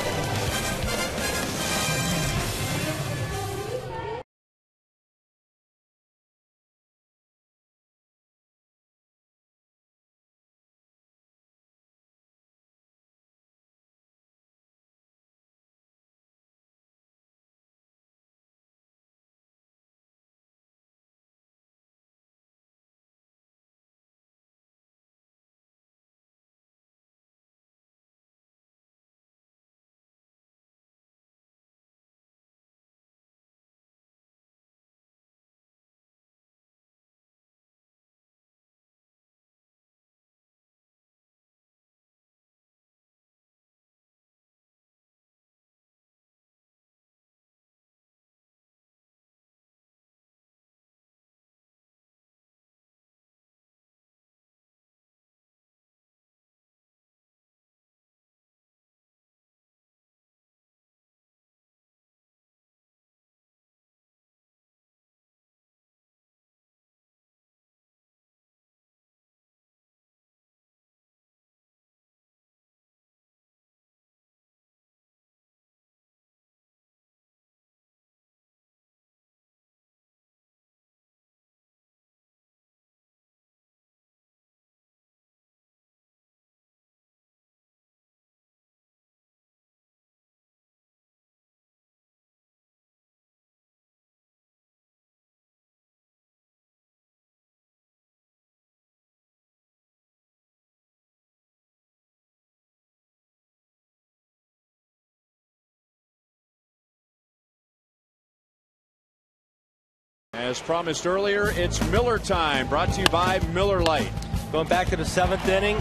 As promised earlier, it's Miller time, brought to you by Miller Lite. Going back to the 7th inning,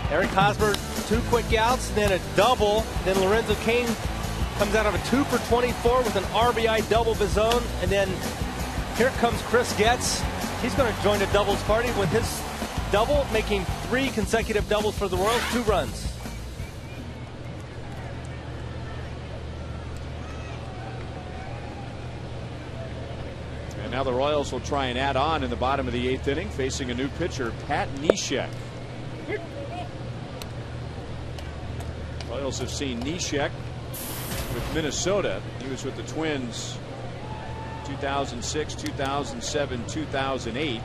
Eric Hosmer, 2 quick outs, then a double. Then Lorenzo Cain comes out of a 2 for 24 with an RBI double of his own. And then here comes Chris Getz. He's going to join the doubles party with his double, making 3 consecutive doubles for the Royals, 2 runs. And now the Royals will try and add on in the bottom of the 8th inning, facing a new pitcher, Pat Neshek. Royals have seen Neshek with Minnesota. He was with the Twins 2006, 2007, 2008,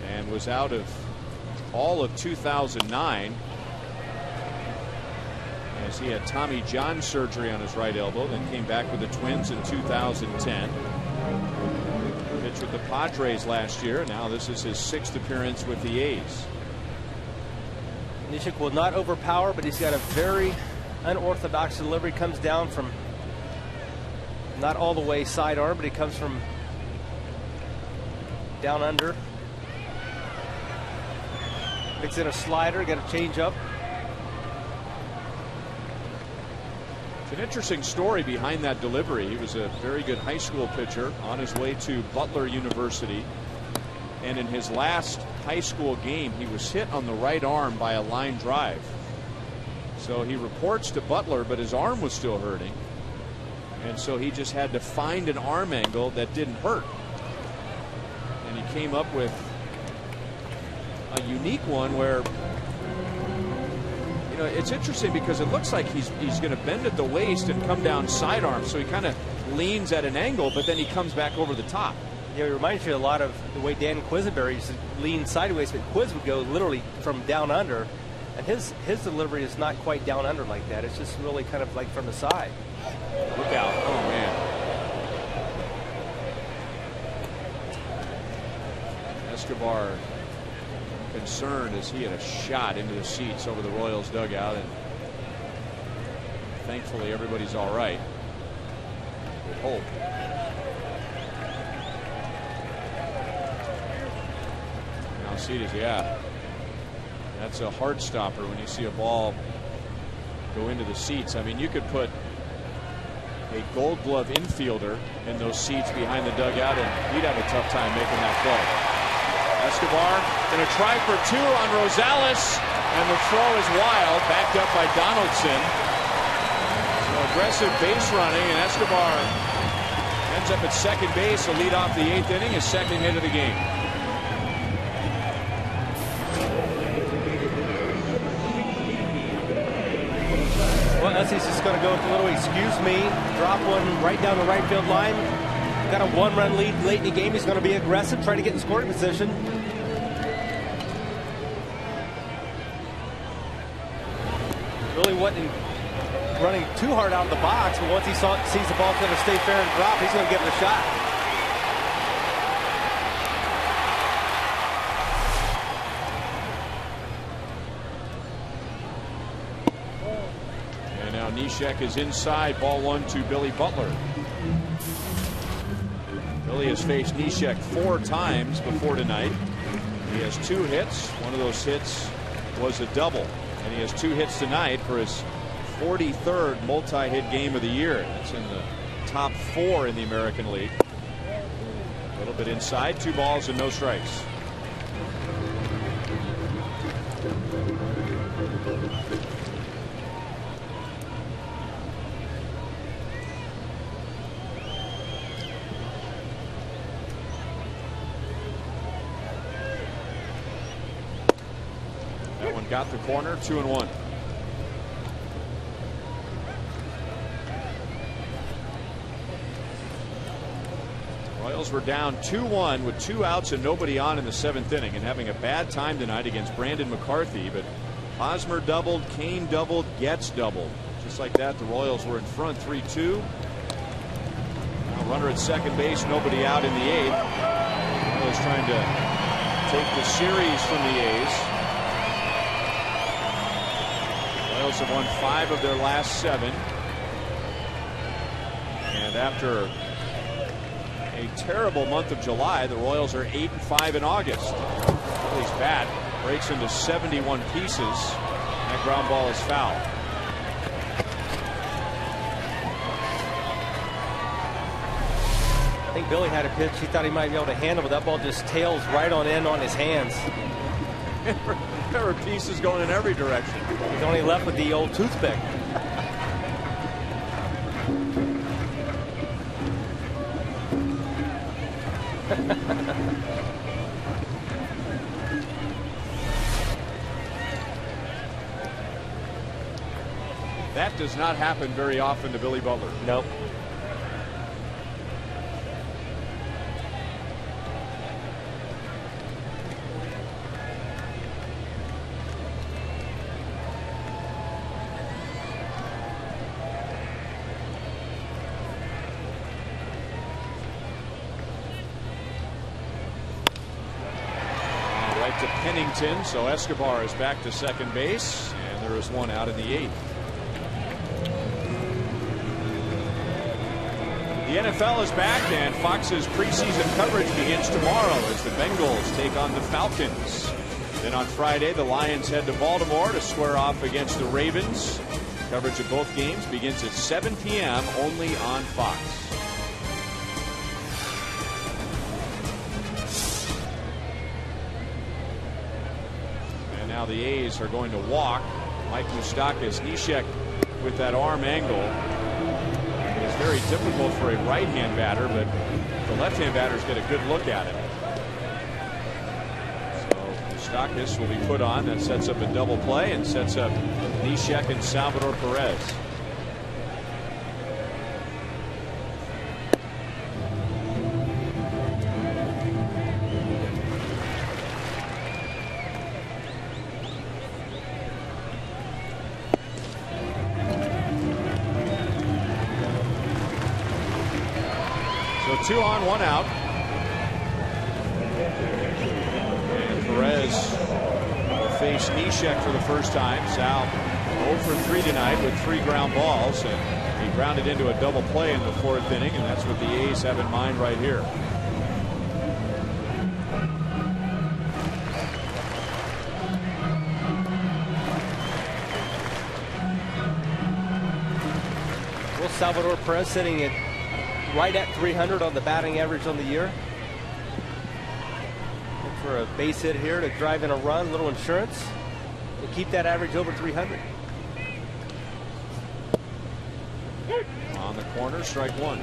and was out of all of 2009 as he had Tommy John surgery on his right elbow, then came back with the Twins in 2010. Pitched with the Padres last year. Now this is his 6th appearance with the A's. Neshek will not overpower, but he's got a very unorthodox delivery. Comes down from not all the way sidearm, but he comes from down under. Mix in a slider, got a change up. It's an interesting story behind that delivery. He was a very good high school pitcher on his way to Butler University. And in his last high school game, he was hit on the right arm by a line drive. So he reports to Butler, but his arm was still hurting. And so he just had to find an arm angle that didn't hurt. And he came up with a unique one where, you know, it's interesting because it looks like he's going to bend at the waist and come down sidearm. So he kind of leans at an angle, but then he comes back over the top. Yeah, it reminds me a lot of the way Dan Quisenberry used to lean sideways, but Quiz would go literally from down under. And his delivery is not quite down under like that. It's just really kind of like from the side. Look out. Oh, man. Escobar concerned as he had a shot into the seats over the Royals dugout. And thankfully, everybody's all right. We hope. Now, Alcides, yeah. That's a heart stopper when you see a ball go into the seats. I mean, you could put a Gold Glove infielder in those seats behind the dugout, and he'd have a tough time making that play. Escobar going to try for 2 on Rosales, and the throw is wild, backed up by Donaldson. So aggressive base running, and Escobar ends up at second base to lead off the 8th inning, his 2nd hit of the game. Well, Essie's just going to go with a little excuse me, drop one right down the right field line. Got a 1-run lead late in the game. He's going to be aggressive, try to get in scoring position. Really wasn't running too hard out of the box, but once he sees the ball's going to stay fair and drop, he's going to give it a shot. Neshek is inside. Ball 1 to Billy Butler. Billy has faced Neshek 4 times before tonight. He has 2 hits. One of those hits was a double, and he has 2 hits tonight for his 43rd multi-hit game of the year. That's in the top 4 in the American League. A little bit inside. 2 balls and no strikes. Got the corner, 2-1. Royals were down 2-1 with 2 outs and nobody on in the 7th inning, and having a bad time tonight against Brandon McCarthy. But Hosmer doubled, Cain doubled, Getz doubled. Just like that, the Royals were in front 3-2. Now runner at second base, nobody out in the 8th. Royals trying to take the series from the A's. Royals have won 5 of their last 7. And after a terrible month of July. The Royals are 8-5 in August. Billy's bat breaks into 71 pieces. That ground ball is foul. I think Billy had a pitch he thought he might be able to handle, but that ball just tails right on in on his hands. There were pieces going in every direction. He's only left with the old toothpick. That does not happen very often to Billy Butler. Nope. To Pennington, so Escobar is back to second base, and there is one out in the 8th. The NFL is back, and Fox's preseason coverage begins tomorrow as the Bengals take on the Falcons. Then on Friday, the Lions head to Baltimore to square off against the Ravens. Coverage of both games begins at 7 p.m. only on Fox. Now the A's are going to walk Mike Moustakas. Neshek with that arm angle. It's very difficult for a right-hand batter, but the left-hand batters get a good look at it. So Moustakas will be put on. That sets up a double play and sets up Neshek and Salvador Perez. So 2 on, 1 out. And Perez will face Neshek for the first time. Sal 0 for 3 tonight with 3 ground balls. And he grounded into a double play in the 4th inning, and that's what the A's have in mind right here. Will Salvador Perez sitting at right at 300 on the batting average on the year. Look for a base hit here to drive in a run, little insurance to keep that average over 300. On the corner, strike 1.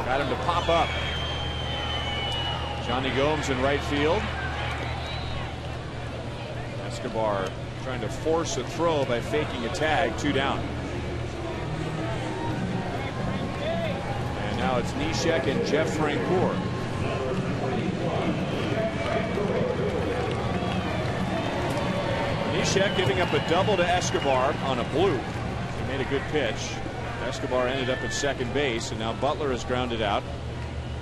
Got him to pop up. Johnny Gomes in right field. Escobar trying to force a throw by faking a tag. 2 down. And now it's Neshek and Jeff Francoeur. Neshek giving up a double to Escobar on a blue. He made a good pitch. Escobar ended up at second base, and now Butler is grounded out.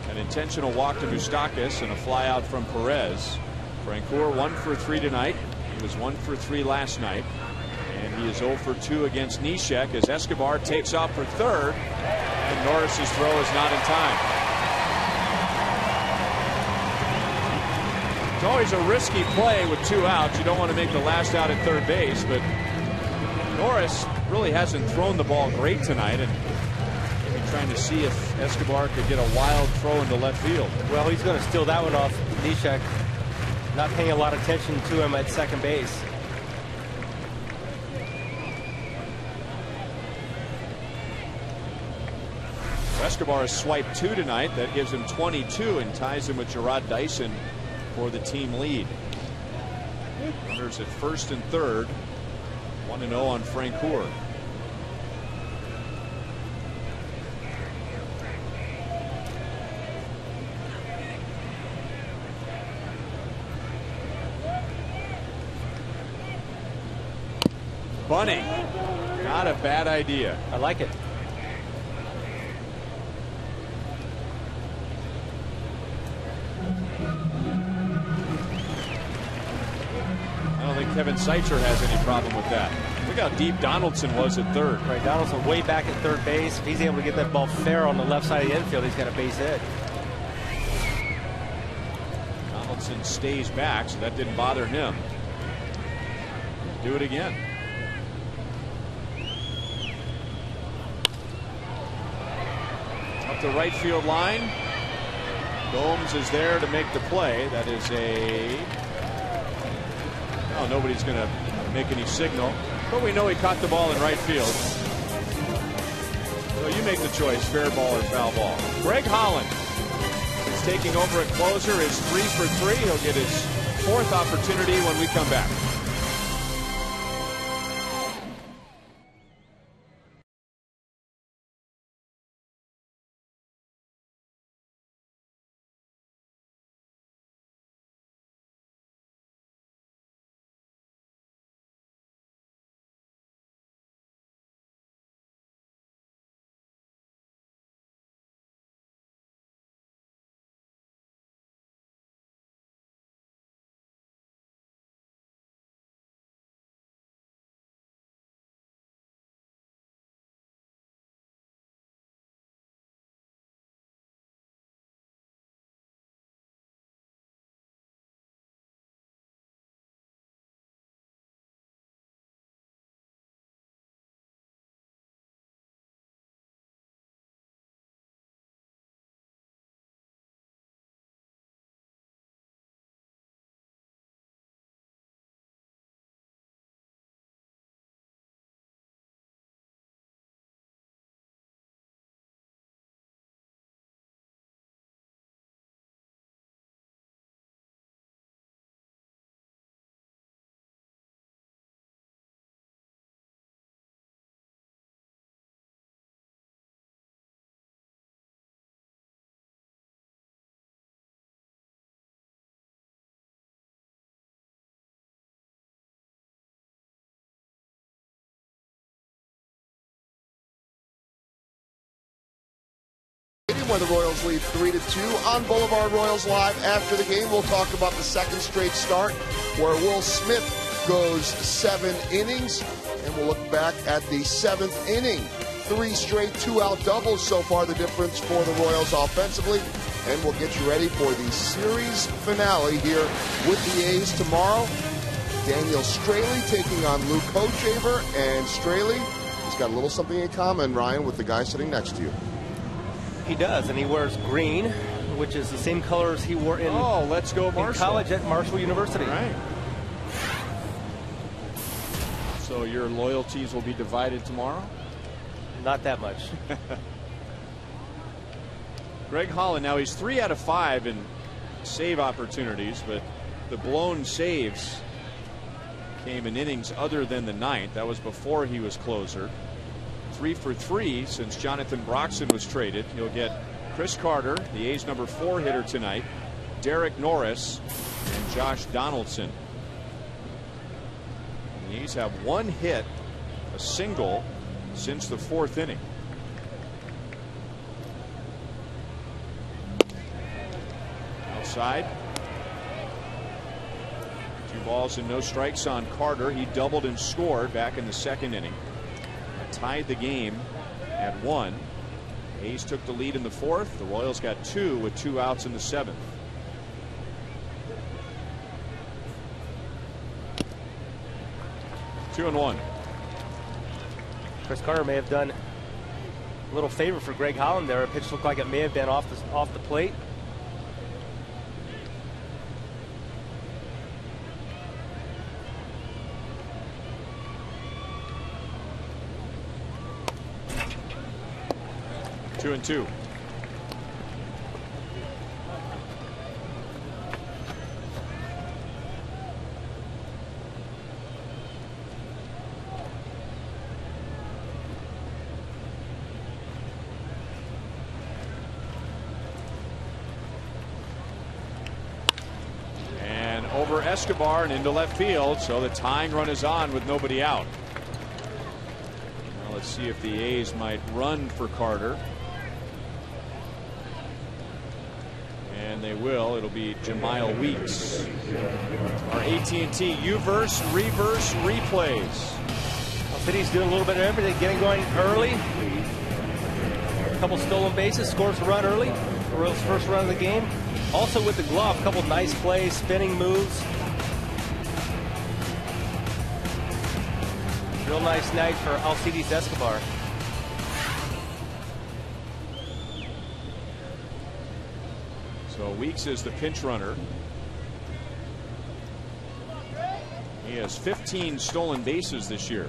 An intentional walk to Moustakas and a fly out from Perez. Francoeur 1 for 3 tonight. He was 1 for 3 last night. And he is 0 for 2 against Neshek as Escobar takes off for third. And Norris's throw is not in time. It's always a risky play with 2 outs. You don't want to make the last out at third base, but Norris really hasn't thrown the ball great tonight, and maybe trying to see if Escobar could get a wild throw into left field. Well, he's going to steal that one off Neshek. Not paying a lot of attention to him at second base. Escobar has swiped 2 tonight. That gives him 22 and ties him with Gerard Dyson for the team lead. Runners at first and third. 1-0 on Francoeur. Bunting. Not a bad idea. I like it. Kevin Seitzer has any problem with that. Look how deep Donaldson was at third. Right, Donaldson way back at third base. If he's able to get that ball fair on the left side of the infield, he's got a base hit. Donaldson stays back, so that didn't bother him. Do it again. Up the right field line. Gomes is there to make the play. That is a... Oh, nobody's going to make any signal. But we know he caught the ball in right field. So you make the choice, fair ball or foul ball. Greg Holland is taking over at closer. Is 3 for 3. He'll get his 4th opportunity when we come back. Where the Royals lead 3-2 on Boulevard Royals Live. After the game, we'll talk about the second straight start where Will Smith goes 7 innings, and we'll look back at the 7th inning. 3 straight 2-out doubles so far, the difference for the Royals offensively, and we'll get you ready for the series finale here with the A's tomorrow. Daniel Straley taking on Luke Hochevar, and Straley has got a little something in common, Ryan, with the guy sitting next to you. He does, and he wears green, which is the same colors he wore in, let's go Marshall. In college at Marshall University. All right. So your loyalties will be divided tomorrow? Not that much. Greg Holland, now he's 3 out of 5 in save opportunities, but the blown saves came in innings other than the 9th. That was before he was closer. 3 for 3 since Jonathan Broxton was traded. You'll get Chris Carter, the A's number 4 hitter tonight, Derek Norris, and Josh Donaldson. The A's have 1 hit, a single, since the 4th inning. Outside. 2 balls and no strikes on Carter. He doubled and scored back in the 2nd inning. Tied the game at 1. A's took the lead in the 4th. The Royals got 2 with 2 outs in the 7th. Two and 1. Chris Carter may have done a little favor for Greg Holland there. A pitch looked like it may have been off the plate. Two and 2. And over Escobar and into left field, so the tying run is on with nobody out. Now let's see if the A's might run for Carter. they will. It'll be Jemile Weeks. Our AT&T Uverse reverse replays. Well, City's doing a little bit of everything, getting going early. A couple stolen bases, scores a run early. The Royals' first run of the game. Also with the glove, a couple nice plays, spinning moves. Real nice night for Alcides Escobar. So Weeks is the pinch runner. He has 15 stolen bases this year.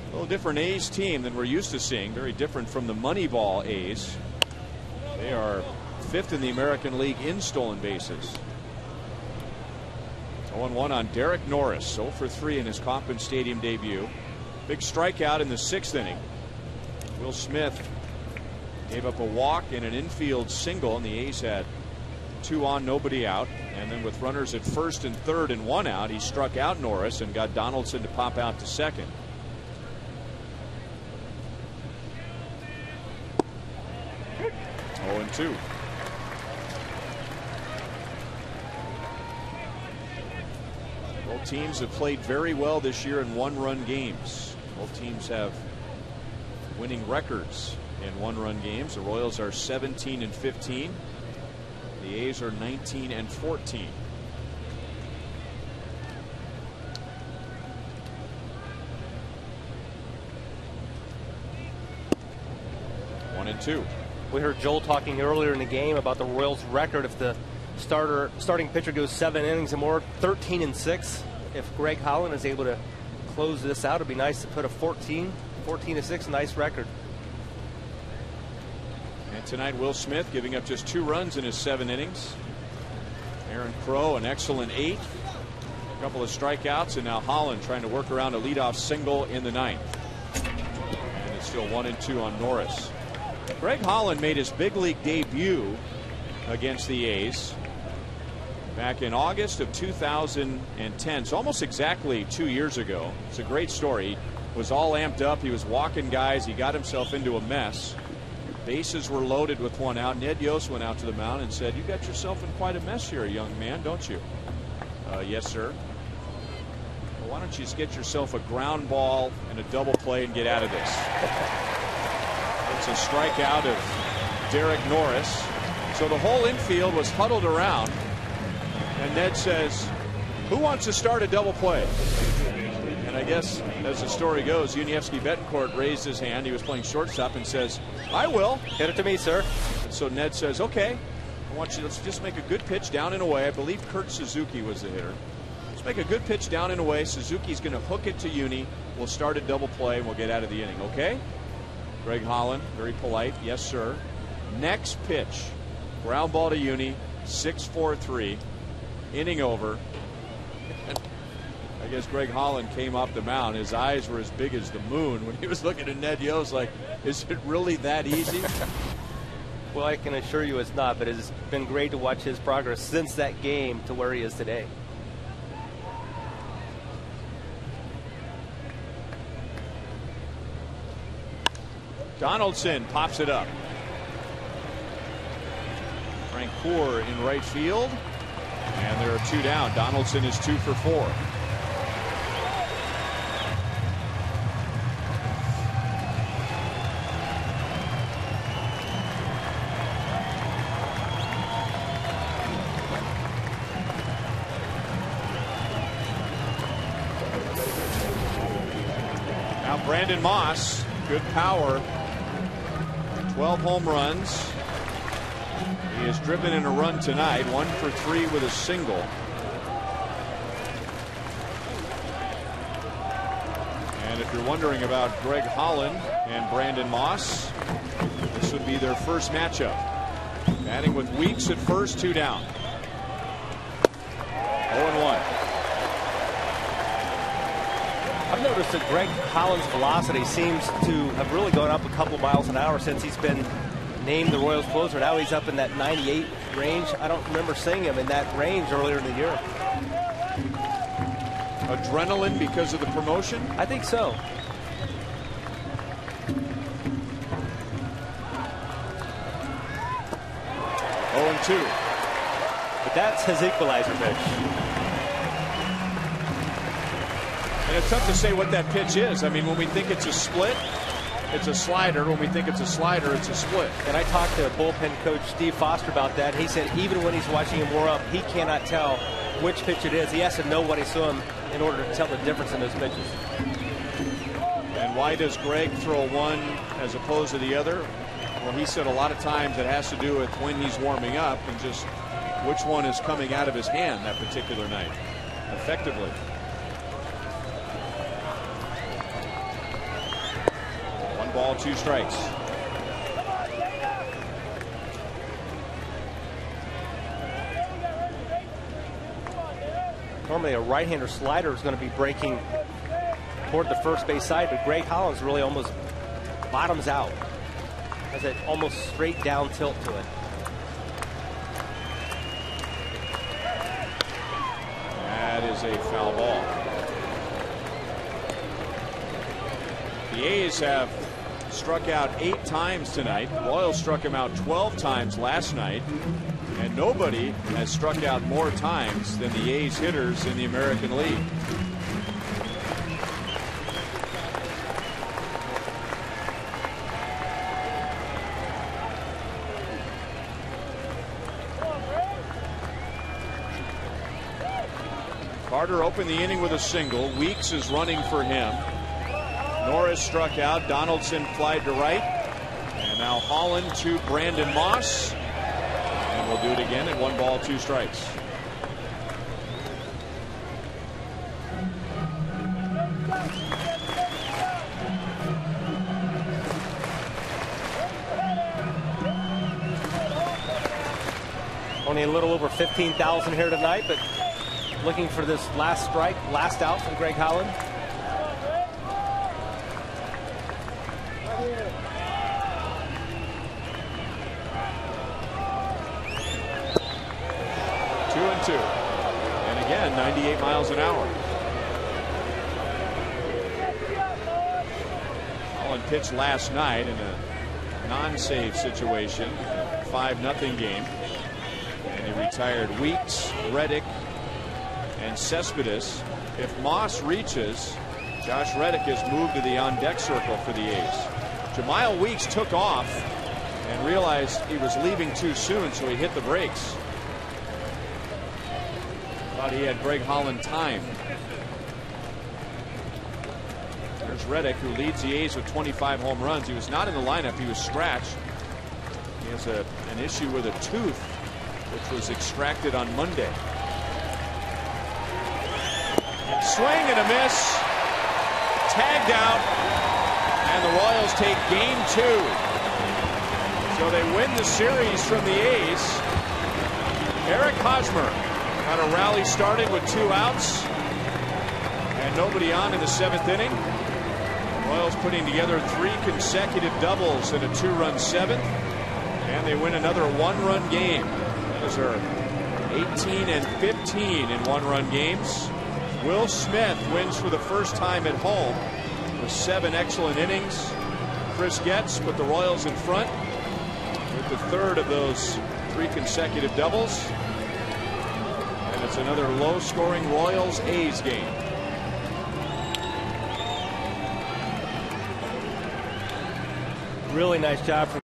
A little different A's team than we're used to seeing. Very different from the Moneyball A's. They are 5th in the American League in stolen bases. 0-1 on Derek Norris, 0 for 3 in his Kauffman Stadium debut. Big strikeout in the 6th inning. Will Smith gave up a walk and an infield single, and the A's had 2 on, nobody out. And then with runners at first and third and 1 out, he struck out Norris and got Donaldson to pop out to second. Oh, and 2. Both teams have played very well this year in one-run games. Both teams have winning records in one-run games. The Royals are 17-15. The A's are 19-14. One and 2. We heard Joel talking earlier in the game about the Royals' record if the starting pitcher goes 7 innings and more, 13-6. If Greg Holland is able to close this out, it'd be nice to put a 14-6, nice record. And tonight, Will Smith giving up just 2 runs in his 7 innings. Aaron Crow, an excellent 8. A couple of strikeouts, and now Holland trying to work around a leadoff single in the 9th. And it's still 1 and 2 on Norris. Greg Holland made his big league debut against the A's back in August of 2010. So almost exactly 2 years ago. It's a great story. He was all amped up. He was walking guys. He got himself into a mess. Bases were loaded with 1 out. Ned Yost went out to the mound and said, "You got yourself in quite a mess here, young man, don't you?" "Yes, sir." "Well, why don't you just get yourself a ground ball and a double play and get out of this?" It's a strikeout of Derek Norris. So the whole infield was huddled around, and Ned says, "Who wants to start a double play?" And I guess, as the story goes, Yuniesky Betancourt raised his hand. He was playing shortstop and says, "I will." Hit it to me, sir. And so Ned says, "Okay, let's just make a good pitch down and away." I believe Kurt Suzuki was the hitter. Let's make a good pitch down and away. Suzuki's going to hook it to Uni. We'll start a double play and we'll get out of the inning, okay? Greg Holland, very polite. "Yes, sir." Next pitch, ground ball to Uni, 6-4-3, inning over. I guess Greg Holland came off the mound. His eyes were as big as the moon when he was looking at Ned Yost like, is it really that easy? Well, I can assure you it's not, but it's been great to watch his progress since that game to where he is today. Donaldson pops it up. Frank Poor in right field. And there are 2 down. Donaldson is 2 for 4. Now Brandon Moss, good power. 12 home runs. He has driven in a run tonight, 1 for 3 with a single. And if you're wondering about Greg Holland and Brandon Moss, this would be their first matchup. Batting with Weeks at first, 2 down. 0-1. I've noticed that Greg Holland's velocity seems to have really gone up a couple miles an hour since he's been named the Royals closer. Now he's up in that 98 range. I don't remember seeing him in that range earlier in the year. Adrenaline because of the promotion? I think so. 2. But that's his equalizer pitch. And it's tough to say what that pitch is. I mean, when we think it's a split, it's a slider. When we think it's a slider, it's a split. And I talked to bullpen coach Steve Foster about that. He said even when he's watching him warm up, he cannot tell which pitch it is. He has to know what he saw him in order to tell the difference in those pitches. And why does Greg throw one as opposed to the other? Well, he said a lot of times it has to do with when he's warming up and just which one is coming out of his hand that particular night effectively. One ball, 2 strikes. Normally a right-hander slider is going to be breaking toward the first base side, but Greg Holland really almost bottoms out. Has an almost straight down tilt to it. That is a foul ball. The A's have struck out 8 times tonight. The Royals struck him out 12 times last night. And nobody has struck out more times than the A's hitters in the American League. Carter opened the inning with a single. Weeks is running for him. Norris struck out. Donaldson flied to right. And now Holland to Brandon Moss. And we'll do it again at 1 ball, 2 strikes. Only a little over 15,000 here tonight, but looking for this last strike, last out from Greg Holland. Two. And again, 98 miles an hour. Holland pitched last night in a non-save situation, a 5-0 game. And he retired Weeks, Reddick, and Cespedes. If Moss reaches, Josh Reddick has moved to the on-deck circle for the A's. Jamiel Weeks took off and realized he was leaving too soon, so he hit the brakes. Thought he had Greg Holland timed. There's Reddick, who leads the A's with 25 home runs. He was not in the lineup. He was scratched. He has an issue with a tooth, which was extracted on Monday. Swing and a miss. Tagged out. And the Royals take game 2. So they win the series from the A's. Eric Hosmer got a rally started with 2 outs. And nobody on in the 7th inning. The Royals putting together 3 consecutive doubles in a 2-run 7th. And they win another 1-run game. That is their 18 and 15 in 1-run games. Will Smith wins for the first time at home with 7 excellent innings. Chris Getz put the Royals in front with the 3rd of those 3 consecutive doubles. And it's another low-scoring Royals-A's game. Really nice job from